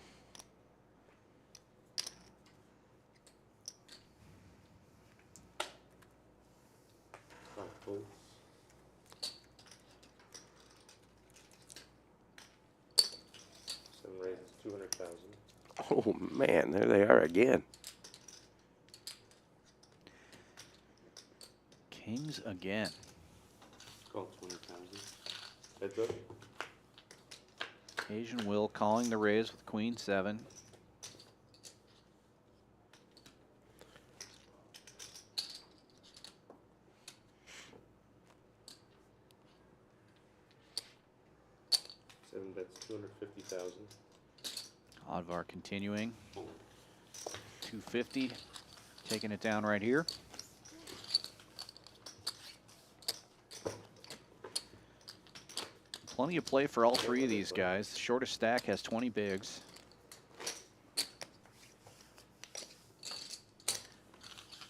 Oh, man, there they are again. Kings again. Call 20,000. Heads up. Asian Will calling the raise with queen 7. Seven bets, 250,000. Oddvar continuing. 250. Taking it down right here. Plenty of play for all three of these guys. The shortest stack has 20 bigs.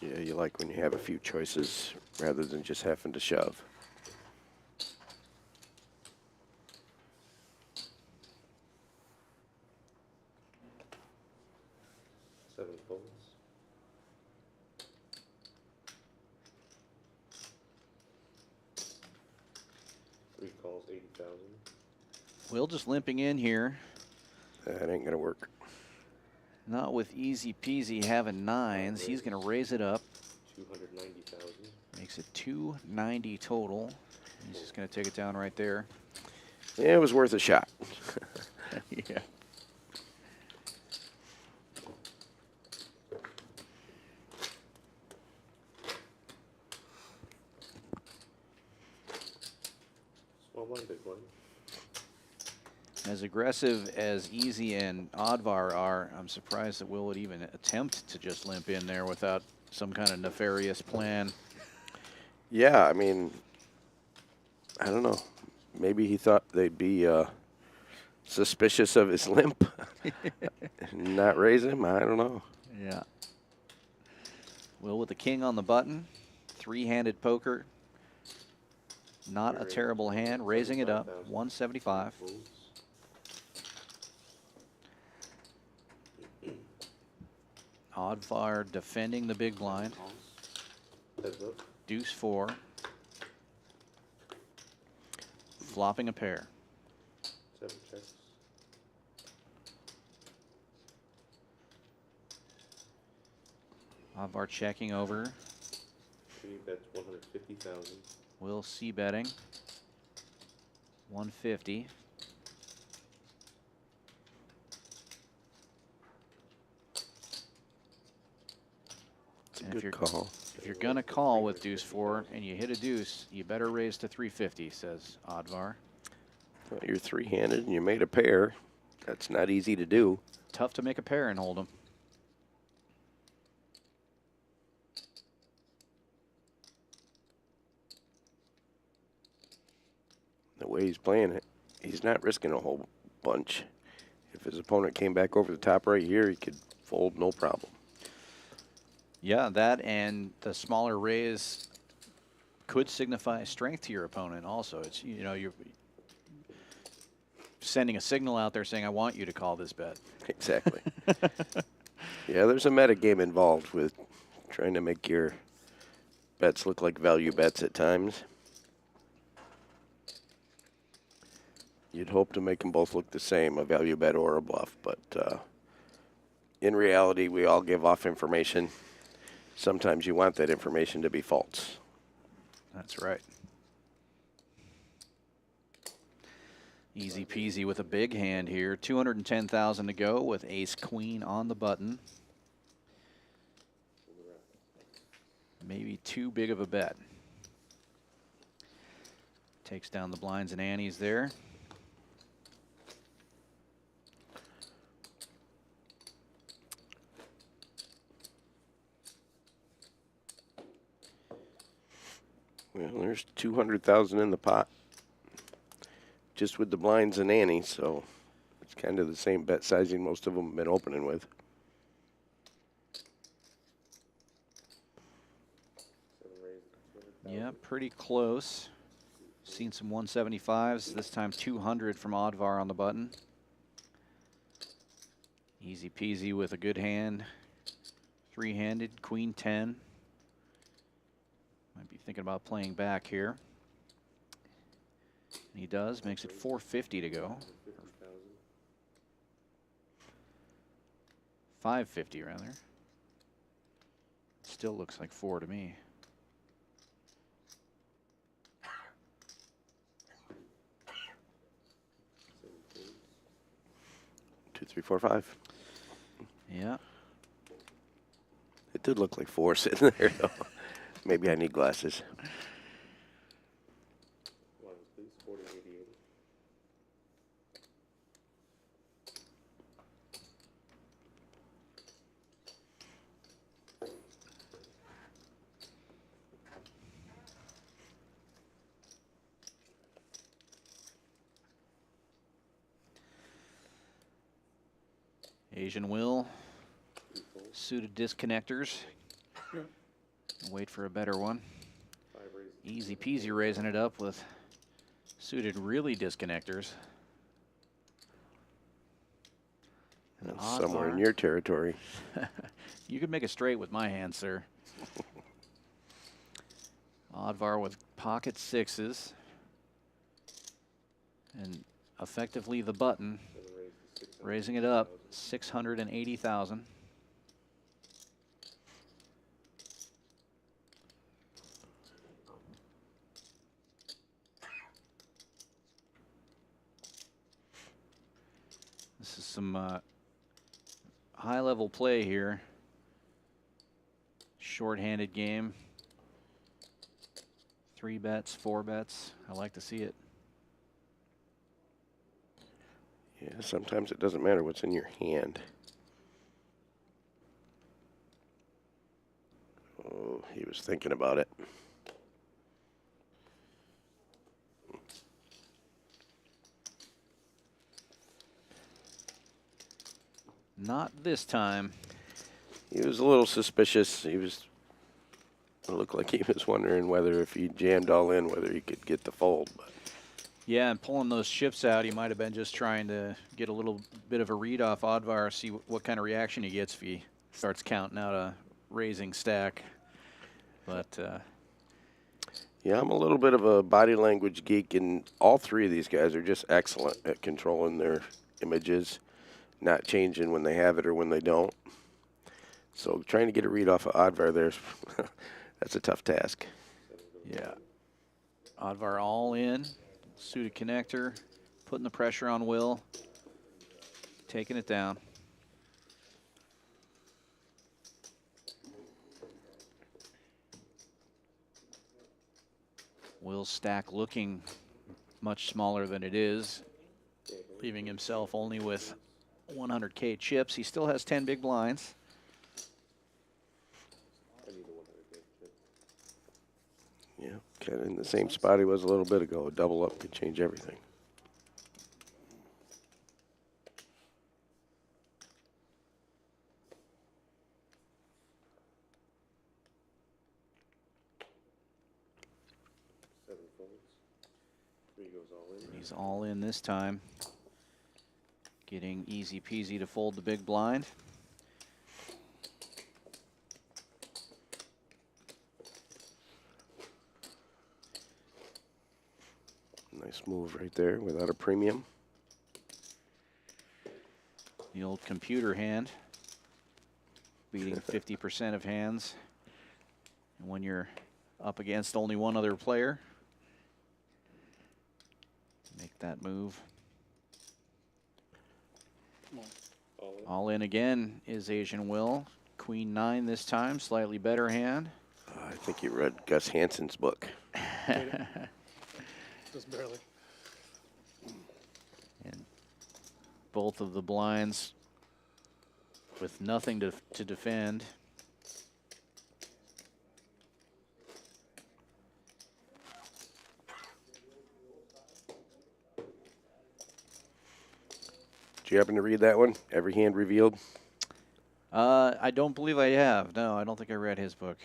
Yeah, you like when you have a few choices rather than just having to shove. Seven folds. Three calls, 80,000. Will just limping in here. That ain't gonna work. Not with easy peasy having 9s. He's going to raise it up. 290,000. Makes it 290 total. He's just going to take it down right there. Yeah, it was worth a shot. Yeah. Small blind, big blind. As aggressive as Easy and Oddvar are, I'm surprised that Will would even attempt to just limp in there without some kind of nefarious plan. Yeah, I mean, I don't know. Maybe he thought they'd be suspicious of his limp and not raise him. I don't know. Yeah. Will with the king on the button. Three-handed poker. Not a terrible hand. Raising it up. 175. Folds. Oddvar defending the big blind. Calls. Heads up. Deuce 4. Flopping a pair. Seven checks. Oddvar checking over. Three bets, 150,000. Will C betting. 150. It's a And if good call. If you're gonna call with deuce 4 and you hit a deuce, you better raise to 350, says Oddvar. Well, you're three-handed and you made a pair. That's not easy to do. Tough to make a pair and hold 'em. The way he's playing it, he's not risking a whole bunch. If his opponent came back over the top right here, he could fold no problem. Yeah, that and the smaller raise could signify strength to your opponent also. It's, you know, you're sending a signal out there saying, I want you to call this bet. Exactly. Yeah, there's a meta game involved with trying to make your bets look like value bets at times. You'd hope to make them both look the same, a value bet or a bluff, but in reality, we all give off information. Sometimes you want that information to be false. That's right. Easy peasy with a big hand here. 210,000 to go with ace queen on the button. Maybe too big of a bet. Takes down the blinds and antes there. Well, there's 200,000 in the pot, just with the blinds and antes, so it's kind of the same bet sizing most of them have been opening with. Yeah, pretty close. Seen some 175s, this time 200 from Oddvar on the button. Easy peasy with a good hand. Three-handed, queen 10. Might be thinking about playing back here. And he does, makes it 450 to go. 550 rather. Still looks like 4 to me. Two, three, four, five. Yeah. It did look like 4 sitting there, though. Maybe I need glasses. One, please, 40, 80, 80. Asian Will. Suited disconnectors. Wait for a better one. 5 raises. Easy peasy raising it up with suited really disconnectors. An odd Somewhere in bar. your territory. You could make a straight with my hand, sir. Oddvar with pocket 6s. And effectively the button. 7 raises, 600. Raising it up, 680,000. This is some high-level play here. Short-handed game. 3 bets, 4 bets. I like to see it. Yeah, sometimes it doesn't matter what's in your hand. Oh, he was thinking about it. Not this time. He was a little suspicious. It looked like he was wondering whether if he jammed all in, whether he could get the fold. But Yeah, and pulling those chips out, he might have been just trying to get a little bit of a read off Oddvar, see what kind of reaction he gets if he starts counting out a raising stack. But yeah, I'm a little bit of a body language geek, and all 3 of these guys are just excellent at controlling their images, not changing when they have it or when they don't. So trying to get a read off of Oddvar there, that's a tough task. yeah, Oddvar all in, suited connector, putting the pressure on Will, taking it down. Will's stack looking much smaller than it is, leaving himself only with 100k chips. He still has 10 big blinds. I need a 100 big chip. Yeah, kind of in the same spot he was a little bit ago. A double up could change everything. Seven folds. 3 goes all in. He's all in this time. Getting easy peasy to fold the big blind. Nice move right there without a premium. The old computer hand, beating 50% of hands. And when you're up against only one other player, make that move. All in. All in again is Asian Will. Queen 9 this time, slightly better hand. I think you read Gus Hansen's book. Just barely. And both of the blinds with nothing to defend. Did you happen to read that one? Every hand revealed? I don't believe I have. No, I don't think I read his book.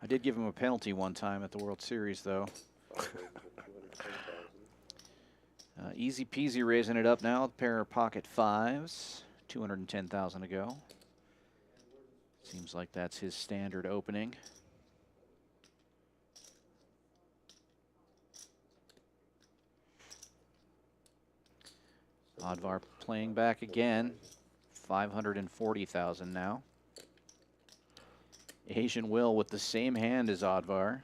I did give him a penalty one time at the World Series, though. 210,000. Easy peasy raising it up now. A pair of pocket 5s. 210,000 to go. Seems like that's his standard opening. Oddvar playing back again. 540,000 now. Asian Will with the same hand as Oddvar.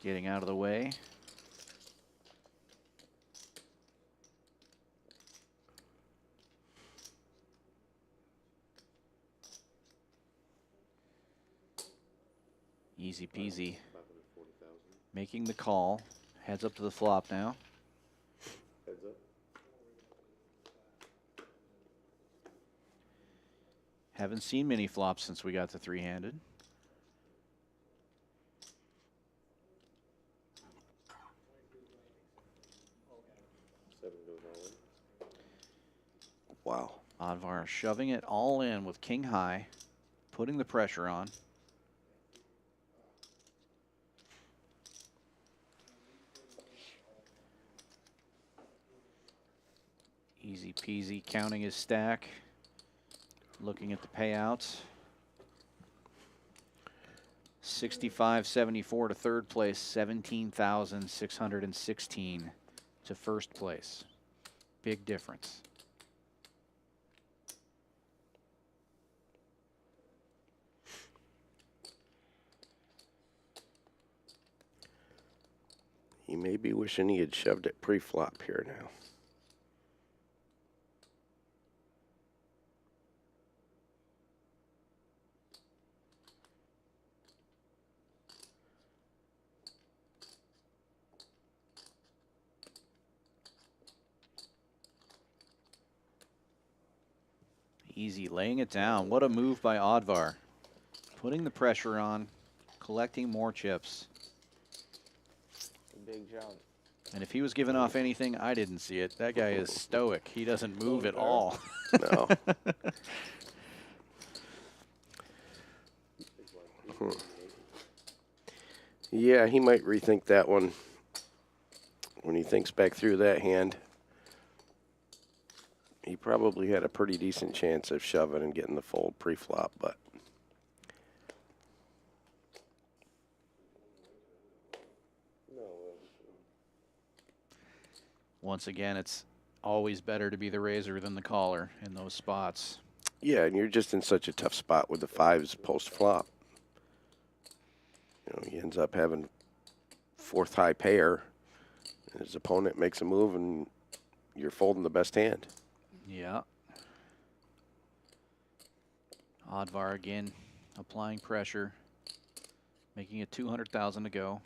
Getting out of the way. Easy peasy. Making the call. Heads up to the flop now. Heads up. Haven't seen many flops since we got the three-handed. Seven goes all in. Wow. Oddvar shoving it all in with king high, putting the pressure on. Easy peasy, counting his stack, looking at the payouts. 65.74 to third place, 17,616 to first place. Big difference. He may be wishing he had shoved it pre-flop here now. Easy, laying it down. What a move by Oddvar. Putting the pressure on, collecting more chips. Big jump. And if he was giving off anything, I didn't see it. That guy is stoic. He doesn't move at all. No. Yeah, he might rethink that one when he thinks back through that hand. He probably had a pretty decent chance of shoving and getting the fold pre-flop, but once again, it's always better to be the raiser than the caller in those spots. yeah, and you're just in such a tough spot with the fives post-flop. You know, he ends up having fourth high pair. His opponent makes a move, and you're folding the best hand. Yeah. Oddvar again, applying pressure, making it 200,000 to go.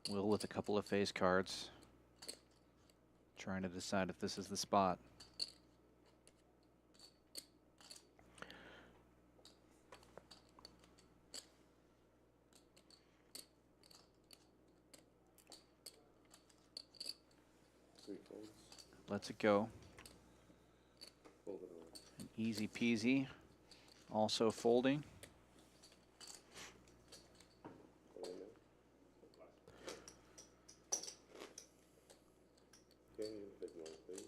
Will with a couple of face cards, trying to decide if this is the spot. Lets it go. Fold it over. Easy peasy. Also folding. Okay, big one, please.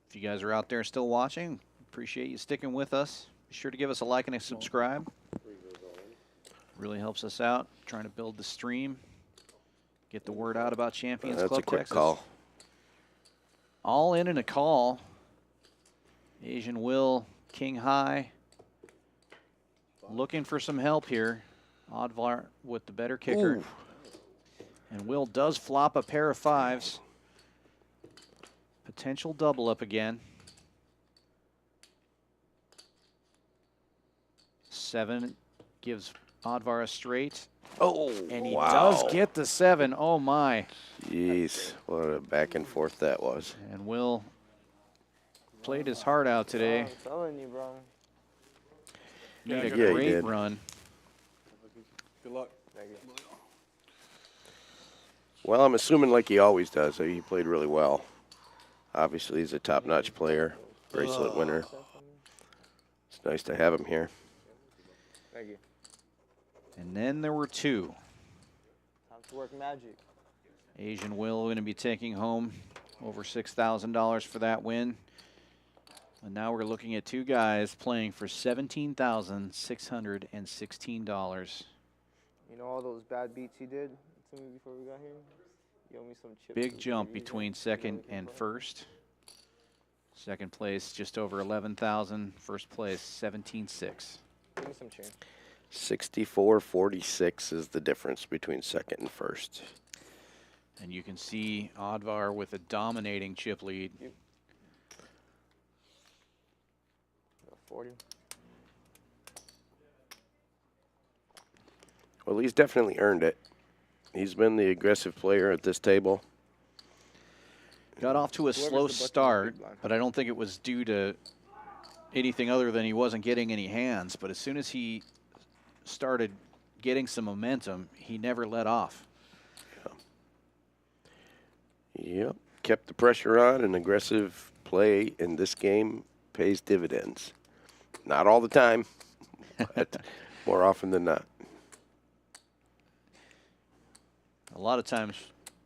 If you guys are out there still watching, appreciate you sticking with us. Be sure to give us a like and a subscribe. Three goes all in. Really helps us out, trying to build the stream, get the word out about Champions That's Club a quick Texas. call. All in and a call. Asian Will, king high. Looking for some help here. Oddvar with the better kicker. Ooh. And Will does flop a pair of fives. Potential double up again. 7 gives Oddvar a straight. Oh, And he wow. does get the 7. Oh, my. Jeez, what a back and forth that was. And Will played his heart out today. I'm telling you, bro. Made a Yeah, he great did. run. Good luck. Thank you. Well, I'm assuming like he always does, that he played really well. Obviously, he's a top-notch player, bracelet winner. It's nice to have him here. Thank you. And then there were 2. Time to work magic. Asian Will going to be taking home over $6,000 for that win. And now we're looking at two guys playing for $17,616. You know all those bad beats he did to me before we got here? You owe me some chips. Big jump between second and first. Second place just over 11,000. First place 17,600. Give me some change. 64.46 is the difference between second and first. And you can see Advar with a dominating chip lead. 40. Well, he's definitely earned it. He's been the aggressive player at this table. Got off to a slow start, but I don't think it was due to anything other than he wasn't getting any hands. But as soon as he started getting some momentum, he never let off. Yep, kept the pressure on, and aggressive play in this game pays dividends. Not all the time, but more often than not. A lot of times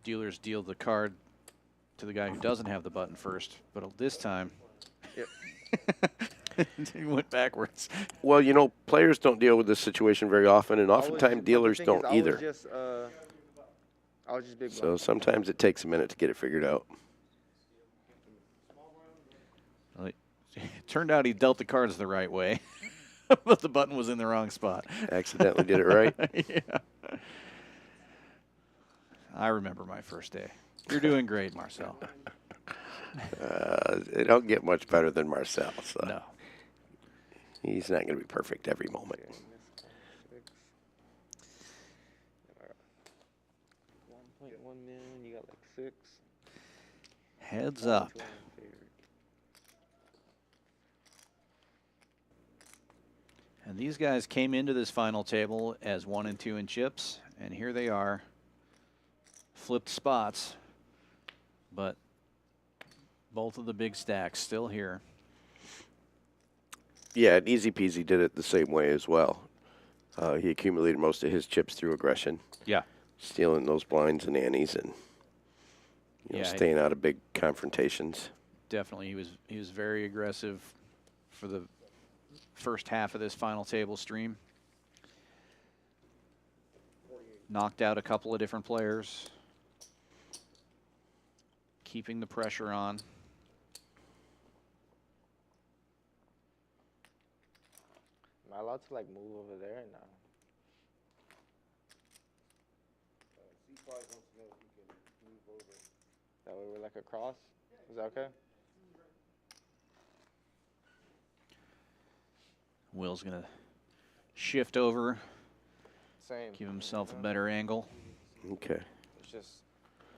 dealers deal the card to the guy who doesn't have the button first, but this time he went backwards. Well, you know, players don't deal with this situation very often, and oftentimes dealers don't either. I was just big. So sometimes it takes a minute to get it figured out. Well, it turned out he dealt the cards the right way, but the button was in the wrong spot. Accidentally did it right. Yeah. I remember my first day. You're doing great, Marcel. It don't get much better than Marcel. So no. He's not going to be perfect every moment. 1.1 million, you got like 6. Heads up. And these guys came into this final table as 1 and 2 in chips, and here they are, flipped spots, but both of the big stacks still here. Yeah, and Easy Peasy did it the same way as well. He accumulated most of his chips through aggression. Yeah. Stealing those blinds and antes and staying out of big confrontations. Definitely, he was very aggressive for the first half of this final table stream. Knocked out a couple of different players. Keeping the pressure on. Am I allowed to like move over there or no? That way we're like across? Is that okay? Will's going to shift over. Same. Give himself a better angle. Okay. It's just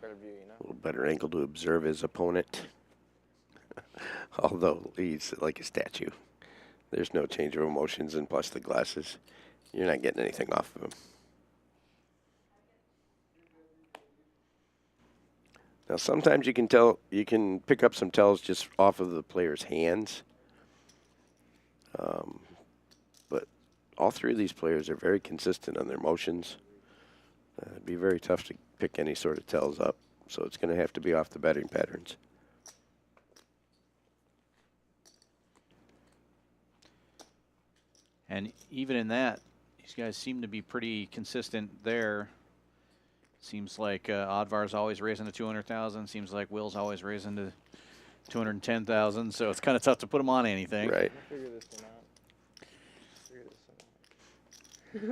better view, you know? A little better angle to observe his opponent. Although he's like a statue. There's no change of emotions, and plus the glasses. You're not getting anything off of him. Now, sometimes you can pick up some tells just off of the player's hands. But all three of these players are very consistent on their motions. It'd be very tough to pick any sort of tells up, so it's going to have to be off the betting patterns. And even in that, these guys seem to be pretty consistent there. Seems like Advar's always raising to 200,000. Seems like Will's always raising to 210,000. So it's kind of tough to put him on anything. Right. Figure this one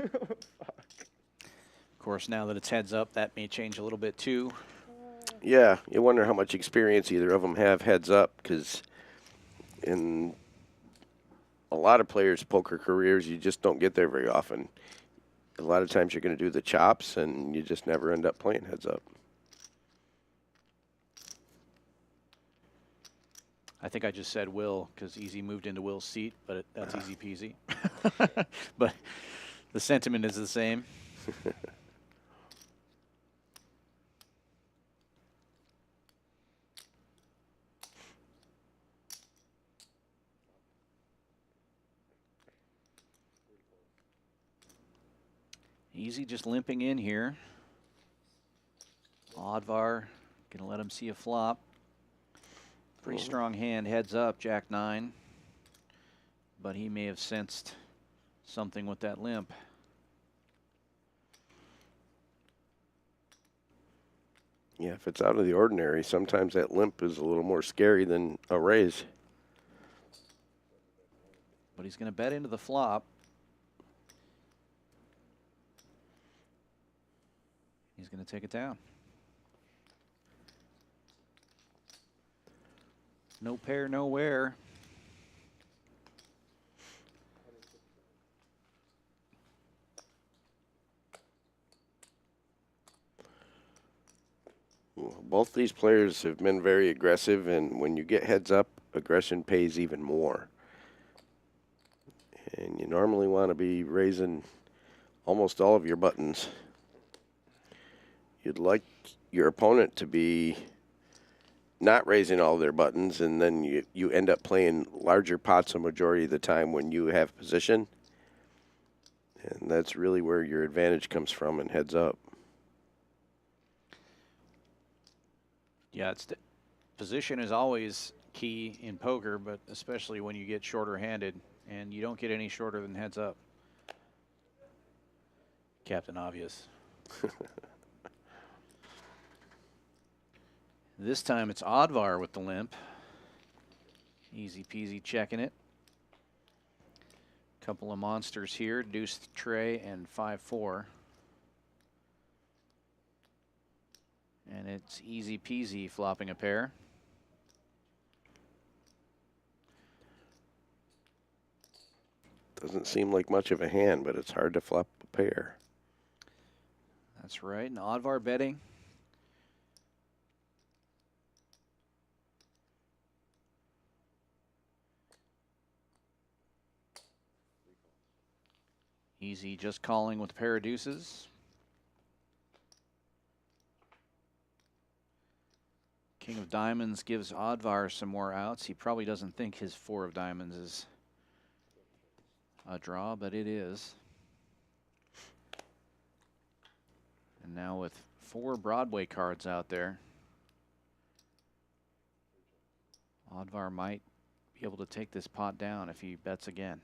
out. Fuck. Of course, now that it's heads up, that may change a little bit too. Yeah, you wonder how much experience either of them have heads up, because in a lot of players' poker careers, you just don't get there very often. A lot of times you're going to do the chops, and you just never end up playing heads up. I think I just said Will because Easy moved into Will's seat, but that's easy peasy. But the sentiment is the same. Easy just limping in here. Advar gonna let him see a flop. Pretty strong hand, heads up, Jack 9. But he may have sensed something with that limp. Yeah, if it's out of the ordinary, sometimes that limp is a little more scary than a raise. But he's going to bet into the flop. He's going to take it down. No pair, nowhere. Both these players have been very aggressive, and when you get heads up, aggression pays even more. And you normally want to be raising almost all of your buttons. You'd like your opponent to be not raising all their buttons, and then you end up playing larger pots a majority of the time when you have position. And that's really where your advantage comes from in heads up. Yeah, position is always key in poker, but especially when you get shorter handed, and you don't get any shorter than heads up. Captain Obvious. This time it's Oddvar with the limp. Easy peasy checking it. Couple of monsters here, deuce tray and 5-4. And it's easy peasy flopping a pair. Doesn't seem like much of a hand, but it's hard to flop a pair. That's right, and Oddvar betting. Easy just calling with a pair of deuces. King of Diamonds gives Oddvar some more outs. He probably doesn't think his 4 of Diamonds is a draw, but it is. And now with 4 Broadway cards out there, Oddvar might be able to take this pot down if he bets again.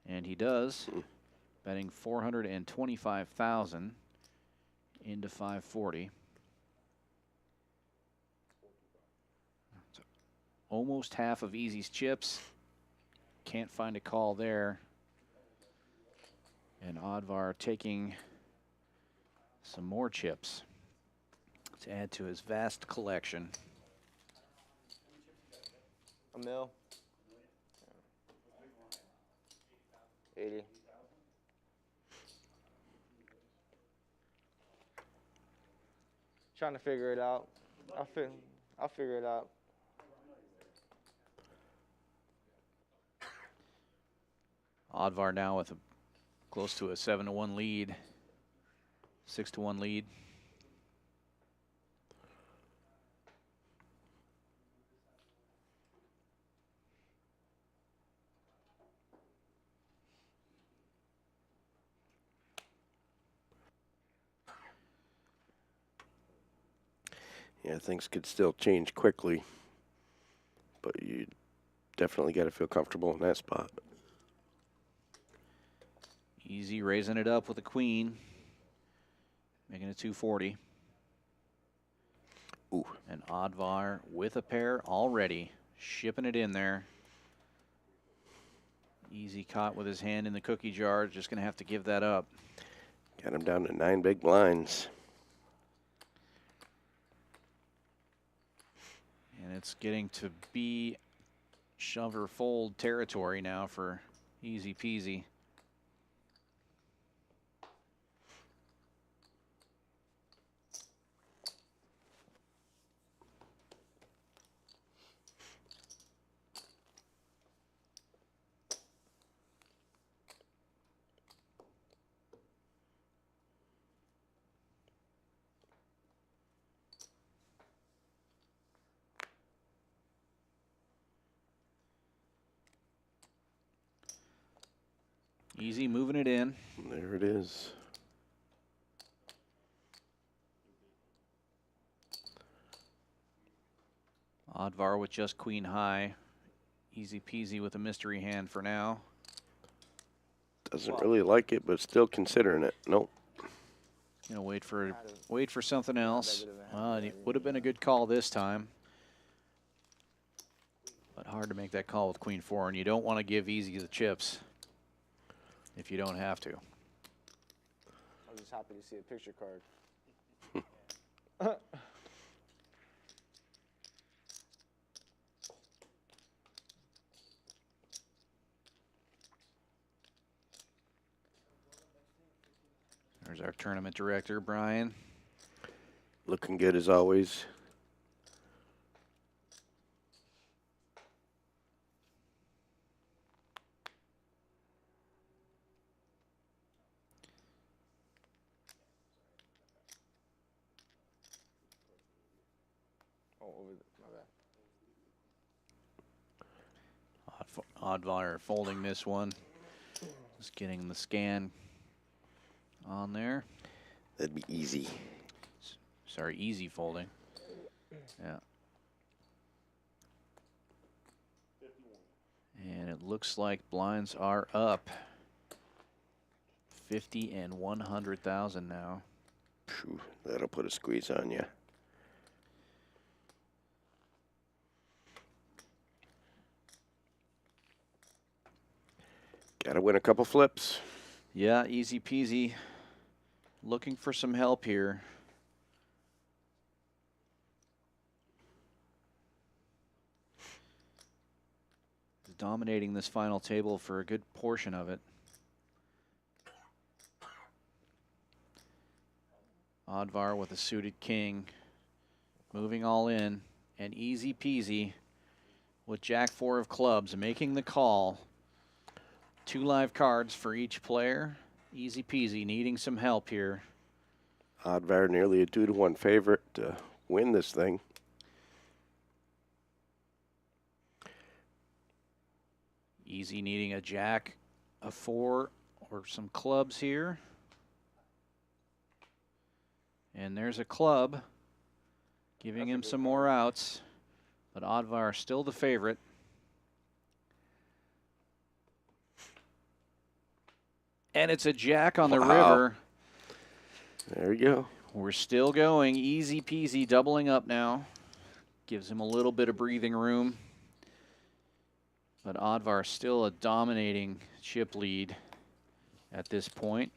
And he does, betting 425,000 into 540. So almost half of Easy's chips. Can't find a call there. And Oddvar taking some more chips to add to his vast collection. A mil. 80. Trying to figure it out. I'll figure it out. Oddvar now with close to a 7-1 lead, 6-1 lead. Yeah, things could still change quickly, but you definitely got to feel comfortable in that spot. Easy raising it up with a queen, making it 240. Ooh. And Oddvar with a pair already, shipping it in there. Easy caught with his hand in the cookie jar, just going to have to give that up. Got him down to 9 big blinds. And it's getting to be shove or fold territory now for Easy Peasy. Easy moving it in. There it is. Oddvar with just queen high. Easy peasy with a mystery hand for now. Doesn't really like it, but still considering it. Nope. Gonna wait for something else. It would have been a good call this time. But hard to make that call with queen 4, and you don't want to give easy the chips if you don't have to. I was just happy to see a picture card. There's our tournament director, Brian. Looking good as always. Oh, over my bad. Oddvar folding this one. Just getting the scan on there. That'd be easy. Sorry, easy folding. Yeah. And it looks like blinds are up. 50 and 100,000 now. Phew, that'll put a squeeze on you. Gotta win a couple flips. Yeah, easy peasy. Looking for some help here. Dominating this final table for a good portion of it. Oddvar with a suited king. Moving all in. And easy peasy with Jack 4 of clubs making the call. 2 live cards for each player. Easy peasy, needing some help here. Oddvar nearly a 2-to-1 favorite to win this thing. Easy needing a jack, a 4, or some clubs here. And there's a club, giving him some more outs. But Oddvar still the favorite. And it's a jack on the river. There you go. We're still going. Easy peasy, doubling up now. Gives him a little bit of breathing room. But Oddvar still a dominating chip lead at this point.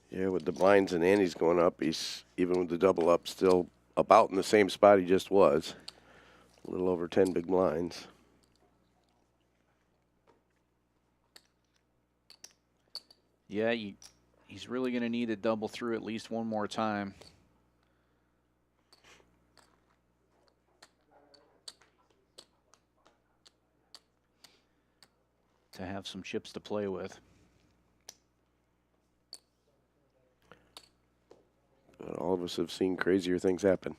Yeah, with the blinds and antes going up, he's, even with the double up, still about in the same spot he just was. A little over 10 big blinds. Yeah, he's really going to need to double through at least one more time. To have some chips to play with. But all of us have seen crazier things happen.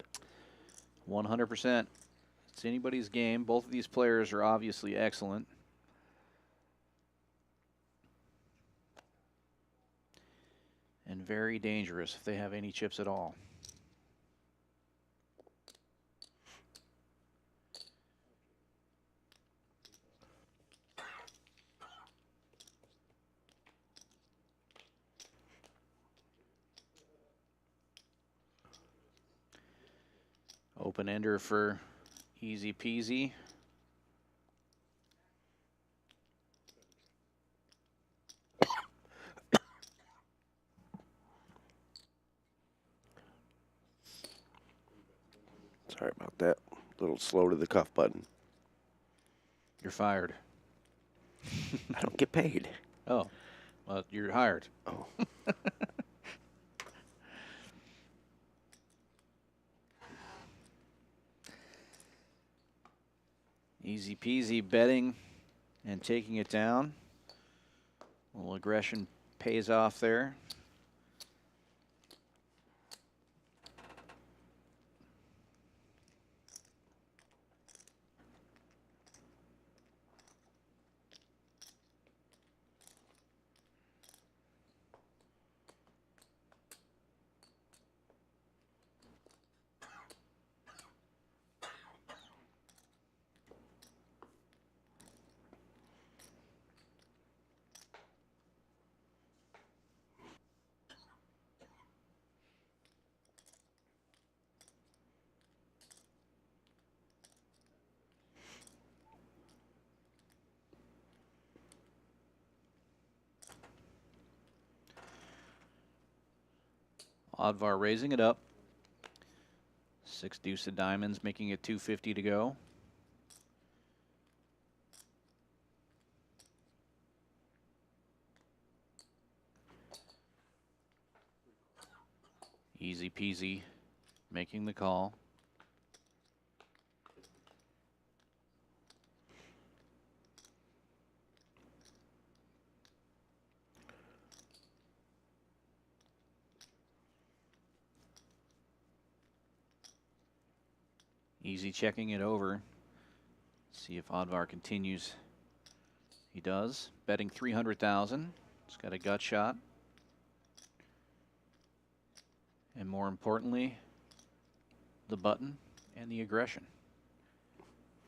100%. It's anybody's game. Both of these players are obviously excellent. And very dangerous if they have any chips at all. Open ender for easy peasy. Sorry about that. A little slow to the cuff button. You're fired. I don't get paid. Oh, well, you're hired. Oh. Easy peasy betting and taking it down. A little aggression pays off there. Oddvar raising it up. 6 deuce of diamonds, making it 250 to go. Easy peasy, making the call. Easy checking it over. See if Oddvar continues. He does. Betting 300,000. He's got a gut shot. And more importantly, the button and the aggression.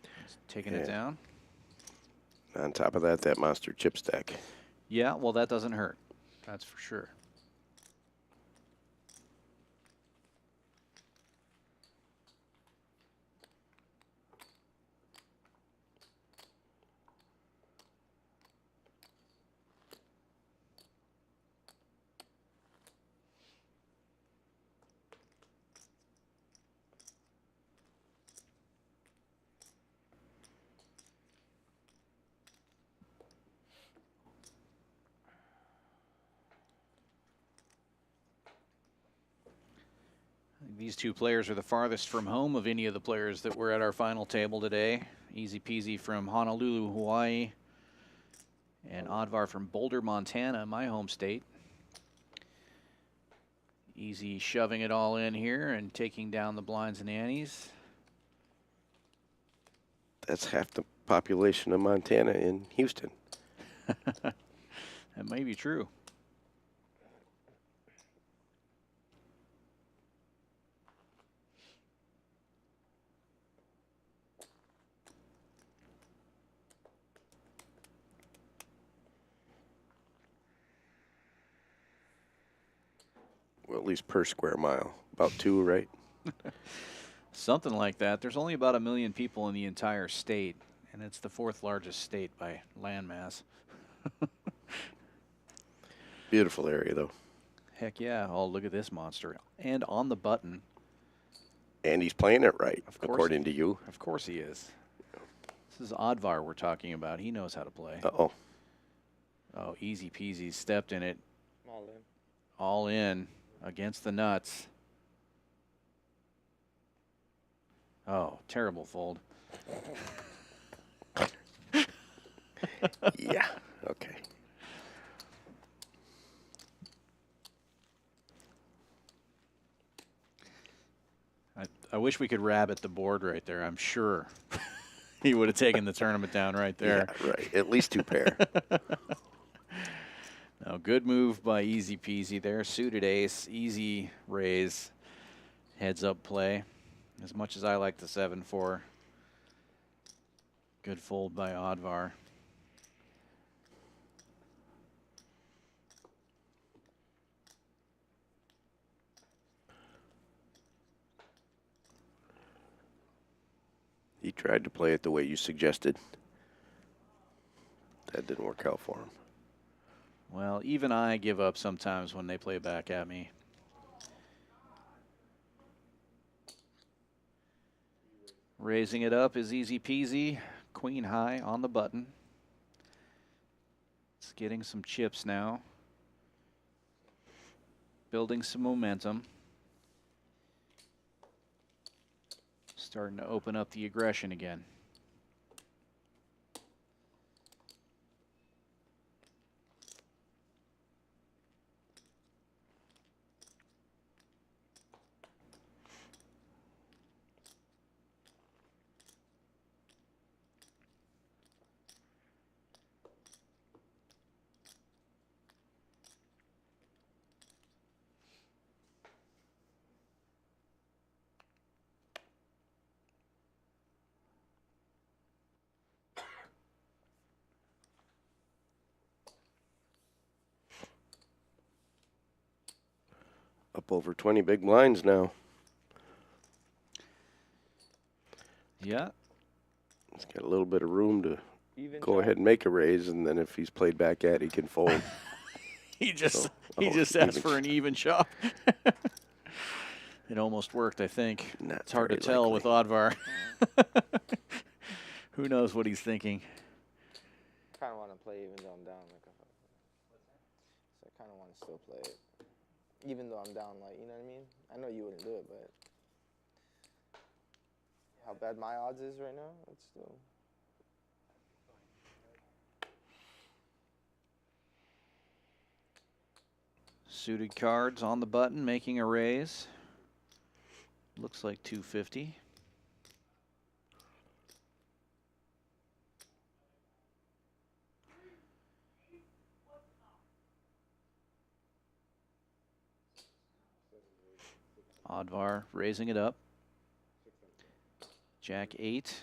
He's taking it down. On top of that, that monster chip stack. Yeah, well, that doesn't hurt. That's for sure. These two players are the farthest from home of any of the players that were at our final table today. Easy peasy from Honolulu, Hawaii, and Oddvar from Boulder, Montana, my home state. Easy shoving it all in here and taking down the blinds and antes. That's half the population of Montana in Houston. That may be true. Well, at least per square mile. About 2, right? Something like that. There's only about 1 million people in the entire state, and it's the 4th largest state by landmass. Beautiful area, though. Heck yeah. Oh, look at this monster. And on the button. And he's playing it right, Of course according to you. Of course he is. This is Oddvar we're talking about. He knows how to play. Uh-oh. Oh, easy peasy. Stepped in it. All in. All in against the nuts. Oh, terrible fold. Yeah, okay. I wish we could rabbit the board right there. I'm sure he would have taken the tournament down right there. Yeah, right. At least 2 pair. No, good move by Easy Peasy there. Suited ace, easy raise, heads up play. As much as I like the 7-4, good fold by Oddvar. He tried to play it the way you suggested. That didn't work out for him. Well, even I give up sometimes when they play back at me. Raising it up is Easy Peasy. Queen high on the button. It's getting some chips now. Building some momentum. Starting to open up the aggression again. Up over 20 big blinds now. Yeah. He's got a little bit of room to Even go shot. ahead and make a raise, and then if he's played back at, he can fold. he just So, he oh, just asked even for an even chop. It almost worked, I think. Not It's hard to very tell with likely. Oddvar. Who knows what he's thinking? I kind of want to play even though I'm down. So I kind of want to still play it. Even though I'm down, like, you know what I mean? I know you wouldn't do it, but how bad my odds is right now, it's still... Suited cards on the button, making a raise. Looks like 250. Oddvar raising it up. Jack 8.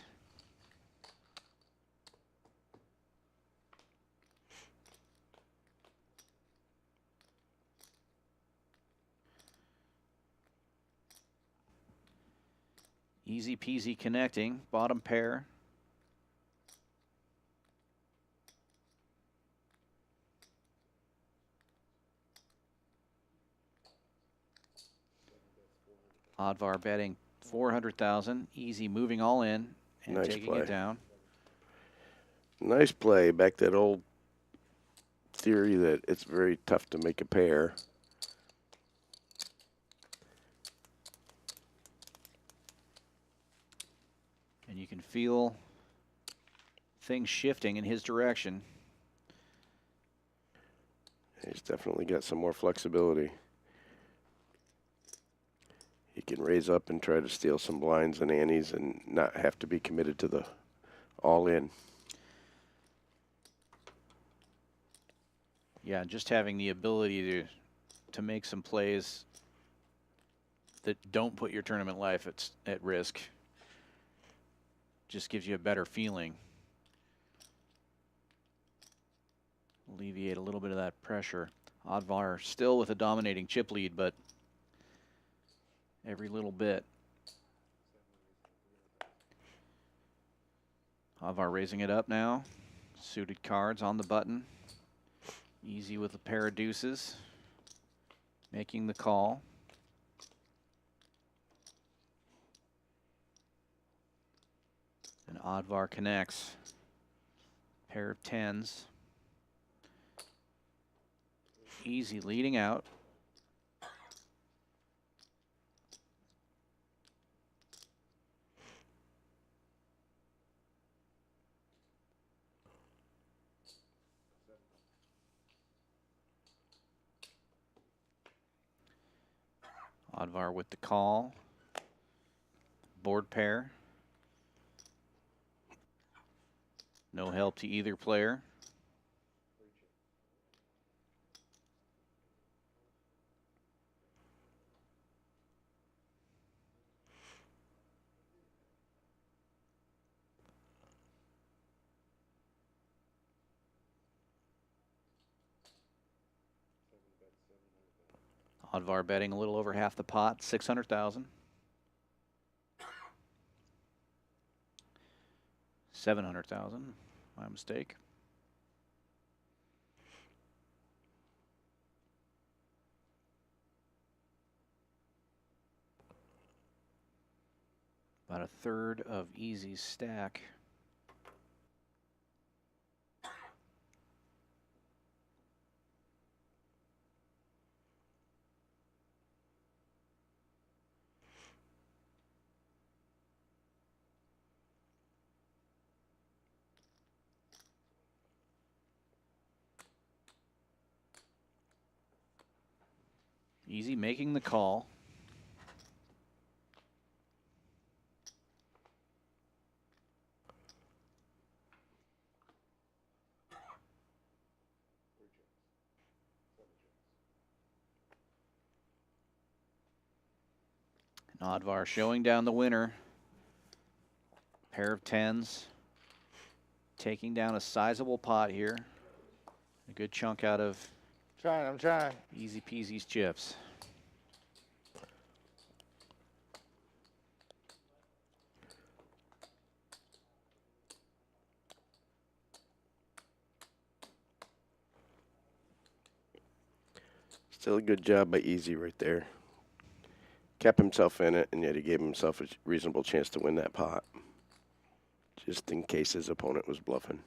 Easy peasy connecting, bottom pair. Oddvar betting 400,000, easy moving all in and Nice taking play. it down. Nice play. Back that old theory that it's very tough to make a pair. And you can feel things shifting in his direction. He's definitely got some more flexibility. He can raise up and try to steal some blinds and antes and not have to be committed to the all-in. Yeah, just having the ability to make some plays that don't put your tournament life at risk just gives you a better feeling. Alleviate a little bit of that pressure. Oddvar still with a dominating chip lead, but every little bit. Oddvar raising it up now. Suited cards on the button. Easy with a pair of deuces. Making the call. And Oddvar connects. Pair of tens. Easy leading out. Oddvar with the call. Board pair. No help to either player. Oddvar betting a little over half the pot, 600,000. 700,000, my mistake. About a third of Easy's stack. Easy making the call. And Oddvar showing down the winner. Pair of tens. Taking down a sizable pot here. A good chunk out of I'm trying. Easy Peasy's chips. Still a good job by Easy right there. Kept himself in it, and yet he gave himself a reasonable chance to win that pot. Just in case his opponent was bluffing.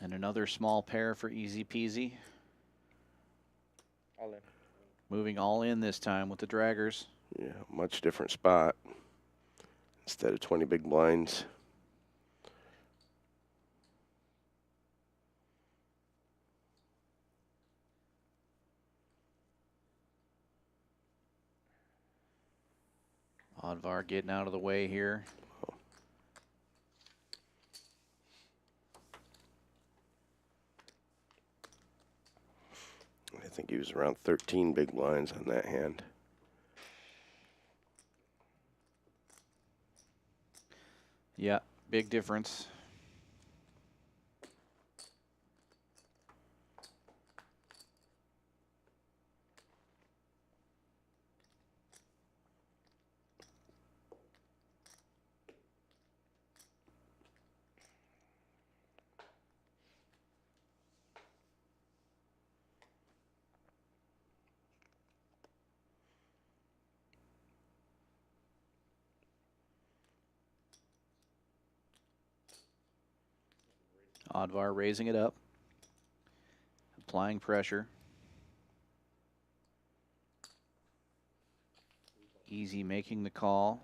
And another small pair for Easy Peasy. All in. Moving all in this time with the draggers. Yeah, much different spot. Instead of 20 big blinds. Oddvar getting out of the way here. I think he was around 13 big blinds on that hand. Yeah, big difference. Oddvar raising it up, applying pressure. Easy making the call.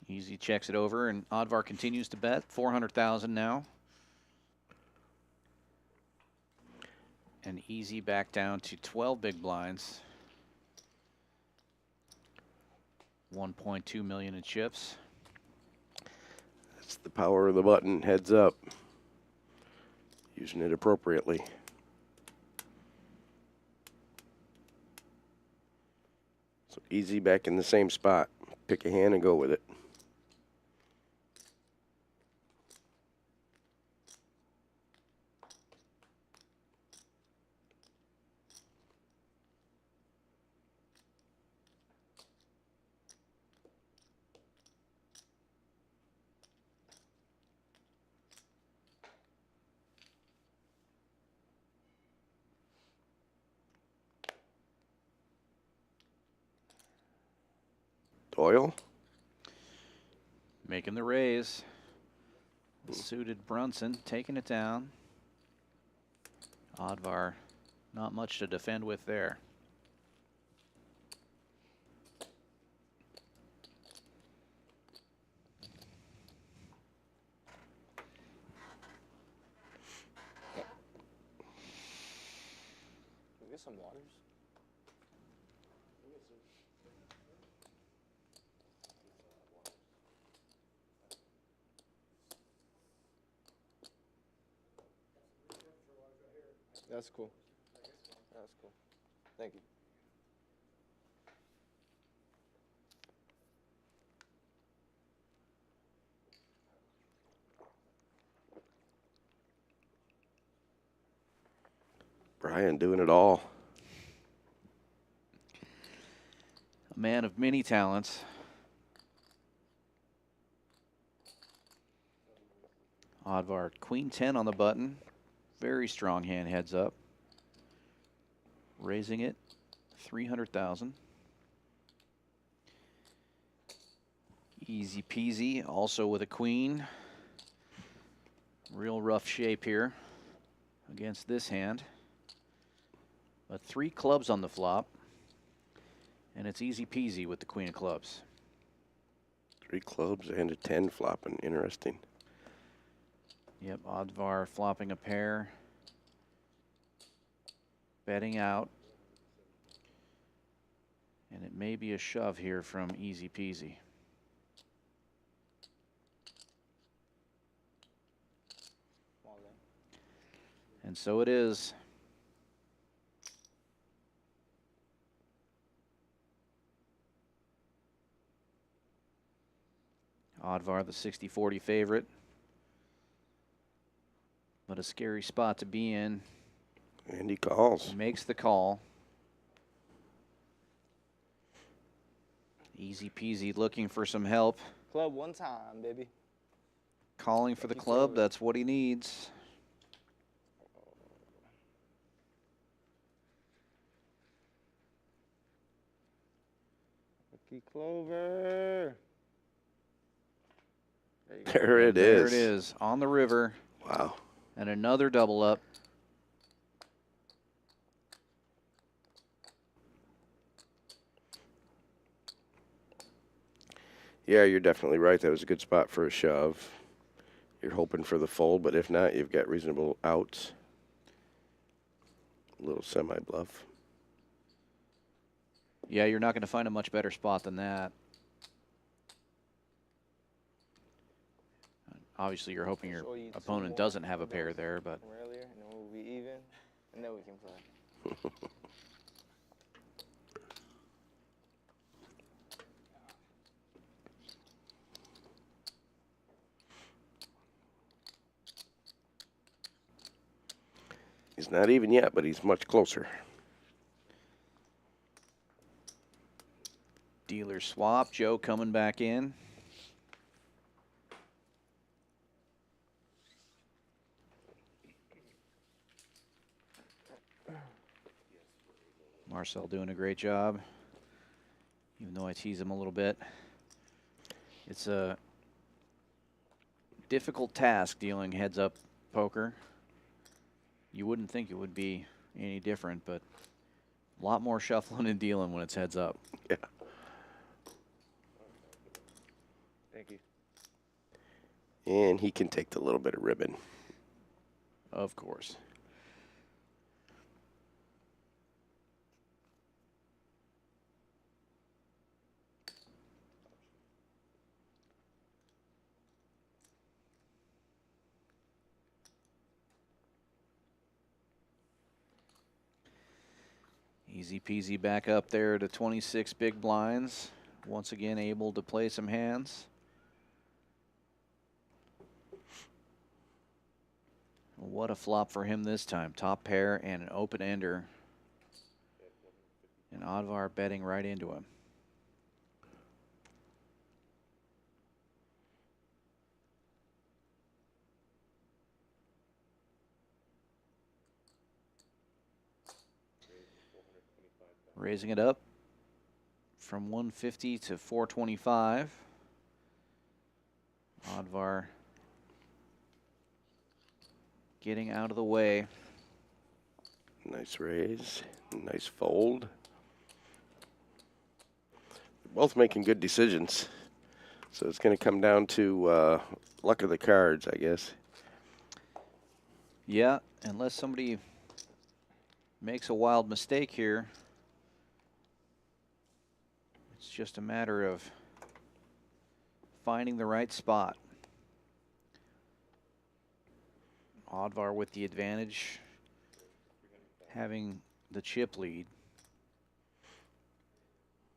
Easy checks it over, and Oddvar continues to bet. 400,000 now. And Easy back down to 12 big blinds. 1.2 million in chips. That's the power of the button, heads up. Using it appropriately. So Easy back in the same spot. Pick a hand and go with it. Doyle. Making the raise. The suited Brunson taking it down. Oddvar, not much to defend with there. Can we get some waters? That's cool. That's cool. Thank you. Brian doing it all. A man of many talents. Oddvar, Queen 10 on the button. Very strong hand, heads up. Raising it, 300,000. Easy peasy, also with a queen. Real rough shape here against this hand. But 3 clubs on the flop. And it's easy peasy with the queen of clubs. 3 clubs and a 10 flopping. Interesting. Yep, Oddvar flopping a pair. Betting out. And it may be a shove here from easy peasy. And so it is. Oddvar, the 60-40 favorite. But a scary spot to be in. And he calls. Makes the call. Easy peasy, looking for some help. Club one time, baby. Calling for the club, that's what he needs. Lucky Clover. There it is. There it is, on the river. Wow. And another double up. Yeah, you're definitely right. That was a good spot for a shove. You're hoping for the fold, but if not, you've got reasonable outs. A little semi-bluff. Yeah, you're not going to find a much better spot than that. Obviously, you're hoping your opponent doesn't have a pair there, but from earlier, and then we'll be even, and then we can play. He's not even yet, but he's much closer. dealer swap. Joe coming back in. Marcel doing a great job, even though I tease him a little bit. It's a difficult task dealing heads-up poker. You wouldn't think it would be any different, but a lot more shuffling and dealing when it's heads up. Yeah. Thank you. And he can take the little bit of ribbon. Of course. Easy peasy back up there to 26 big blinds. Once again able to play some hands. What a flop for him this time. Top pair and an open ender. And Oddvar betting right into him. Raising it up from 150 to 425. Oddvar getting out of the way. Nice raise, nice fold. They're both making good decisions. So it's going to come down to luck of the cards, I guess. Yeah, unless somebody makes a wild mistake here. It's just a matter of finding the right spot. Oddvar with the advantage, having the chip lead.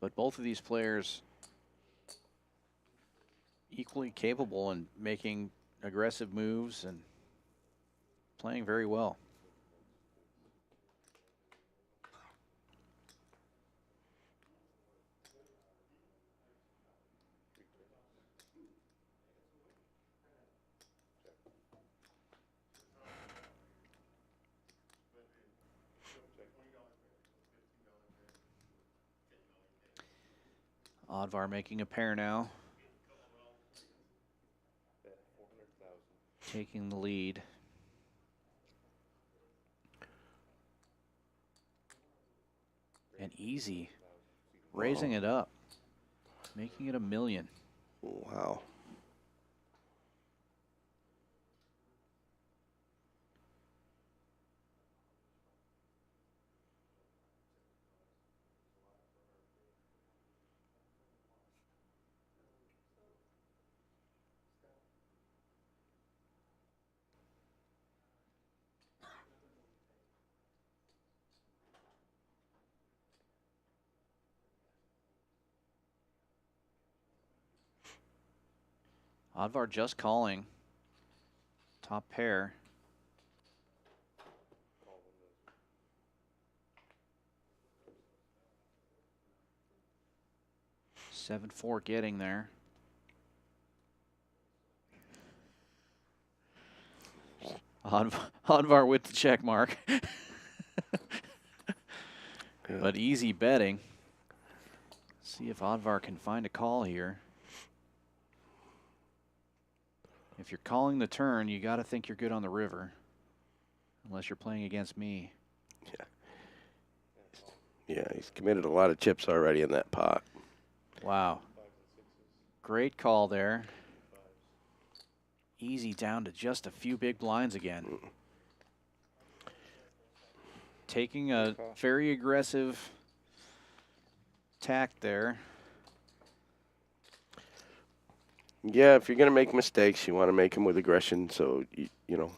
But both of these players equally capable in making aggressive moves and playing very well. Oddvar making a pair now. Taking the lead. And easy. Raising it up. Making it $1 million. Wow. Advar just calling. Top pair. Seven, 4 getting there. Advar with the check mark. But easy betting. See if Advar can find a call here. If you're calling the turn, you got to think you're good on the river. Unless you're playing against me. Yeah. Yeah, he's committed a lot of chips already in that pot. Wow. Great call there. Easy down to just a few big blinds again. Taking a very aggressive tack there. Yeah, if you're going to make mistakes, you want to make them with aggression. So, you know,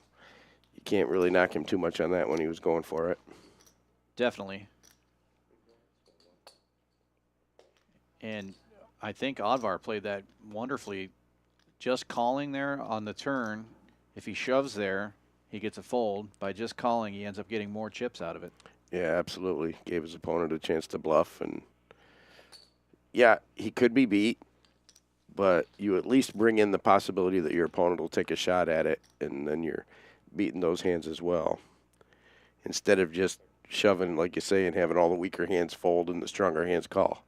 you can't really knock him too much on that when he was going for it. Definitely. And I think Advar played that wonderfully. Just calling there on the turn, if he shoves there, he gets a fold. By just calling, he ends up getting more chips out of it. Yeah, absolutely. Gave his opponent a chance to bluff. And, yeah, he could be beat, but you at least bring in the possibility that your opponent will take a shot at it, and then you're beating those hands as well. Instead of just shoving, like you say, and having all the weaker hands fold and the stronger hands call.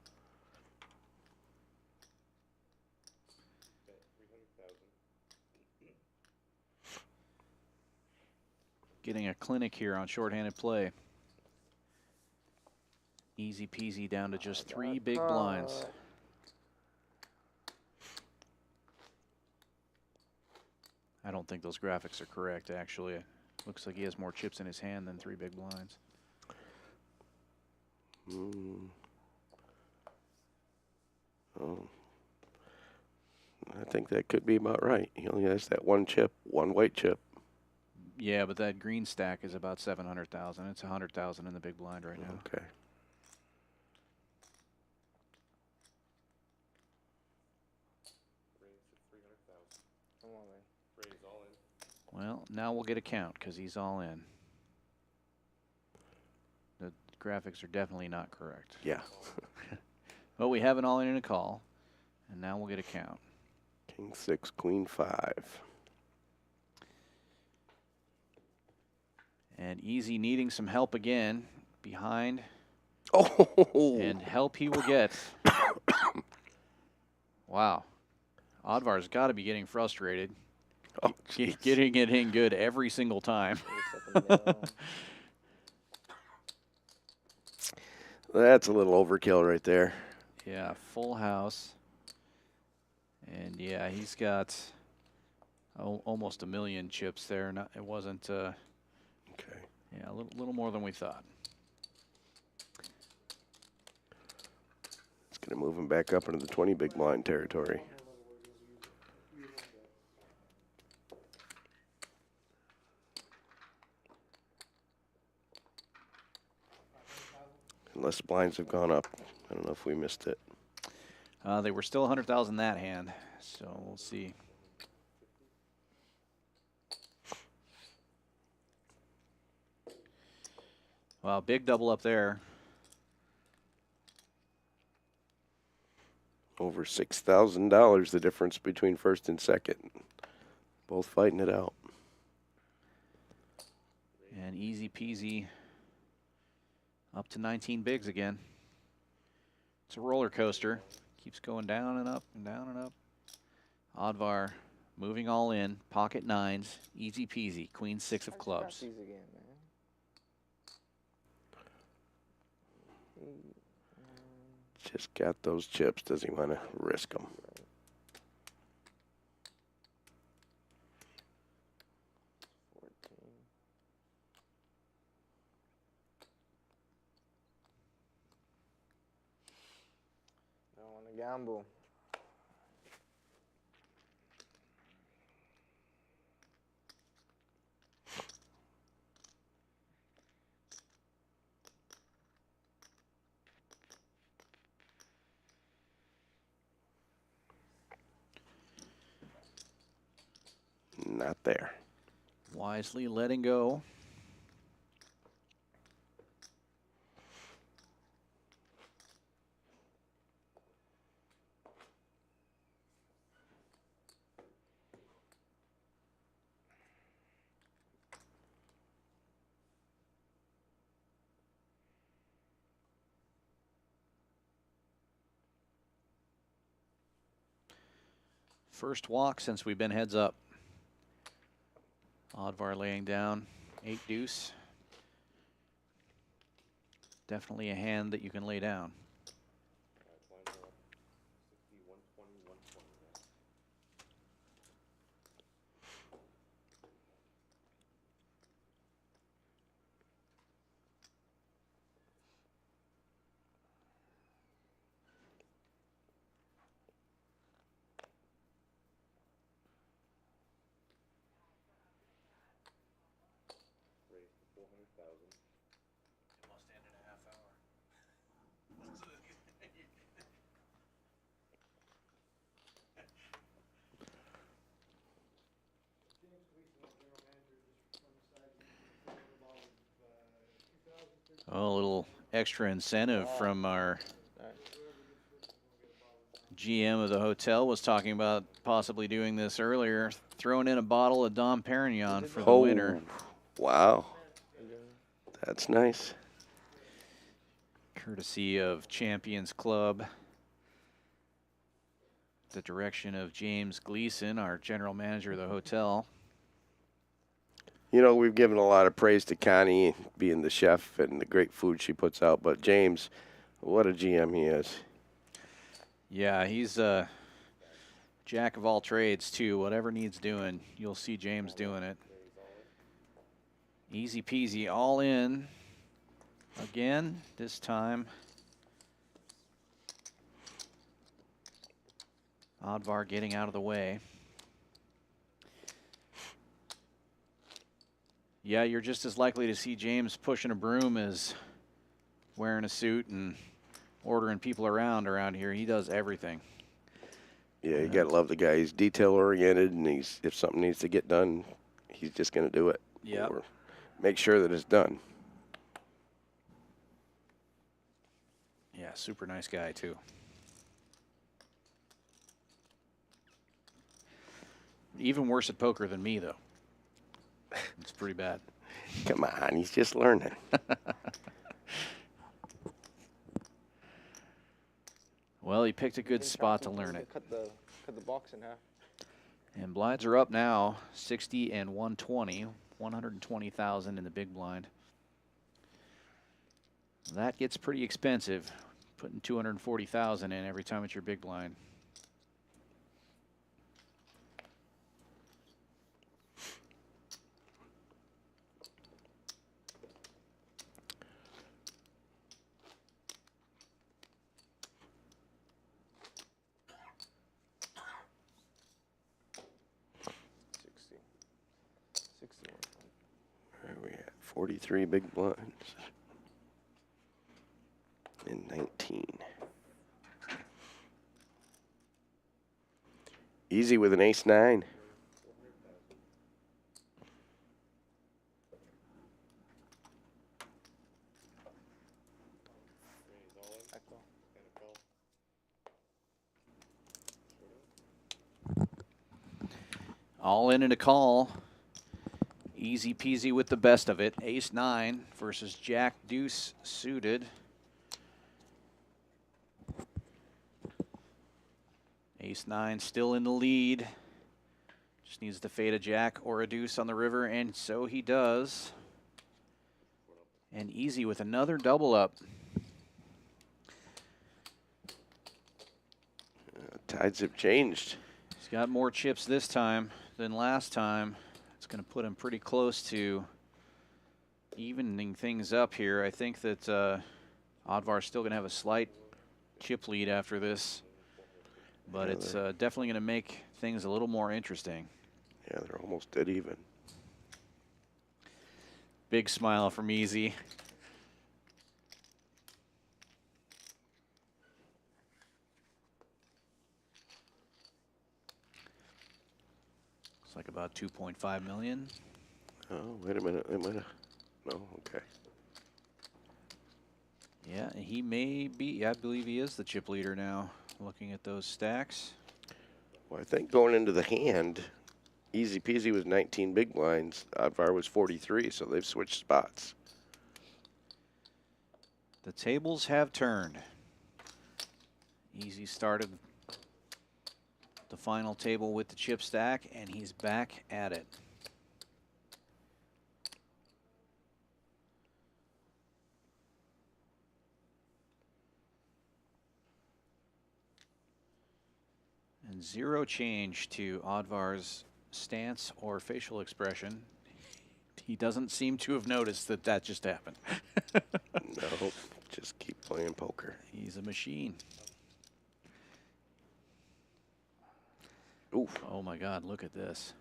Getting a clinic here on shorthanded play. Easy peasy down to just 3 big blinds. I don't think those graphics are correct, actually. Looks like he has more chips in his hand than 3 big blinds. Oh. I think that could be about right. He only has that one chip, one white chip. Yeah, but that green stack is about 700,000. It's 100,000 in the big blind right now. Okay. Well, now we'll get a count because he's all in. The graphics are definitely not correct. Yeah. But we have an all in and a call, and now we'll get a count. King 6, Queen 5. And Easy needing some help again behind. Oh! And help he will get. Wow. Advar's got to be getting frustrated. Oh, getting it in good every single time. That's a little overkill right there. Yeah, full house. And yeah, he's got almost 1 million chips there. It wasn't. Okay. Yeah, a little more than we thought. It's going to move him back up into the 20 big blind territory. Unless the blinds have gone up. I don't know if we missed it. They were still 100,000 that hand, so we'll see. Wow, big double up there. Over $6,000, the difference between first and second. Both fighting it out. And easy peasy up to 19 bigs again. It's a roller coaster. Keeps going down and up and down and up. Advar moving all in. Pocket nines. Easy peasy. Queen 6 of clubs. Just got those chips. Does he want to risk them? Don't want to gamble. not there. Wisely letting go. First walk since we've been heads up. Oddvar laying down 8 deuce. Definitely a hand that you can lay down. Oh, a little extra incentive from our GM of the hotel was talking about possibly doing this earlier, throwing in a bottle of Dom Perignon for the winner. Wow. That's nice. Courtesy of Champions Club. The direction of James Gleason, our general manager of the hotel. You know, we've given a lot of praise to Connie being the chef and the great food she puts out, but James, what a GM he is. Yeah, he's a jack of all trades, too. Whatever needs doing, you'll see James doing it. Easy peasy, all in. Again, this time. Oddvar getting out of the way. Yeah, you're just as likely to see James pushing a broom as wearing a suit and ordering people around here. He does everything. Yeah, you gotta love the guy. He's detail oriented, and if something needs to get done, he's just gonna do it. Yeah. Or make sure that it's done. Yeah, super nice guy too. Even worse at poker than me, though. It's pretty bad. Come on, he's just learning. Well, he picked a good spot to learn it. Cut the box in half. And blinds are up now, 60 and 120, 120,000 in the big blind. That gets pretty expensive, putting 240,000 in every time it's your big blind. Where are we at? 43 big blinds. And 19. Easy with an ace-9. All in and a call. Easy peasy with the best of it. Ace-9 versus Jack Deuce suited. Ace-9 still in the lead. Just needs to fade a jack or a deuce on the river, and so he does. And Easy with another double up. Tides have changed. He's got more chips this time than last time. It's going to put him pretty close to evening things up here. I think that Oddvar's still going to have a slight chip lead after this, but Yeah, it's definitely going to make things a little more interesting. Yeah, they're almost dead even. Big smile from Easy. It's like about 2.5 million. Oh, wait a minute. It might have. No, okay. Yeah, and he may be. Yeah, I believe he is the chip leader now. Looking at those stacks. Well, I think going into the hand, Easy Peasy was 19 big blinds. Oddvar was 43, so they've switched spots. The tables have turned. Easy started the final table with the chip stack, and he's back at it. And zero change to Oddvar's stance or facial expression. He doesn't seem to have noticed that that just happened. No, just keep playing poker. He's a machine. Oof. Oh my God, look at this.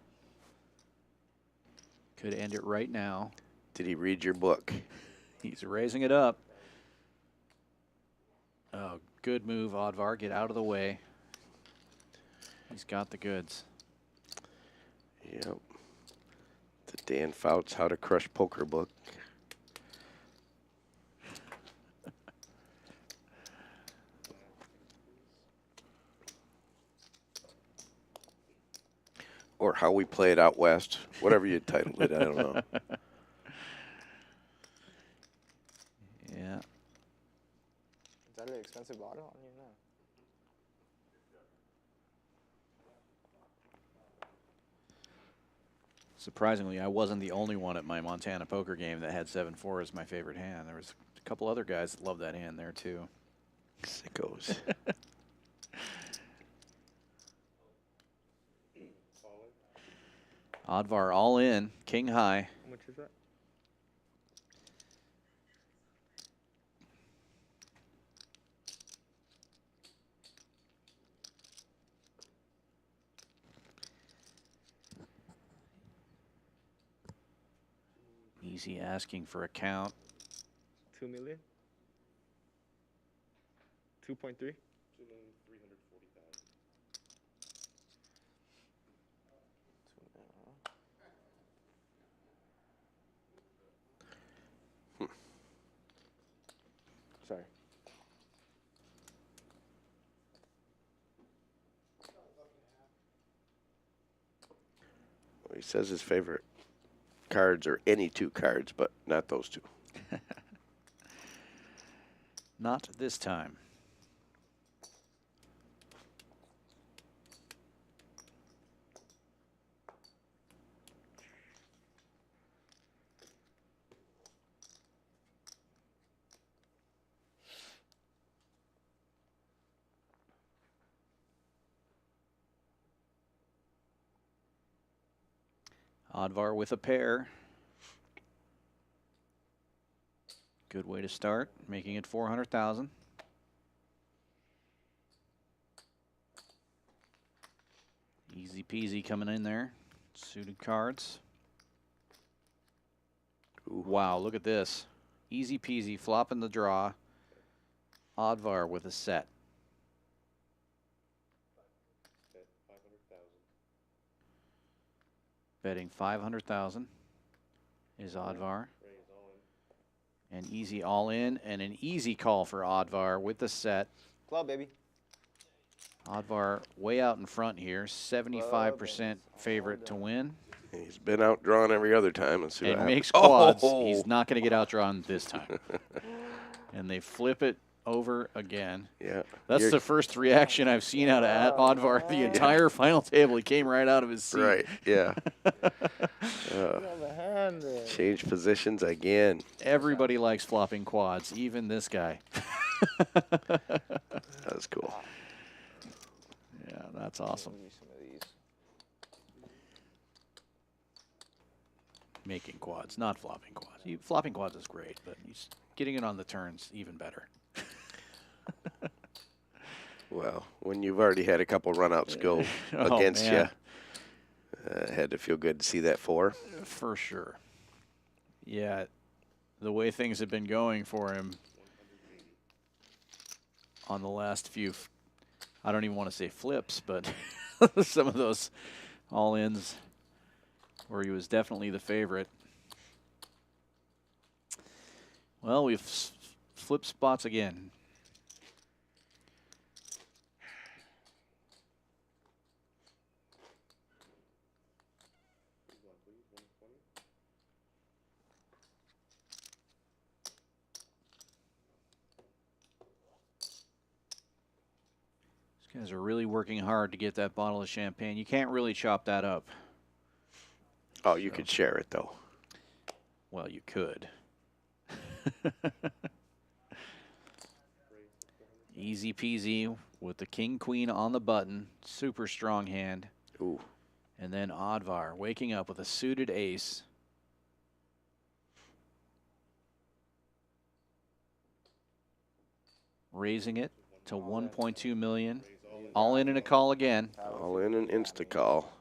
Could end it right now. Did he read your book? He's raising it up. Oh, good move, Oddvar. Get out of the way. He's got the goods. Yep. The Dan Fouts How to Crush Poker book. Or How We Play It Out West. Whatever you titled it, I don't know. Yeah. Is that an expensive bottle? I don't even know. Surprisingly, I wasn't the only one at my Montana poker game that had 7-4 as my favorite hand. There was a couple other guys that loved that hand there too. Sickos. Oddvar all in, king high. How much is that? Easy asking for a count. 2 million? 2.3? 2,340,000. Sorry. Well, he says his favorite cards are any two cards, but not those two. Not this time. Oddvar with a pair. Good way to start, making it 400,000. Easy peasy coming in there. Suited cards. Ooh. Wow, look at this. Easy peasy, flopping the draw. Oddvar with a set. Bet 500,000. Betting 500,000 is Oddvar. Raise all in. And easy all in, and an easy call for Oddvar with the set. Club, baby. Oddvar way out in front here, 75% favorite to win. He's been outdrawn every other time. Let's see what And happens. makes quads. Oh! He's not going to get outdrawn this time. And they flip it over again. Yeah. That's the first reaction I've seen out of Oddvar the entire final table. He came right out of his seat. Right, yeah. Hand there. Change positions again. Everybody likes flopping quads, even this guy. That's cool. Yeah, that's awesome. Give me some of these. Making quads, not flopping quads. Flopping quads is great, but he's getting it on the turns even better. Well, when you've already had a couple runouts go Oh, against man. you, had to feel good to see that 4. For sure. Yeah, the way things have been going for him on the last few, I don't even want to say flips, but some of those all-ins where he was definitely the favorite. Well, we've flipped spots again. These guys are really working hard to get that bottle of champagne. You can't really chop that up. Oh, you could share it, though. Well, you could. Easy peasy with the king queen on the button. Super strong hand. Ooh. And then Oddvar waking up with a suited ace. Raising it to 1.2 million. All in and a call again. All in an insta-call.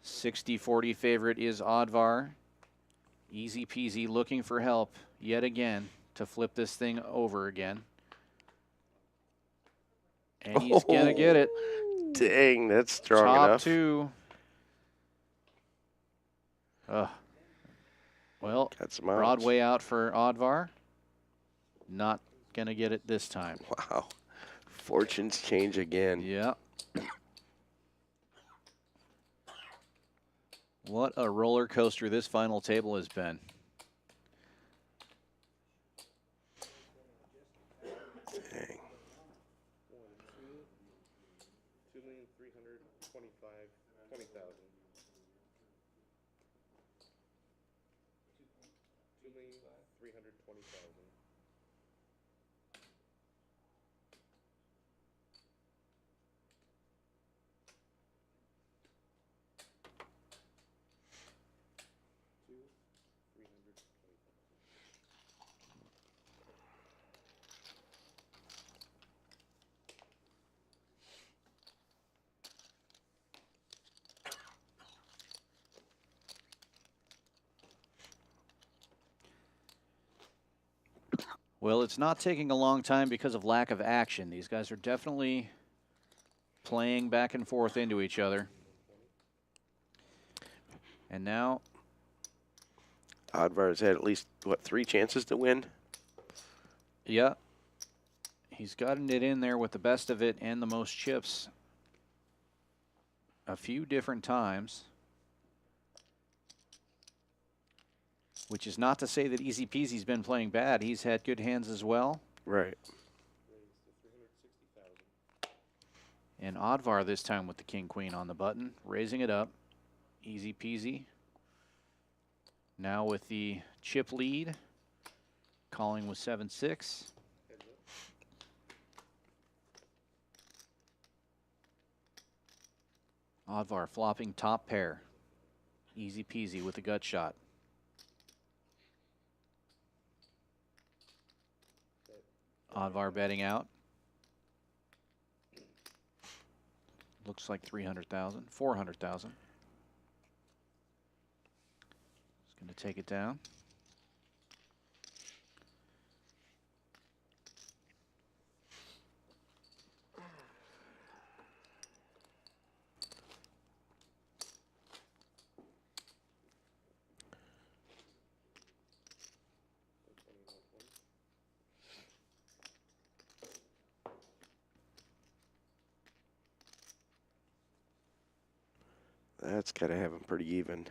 60-40 favorite is Oddvar. Easy peasy looking for help yet again to flip this thing over again. And he's going to get it. Dang, that's strong Top enough. two. Well, Got some outs. Broadway out for Oddvar. Not going to get it this time. Wow. Fortunes change again. Yeah. What a roller coaster this final table has been. Dang. 2,325,000. 2,320,000. Well, it's not taking a long time because of lack of action. These guys are definitely playing back and forth into each other. And now Oddvar has had at least, what, 3 chances to win? yeah, he's gotten it in there with the best of it and the most chips a few different times. Which is not to say that Easy Peasy's been playing bad. He's had good hands as well. Right. And Oddvar this time with the king queen on the button, raising it up. Easy peasy. Now with the chip lead, calling with 7-6. Oddvar flopping top pair. Easy peasy with a gut shot. Oddvar betting out. Looks like 300,000, 400,000. He's going to take it down. That's got to have him pretty even.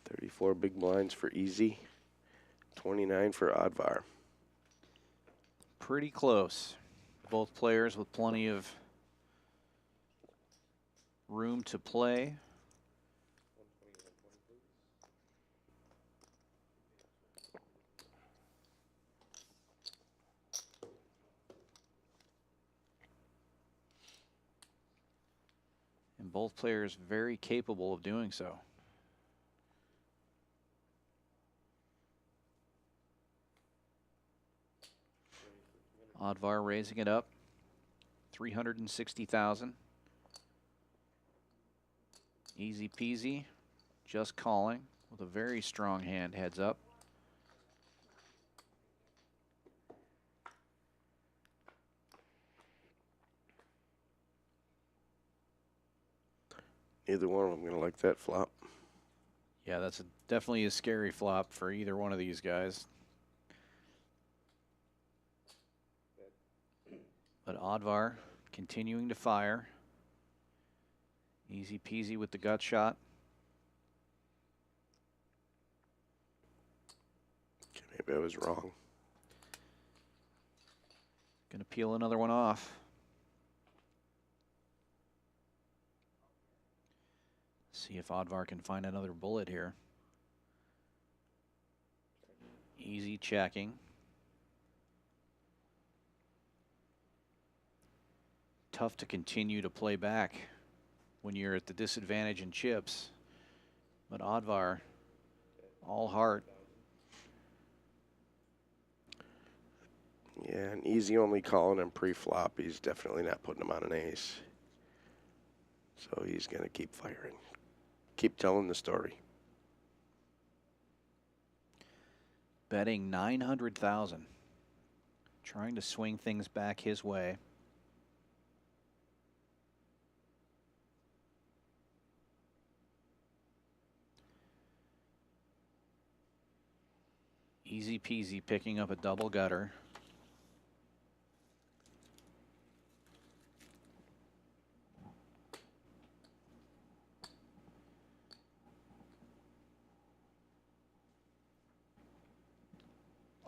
34 big blinds for Easy. 29 for Oddvar. Pretty close. Both players with plenty of room to play. And both players very capable of doing so. Oddvar raising it up, 360,000. Easy peasy, just calling with a very strong hand heads up. Either one of them gonna like that flop. Yeah, that's definitely a scary flop for either one of these guys. But Oddvar continuing to fire. Easy peasy with the gut shot. Okay, maybe I was wrong. Gonna peel another one off. See if Oddvar can find another bullet here. Easy checking. Tough to continue to play back when you're at the disadvantage in chips. But Oddvar, all heart. Yeah, an easy only calling him pre-flop. He's definitely not putting him on an ace. So he's gonna keep firing. Keep telling the story. Betting 900,000. Trying to swing things back his way. Easy peasy picking up a double gutter.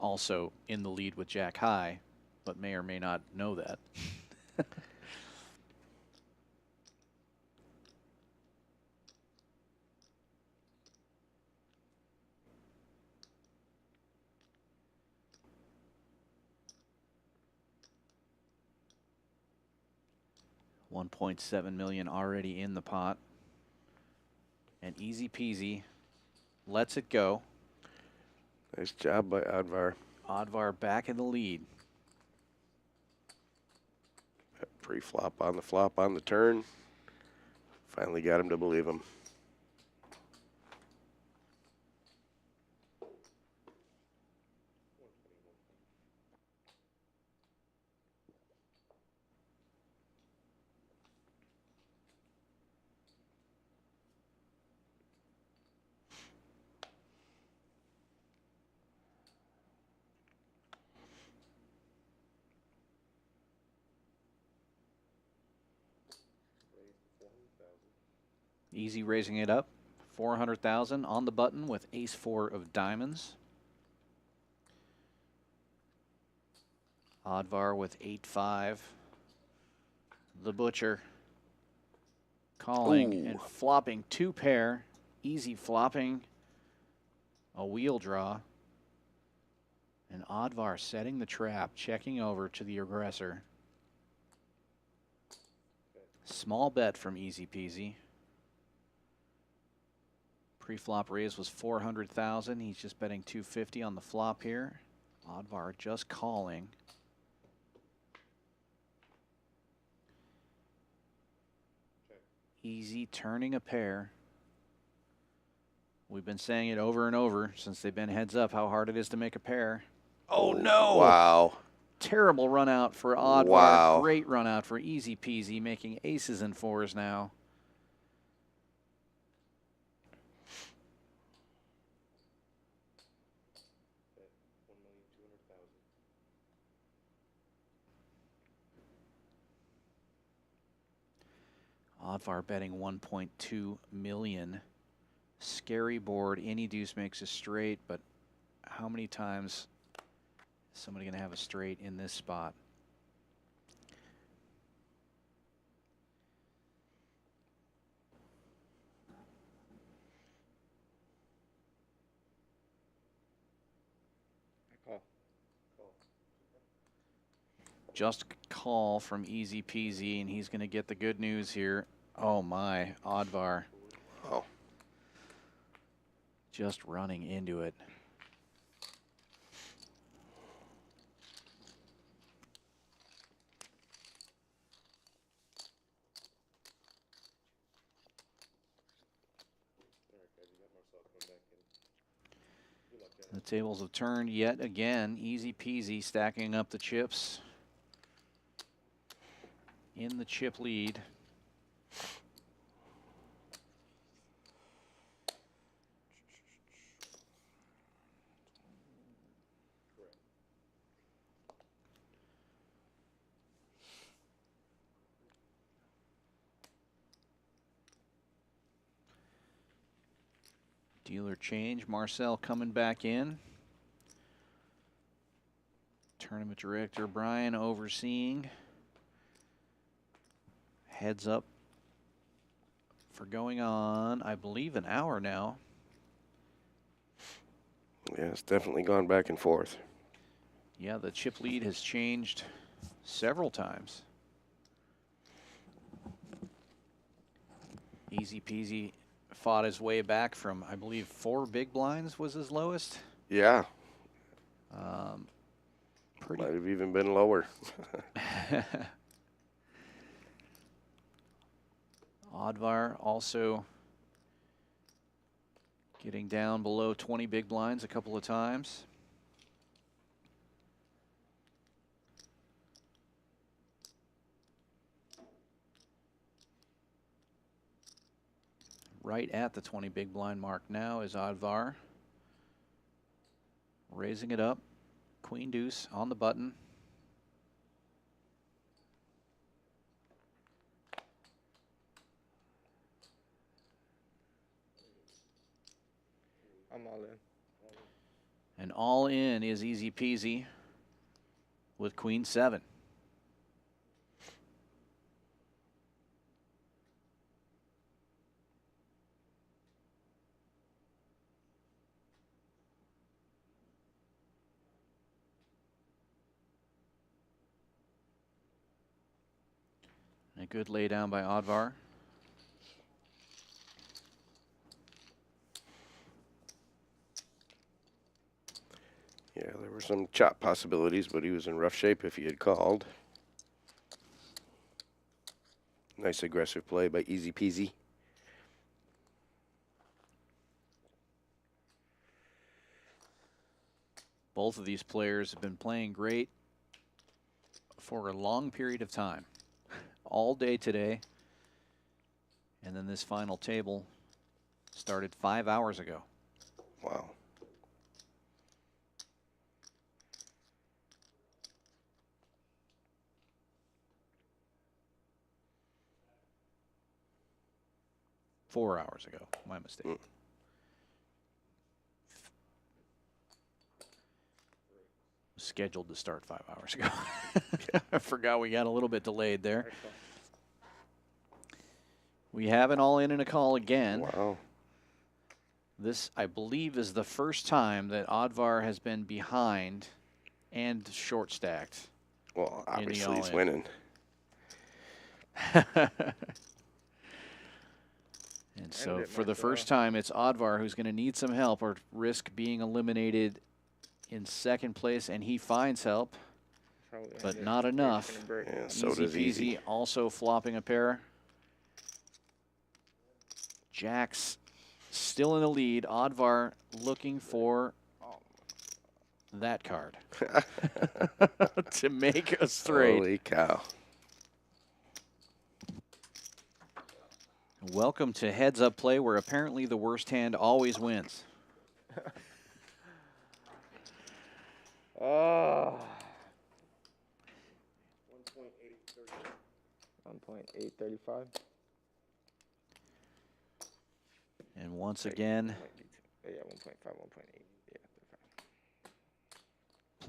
Also in the lead with Jack high, but may or may not know that. $1.7 million already in the pot. And easy peasy lets it go. Nice job by Oddvar. Oddvar back in the lead. Pre-flop on the flop on the turn. Finally got him to believe him. Easy raising it up. 400,000 on the button with ace-4 of diamonds. Oddvar with 8-5. The butcher calling and flopping 2 pair. Easy flopping a wheel draw. And Oddvar setting the trap, checking over to the aggressor. Small bet from easy peasy. Pre-flop raise was 400,000. He's just betting 250 on the flop here. Oddvar just calling. Easy turning a pair. We've been saying it over and over since they've been heads up how hard it is to make a pair. Oh no! Wow. Terrible run out for Oddvar. Wow. Great run out for easy peasy, making aces and 4s now. Oddvar betting 1.2 million. Scary board. Any deuce makes a straight, but how many times is somebody going to have a straight in this spot? Just call from easy peasy, and he's going to get the good news here. Oh my, Oddvar. Oh. Just running into it. The tables have turned yet again. Easy peasy, stacking up the chips. In the chip lead. Dealer change. Marcel coming back in. Tournament director Brian overseeing. Heads up for going on, I believe, an hour now. Yeah, it's definitely gone back and forth. Yeah, the chip lead has changed several times. Easy peasy fought his way back from, I believe, 4 big blinds was his lowest. Yeah. Pretty. Might have even been lower. Oddvar also getting down below 20 big blinds a couple of times. Right at the 20 big blind mark now is Oddvar. Raising it up. Queen deuce on the button. I'm all in. And all in is easy peasy with queen 7. A good lay down by Oddvar. Yeah, there were some chop possibilities, but he was in rough shape if he had called. Nice aggressive play by Easy Peasy. Both of these players have been playing great for a long period of time. All day today. And then this final table started 5 hours ago. Wow. Four hours ago, my mistake. Scheduled to start 5 hours ago. I forgot we got a little bit delayed there. We have an all in and a call again. Wow. This, I believe, is the first time that Oddvar has been behind and short stacked. Well, obviously he's all-in. winning. And so for the first time, it's Oddvar who's going to need some help or risk being eliminated in second place, and he finds help, but not enough. Yeah, so Easy does peasy, Easy. also flopping a pair. Jack's still in the lead. Oddvar looking for that card to make a straight. Holy cow. Welcome to Heads Up Play, where apparently the worst hand always wins. Oh. 1.835. And once again, Yeah, 1.5, 1.8. Yeah, 35.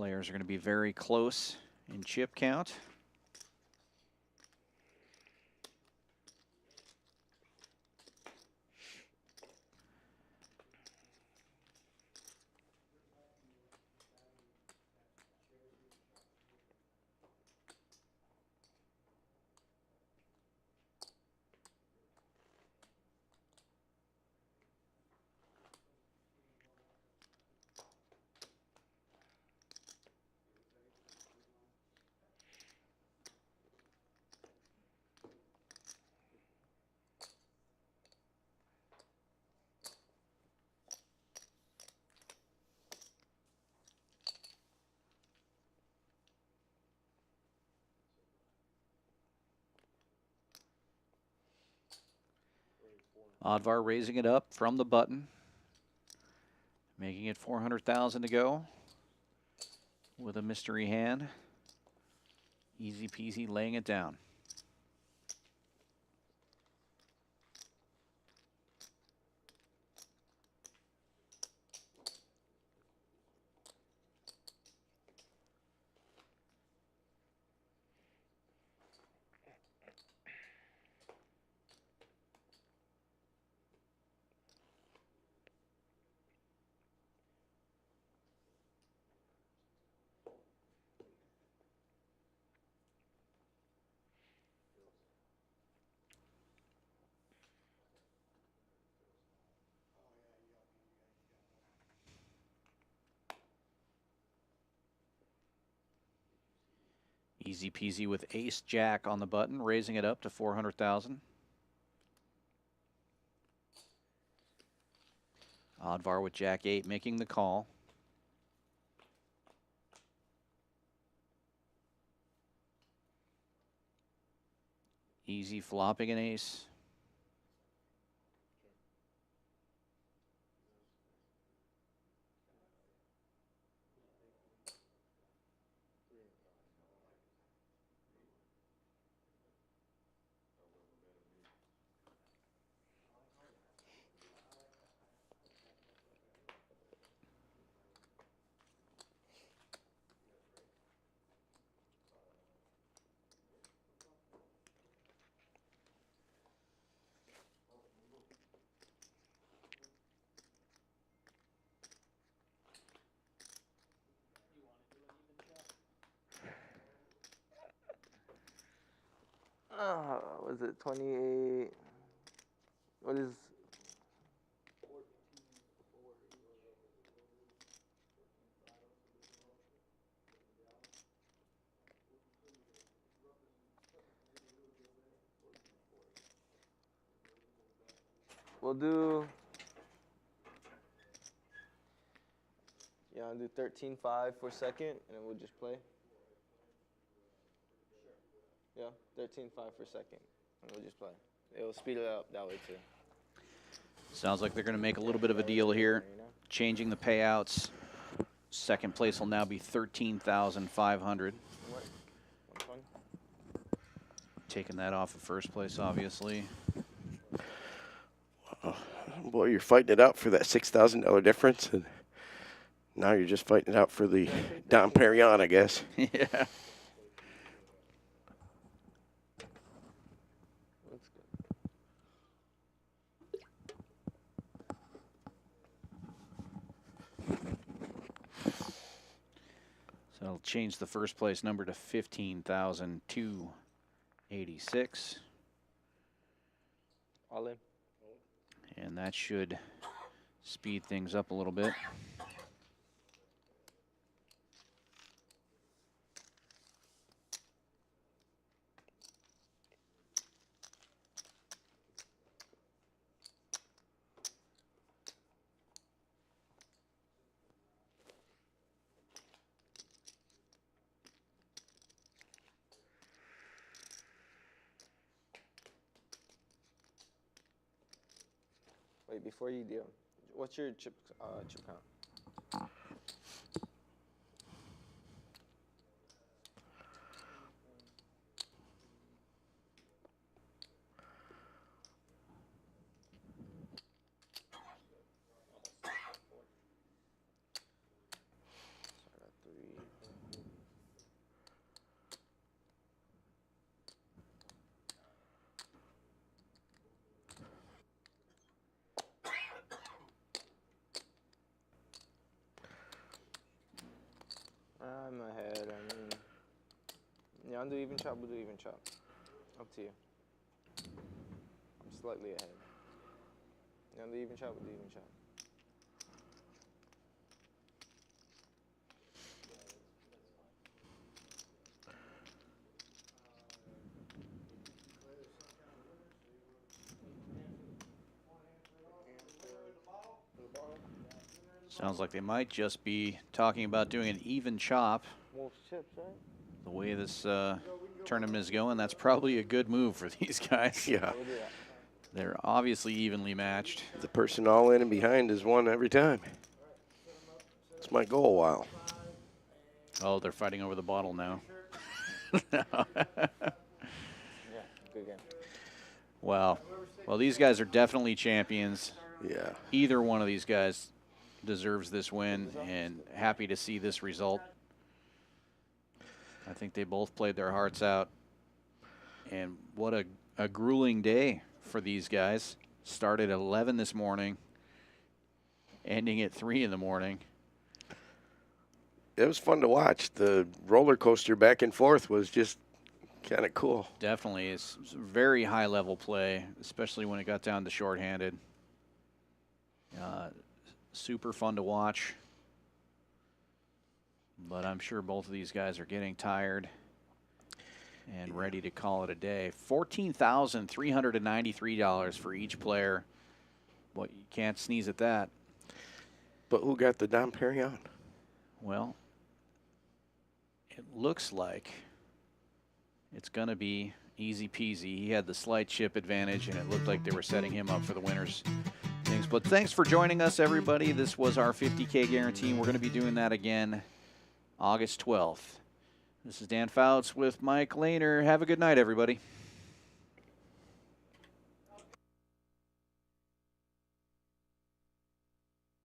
players are going to be very close in chip count. Oddvar raising it up from the button, making it 400,000 to go with a mystery hand. Easy peasy laying it down. Easy peasy with ace jack on the button, raising it up to 400,000. Oddvar with jack 8 making the call. Easy flopping an ace. Was it 28? What is? We'll do. Yeah, I'll do 13.5 for second, and then we'll just play. Yeah, 13.5 for second, and we'll just play. It'll speed it up that way too. Sounds like they're going to make a little bit of a deal here, changing the payouts. Second place will now be 13,500. What? 120? Taking that off of first place, obviously. Boy, you're fighting it out for that $6,000 difference, and now you're just fighting it out for the Dom Perignon, I guess. Yeah. That's good. So it'll change the first place number to 15,286. All in. And that should speed things up a little bit. Wait, before you do, what's your chip count? I'm ahead. I mean, yeah, I'll do even chop. We'll do even chop. Up to you. I'm slightly ahead. Yeah, I'll do even chop. We'll do even chop. Sounds like they might just be talking about doing an even chop. Wolf's chips, right? The way this tournament is going, that's probably a good move for these guys. Yeah. We'll do that. They're obviously evenly matched. The person all in and behind is won every time. It's my goal a while. Oh, they're fighting over the bottle now. Yeah, good game. Wow. Well, these guys are definitely champions. Yeah. Either one of these guys deserves this win, and happy to see this result. I think they both played their hearts out. And what a grueling day for these guys. Started at 11 this morning, ending at 3 in the morning. It was fun to watch. The roller coaster back and forth was just kind of cool. Definitely. It's very high-level play, especially when it got down to shorthanded. Super fun to watch. But I'm sure both of these guys are getting tired. and ready to call it a day. $14,393 for each player. Boy, you can't sneeze at that. But who got the Dom Perignon? Well, it looks like it's going to be easy peasy. He had the slight chip advantage, and it looked like they were setting him up for the winners. Things. But thanks for joining us, everybody. This was our 50K guarantee. We're going to be doing that again August 12th. This is Dan Fouts with Mike Lehner. Have a good night, everybody.